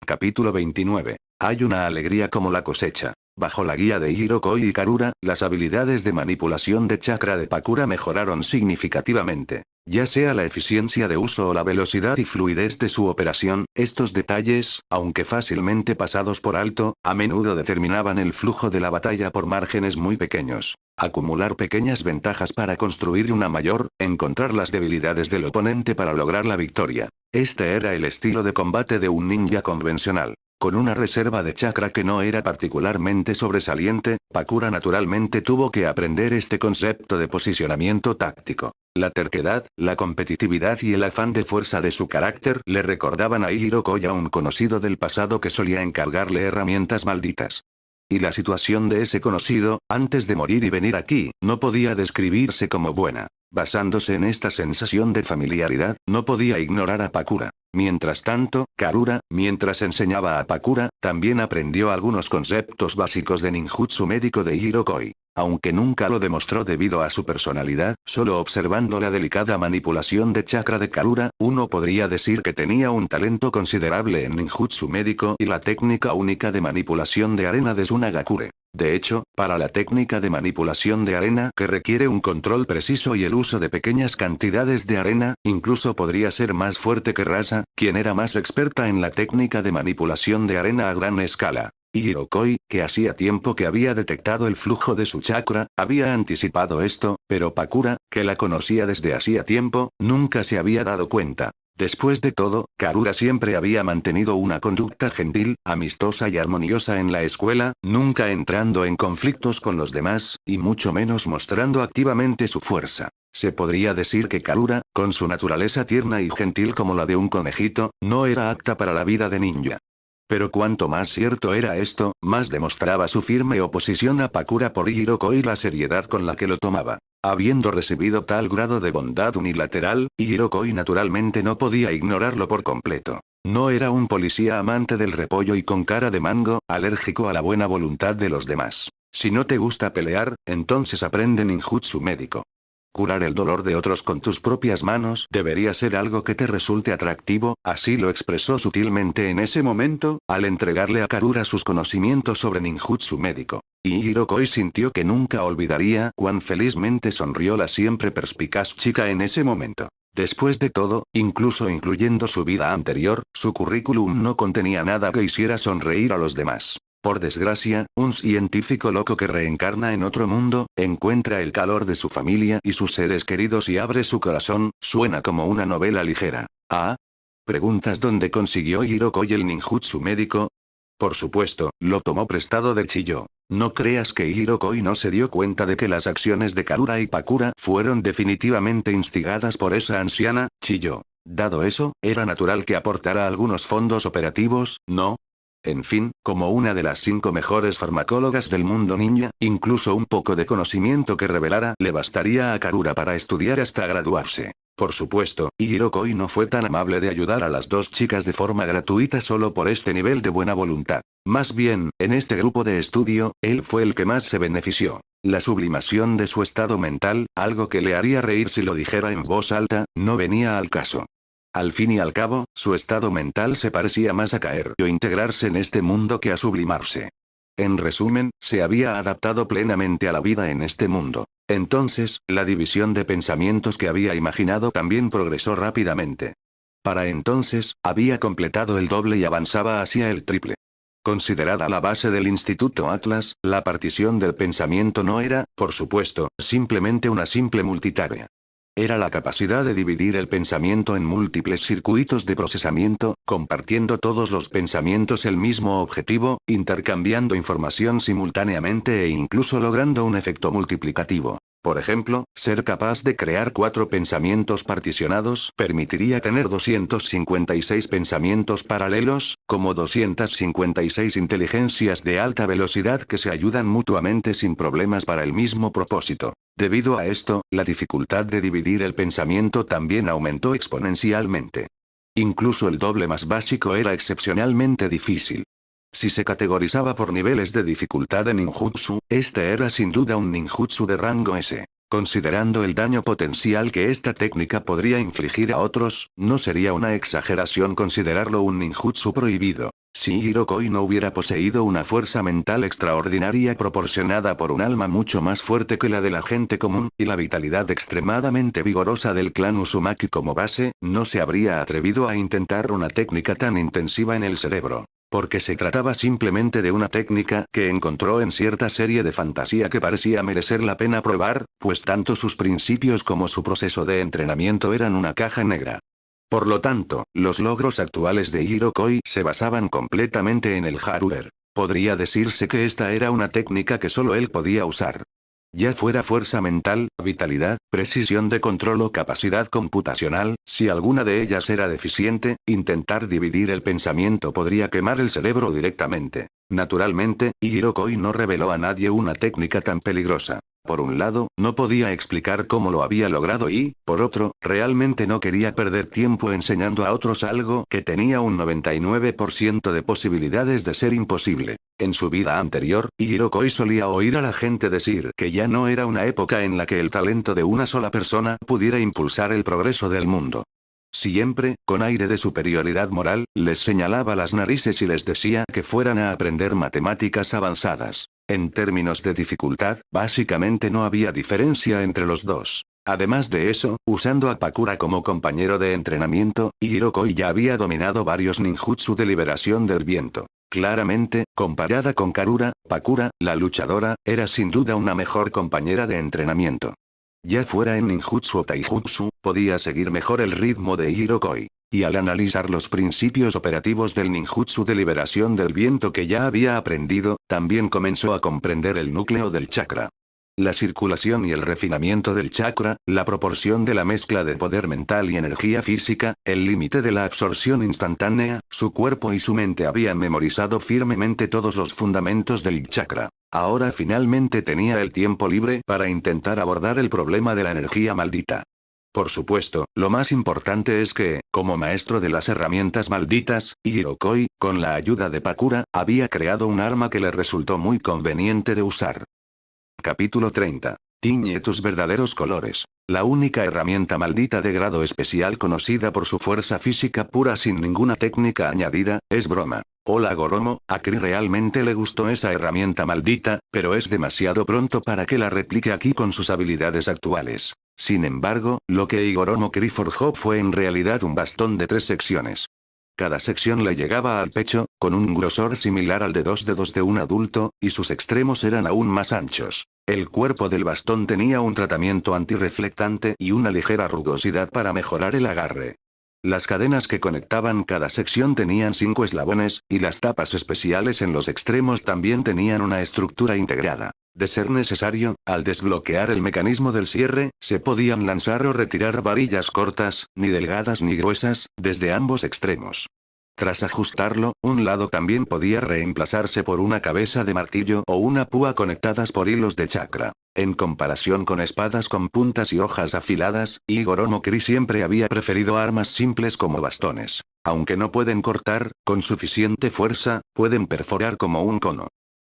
Capítulo 29. Hay una alegría como la cosecha. Bajo la guía de Hirokoi y Karura, las habilidades de manipulación de chakra de Pakura mejoraron significativamente. Ya sea la eficiencia de uso o la velocidad y fluidez de su operación, estos detalles, aunque fácilmente pasados por alto, a menudo determinaban el flujo de la batalla por márgenes muy pequeños. Acumular pequeñas ventajas para construir una mayor, encontrar las debilidades del oponente para lograr la victoria. Este era el estilo de combate de un ninja convencional. Con una reserva de chakra que no era particularmente sobresaliente, Pakura naturalmente tuvo que aprender este concepto de posicionamiento táctico. La terquedad, la competitividad y el afán de fuerza de su carácter le recordaban a Hirokoi a un conocido del pasado que solía encargarle herramientas malditas. Y la situación de ese conocido, antes de morir y venir aquí, no podía describirse como buena. Basándose en esta sensación de familiaridad, no podía ignorar a Pakura. Mientras tanto, Karura, mientras enseñaba a Pakura, también aprendió algunos conceptos básicos de ninjutsu médico de Hirokoi. Aunque nunca lo demostró debido a su personalidad, solo observando la delicada manipulación de chakra de Karura, uno podría decir que tenía un talento considerable en ninjutsu médico y la técnica única de manipulación de arena de Tsunagakure. De hecho, para la técnica de manipulación de arena que requiere un control preciso y el uso de pequeñas cantidades de arena, incluso podría ser más fuerte que Rasa, quien era más experta en la técnica de manipulación de arena a gran escala. Y Hirokoi, que hacía tiempo que había detectado el flujo de su chakra, había anticipado esto, pero Pakura, que la conocía desde hacía tiempo, nunca se había dado cuenta. Después de todo, Karura siempre había mantenido una conducta gentil, amistosa y armoniosa en la escuela, nunca entrando en conflictos con los demás, y mucho menos mostrando activamente su fuerza. Se podría decir que Karura, con su naturaleza tierna y gentil como la de un conejito, no era apta para la vida de ninja. Pero cuanto más cierto era esto, más demostraba su firme oposición a Pakura por Hirokoi y la seriedad con la que lo tomaba. Habiendo recibido tal grado de bondad unilateral, Hirokoi naturalmente no podía ignorarlo por completo. No era un policía amante del repollo y con cara de mango, alérgico a la buena voluntad de los demás. Si no te gusta pelear, entonces aprende ninjutsu médico. Curar el dolor de otros con tus propias manos debería ser algo que te resulte atractivo, así lo expresó sutilmente en ese momento, al entregarle a Karura sus conocimientos sobre ninjutsu médico. Y Hirokoi sintió que nunca olvidaría cuán felizmente sonrió la siempre perspicaz chica en ese momento. Después de todo, incluso incluyendo su vida anterior, su currículum no contenía nada que hiciera sonreír a los demás. Por desgracia, un científico loco que reencarna en otro mundo, encuentra el calor de su familia y sus seres queridos y abre su corazón, suena como una novela ligera. ¿Ah? ¿Preguntas dónde consiguió Hirokoi el ninjutsu médico? Por supuesto, lo tomó prestado de Chiyo. No creas que Hirokoi no se dio cuenta de que las acciones de Karura y Pakura fueron definitivamente instigadas por esa anciana, Chiyo. Dado eso, era natural que aportara algunos fondos operativos, ¿no? En fin, como una de las 5 mejores farmacólogas del mundo ninja, incluso un poco de conocimiento que revelara le bastaría a Karura para estudiar hasta graduarse. Por supuesto, Hirokoi no fue tan amable de ayudar a las dos chicas de forma gratuita solo por este nivel de buena voluntad. Más bien, en este grupo de estudio, él fue el que más se benefició. La sublimación de su estado mental, algo que le haría reír si lo dijera en voz alta, no venía al caso. Al fin y al cabo, su estado mental se parecía más a caer o integrarse en este mundo que a sublimarse. En resumen, se había adaptado plenamente a la vida en este mundo. Entonces, la división de pensamientos que había imaginado también progresó rápidamente. Para entonces, había completado el doble y avanzaba hacia el triple. Considerada la base del Instituto Atlas, la partición del pensamiento no era, por supuesto, simplemente una simple multitarea. Era la capacidad de dividir el pensamiento en múltiples circuitos de procesamiento, compartiendo todos los pensamientos el mismo objetivo, intercambiando información simultáneamente e incluso logrando un efecto multiplicativo. Por ejemplo, ser capaz de crear 4 pensamientos particionados permitiría tener 256 pensamientos paralelos, como 256 inteligencias de alta velocidad que se ayudan mutuamente sin problemas para el mismo propósito. Debido a esto, la dificultad de dividir el pensamiento también aumentó exponencialmente. Incluso el doble más básico era excepcionalmente difícil. Si se categorizaba por niveles de dificultad en ninjutsu, este era sin duda un ninjutsu de rango S. Considerando el daño potencial que esta técnica podría infligir a otros, no sería una exageración considerarlo un ninjutsu prohibido. Si Hirokoi no hubiera poseído una fuerza mental extraordinaria proporcionada por un alma mucho más fuerte que la de la gente común, y la vitalidad extremadamente vigorosa del clan Uzumaki como base, no se habría atrevido a intentar una técnica tan intensiva en el cerebro. Porque se trataba simplemente de una técnica que encontró en cierta serie de fantasía que parecía merecer la pena probar, pues tanto sus principios como su proceso de entrenamiento eran una caja negra. Por lo tanto, los logros actuales de Hirokoi se basaban completamente en el Haruer. Podría decirse que esta era una técnica que solo él podía usar. Ya fuera fuerza mental, vitalidad, precisión de control o capacidad computacional, si alguna de ellas era deficiente, intentar dividir el pensamiento podría quemar el cerebro directamente. Naturalmente, Hirokoi no reveló a nadie una técnica tan peligrosa. Por un lado, no podía explicar cómo lo había logrado y, por otro, realmente no quería perder tiempo enseñando a otros algo que tenía un 99% de posibilidades de ser imposible. En su vida anterior, Hirokoi solía oír a la gente decir que ya no era una época en la que el talento de una sola persona pudiera impulsar el progreso del mundo. Siempre, con aire de superioridad moral, les señalaba las narices y les decía que fueran a aprender matemáticas avanzadas. En términos de dificultad, básicamente no había diferencia entre los dos. Además de eso, usando a Pakura como compañero de entrenamiento, Hirokoi ya había dominado varios ninjutsu de liberación del viento. Claramente, comparada con Karura, Pakura, la luchadora, era sin duda una mejor compañera de entrenamiento. Ya fuera en ninjutsu o taijutsu, podía seguir mejor el ritmo de Hirokoi. Y al analizar los principios operativos del ninjutsu de liberación del viento que ya había aprendido, también comenzó a comprender el núcleo del chakra. La circulación y el refinamiento del chakra, la proporción de la mezcla de poder mental y energía física, el límite de la absorción instantánea, su cuerpo y su mente habían memorizado firmemente todos los fundamentos del chakra. Ahora finalmente tenía el tiempo libre para intentar abordar el problema de la energía maldita. Por supuesto, lo más importante es que, como maestro de las herramientas malditas, Hirokoi, con la ayuda de Pakura, había creado un arma que le resultó muy conveniente de usar. Capítulo 30. Tiñe tus verdaderos colores. La única herramienta maldita de grado especial conocida por su fuerza física pura sin ninguna técnica añadida, es Broma. Hola Goromo, a Kri realmente le gustó esa herramienta maldita, pero es demasiado pronto para que la replique aquí con sus habilidades actuales. Sin embargo, lo que Igoromo Kri forjó fue en realidad un bastón de 3 secciones. Cada sección le llegaba al pecho, con un grosor similar al de 2 dedos de un adulto, y sus extremos eran aún más anchos. El cuerpo del bastón tenía un tratamiento antirreflectante y una ligera rugosidad para mejorar el agarre. Las cadenas que conectaban cada sección tenían 5 eslabones, y las tapas especiales en los extremos también tenían una estructura integrada. De ser necesario, al desbloquear el mecanismo del cierre, se podían lanzar o retirar varillas cortas, ni delgadas ni gruesas, desde ambos extremos. Tras ajustarlo, un lado también podía reemplazarse por una cabeza de martillo o una púa conectadas por hilos de chakra. En comparación con espadas con puntas y hojas afiladas, Igoromo Kri siempre había preferido armas simples como bastones. Aunque no pueden cortar, con suficiente fuerza, pueden perforar como un cono.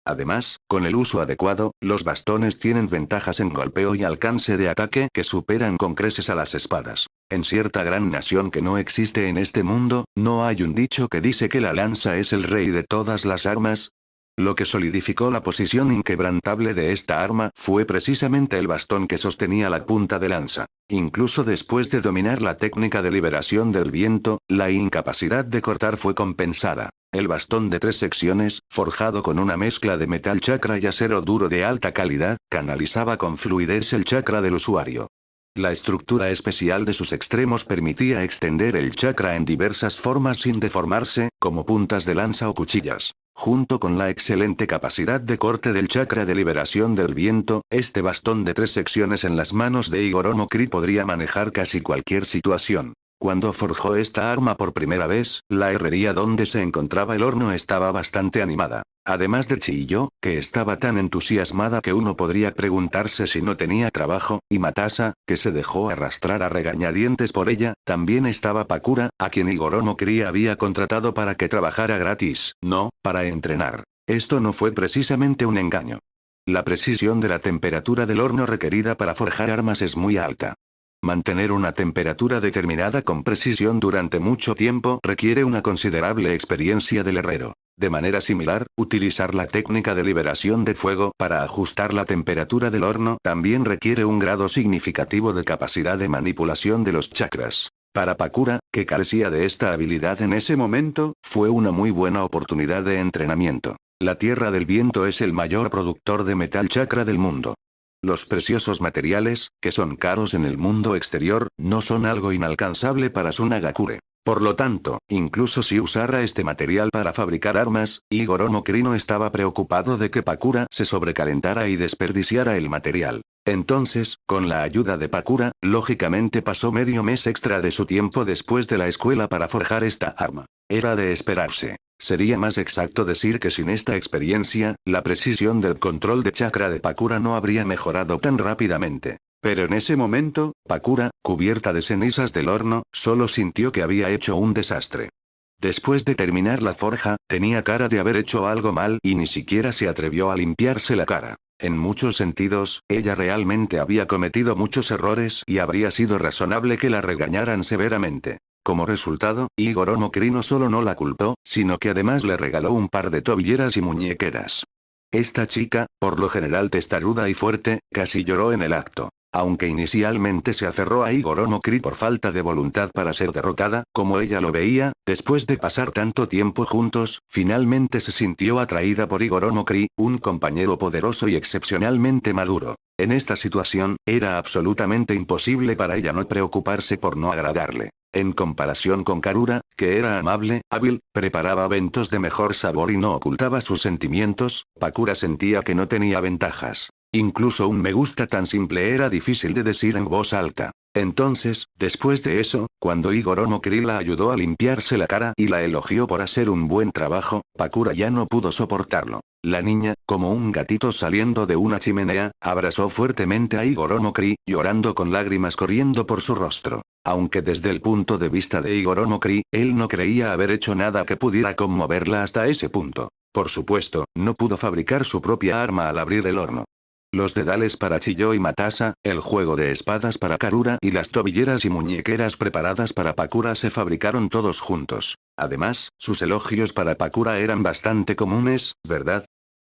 Además, con el uso adecuado, los bastones tienen ventajas en golpeo y alcance de ataque que superan con creces a las espadas. En cierta gran nación que no existe en este mundo, ¿no hay un dicho que dice que la lanza es el rey de todas las armas? Lo que solidificó la posición inquebrantable de esta arma fue precisamente el bastón que sostenía la punta de lanza. Incluso después de dominar la técnica de liberación del viento, la incapacidad de cortar fue compensada. El bastón de 3 secciones, forjado con una mezcla de metal chakra y acero duro de alta calidad, canalizaba con fluidez el chakra del usuario. La estructura especial de sus extremos permitía extender el chakra en diversas formas sin deformarse, como puntas de lanza o cuchillas. Junto con la excelente capacidad de corte del chakra de liberación del viento, este bastón de 3 secciones en las manos de Igor Onokri podría manejar casi cualquier situación. Cuando forjó esta arma por primera vez, la herrería donde se encontraba el horno estaba bastante animada. Además de Chiyo, que estaba tan entusiasmada que uno podría preguntarse si no tenía trabajo, y Matasa, que se dejó arrastrar a regañadientes por ella, también estaba Pakura, a quien Igor Onokri había contratado para que trabajara gratis, no, para entrenar. Esto no fue precisamente un engaño. La precisión de la temperatura del horno requerida para forjar armas es muy alta. Mantener una temperatura determinada con precisión durante mucho tiempo requiere una considerable experiencia del herrero. De manera similar, utilizar la técnica de liberación de fuego para ajustar la temperatura del horno también requiere un grado significativo de capacidad de manipulación de los chakras. Para Pakura, que carecía de esta habilidad en ese momento, fue una muy buena oportunidad de entrenamiento. La Tierra del Viento es el mayor productor de metal chakra del mundo. Los preciosos materiales, que son caros en el mundo exterior, no son algo inalcanzable para Tsunagakure. Por lo tanto, incluso si usara este material para fabricar armas, Igor Onokri no estaba preocupado de que Pakura se sobrecalentara y desperdiciara el material. Entonces, con la ayuda de Pakura, lógicamente pasó medio mes extra de su tiempo después de la escuela para forjar esta arma. Era de esperarse. Sería más exacto decir que sin esta experiencia, la precisión del control de chakra de Pakura no habría mejorado tan rápidamente. Pero en ese momento, Pakura, cubierta de cenizas del horno, solo sintió que había hecho un desastre. Después de terminar la forja, tenía cara de haber hecho algo mal y ni siquiera se atrevió a limpiarse la cara. En muchos sentidos, ella realmente había cometido muchos errores y habría sido razonable que la regañaran severamente. Como resultado, Igor Onokri no solo no la culpó, sino que además le regaló un par de tobilleras y muñequeras. Esta chica, por lo general testaruda y fuerte, casi lloró en el acto. Aunque inicialmente se aferró a Igor Onokri por falta de voluntad para ser derrotada, como ella lo veía, después de pasar tanto tiempo juntos, finalmente se sintió atraída por Igor Onokri, un compañero poderoso y excepcionalmente maduro. En esta situación, era absolutamente imposible para ella no preocuparse por no agradarle. En comparación con Karura, que era amable, hábil, preparaba eventos de mejor sabor y no ocultaba sus sentimientos, Pakura sentía que no tenía ventajas. Incluso un me gusta tan simple era difícil de decir en voz alta. Entonces, después de eso, cuando Igor Onokri la ayudó a limpiarse la cara y la elogió por hacer un buen trabajo, Pakura ya no pudo soportarlo. La niña, como un gatito saliendo de una chimenea, abrazó fuertemente a Igor Onokri, llorando con lágrimas corriendo por su rostro. Aunque desde el punto de vista de Igor Onokri, él no creía haber hecho nada que pudiera conmoverla hasta ese punto. Por supuesto, no pudo fabricar su propia arma al abrir el horno. Los dedales para Chiyo y Matasa, el juego de espadas para Karura y las tobilleras y muñequeras preparadas para Pakura se fabricaron todos juntos. Además, sus elogios para Pakura eran bastante comunes, ¿verdad?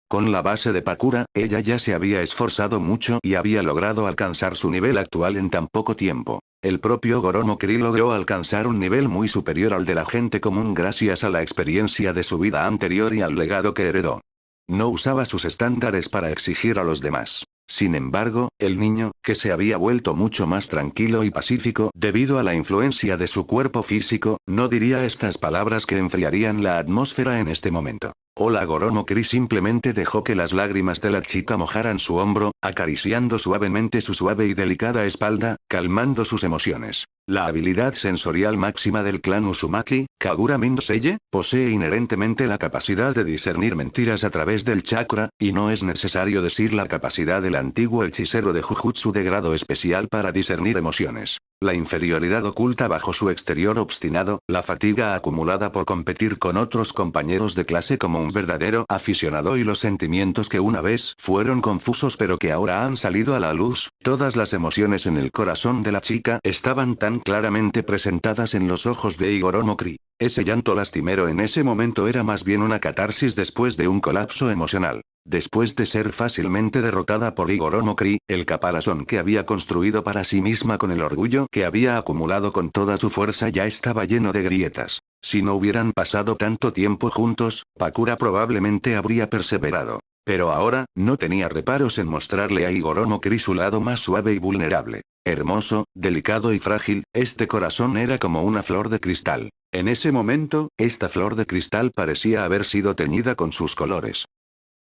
Con la base de Pakura, ella ya se había esforzado mucho y había logrado alcanzar su nivel actual en tan poco tiempo. El propio Igor Onokri logró alcanzar un nivel muy superior al de la gente común gracias a la experiencia de su vida anterior y al legado que heredó. No usaba sus estándares para exigir a los demás. Sin embargo, el niño, que se había vuelto mucho más tranquilo y pacífico debido a la influencia de su cuerpo físico, no diría estas palabras que enfriarían la atmósfera en este momento. Hola. Igor Onokri simplemente dejó que las lágrimas de la chica mojaran su hombro, acariciando suavemente su suave y delicada espalda, calmando sus emociones. La habilidad sensorial máxima del clan Uzumaki, Kagura Mindoseye, posee inherentemente la capacidad de discernir mentiras a través del chakra, y no es necesario decir la capacidad del antiguo hechicero de Jujutsu de grado especial para discernir emociones. La inferioridad oculta bajo su exterior obstinado, la fatiga acumulada por competir con otros compañeros de clase como un verdadero aficionado y los sentimientos que una vez fueron confusos pero que ahora han salido a la luz, todas las emociones en el corazón de la chica estaban tan claramente presentadas en los ojos de Igor Omokri. Ese llanto lastimero en ese momento era más bien una catarsis después de un colapso emocional. Después de ser fácilmente derrotada por Igor Omokri, el caparazón que había construido para sí misma con el orgullo que había acumulado con toda su fuerza ya estaba lleno de grietas. Si no hubieran pasado tanto tiempo juntos, Pakura probablemente habría perseverado. Pero ahora, no tenía reparos en mostrarle a Igor Omokri su lado más suave y vulnerable. Hermoso, delicado y frágil, este corazón era como una flor de cristal. En ese momento, esta flor de cristal parecía haber sido teñida con sus colores.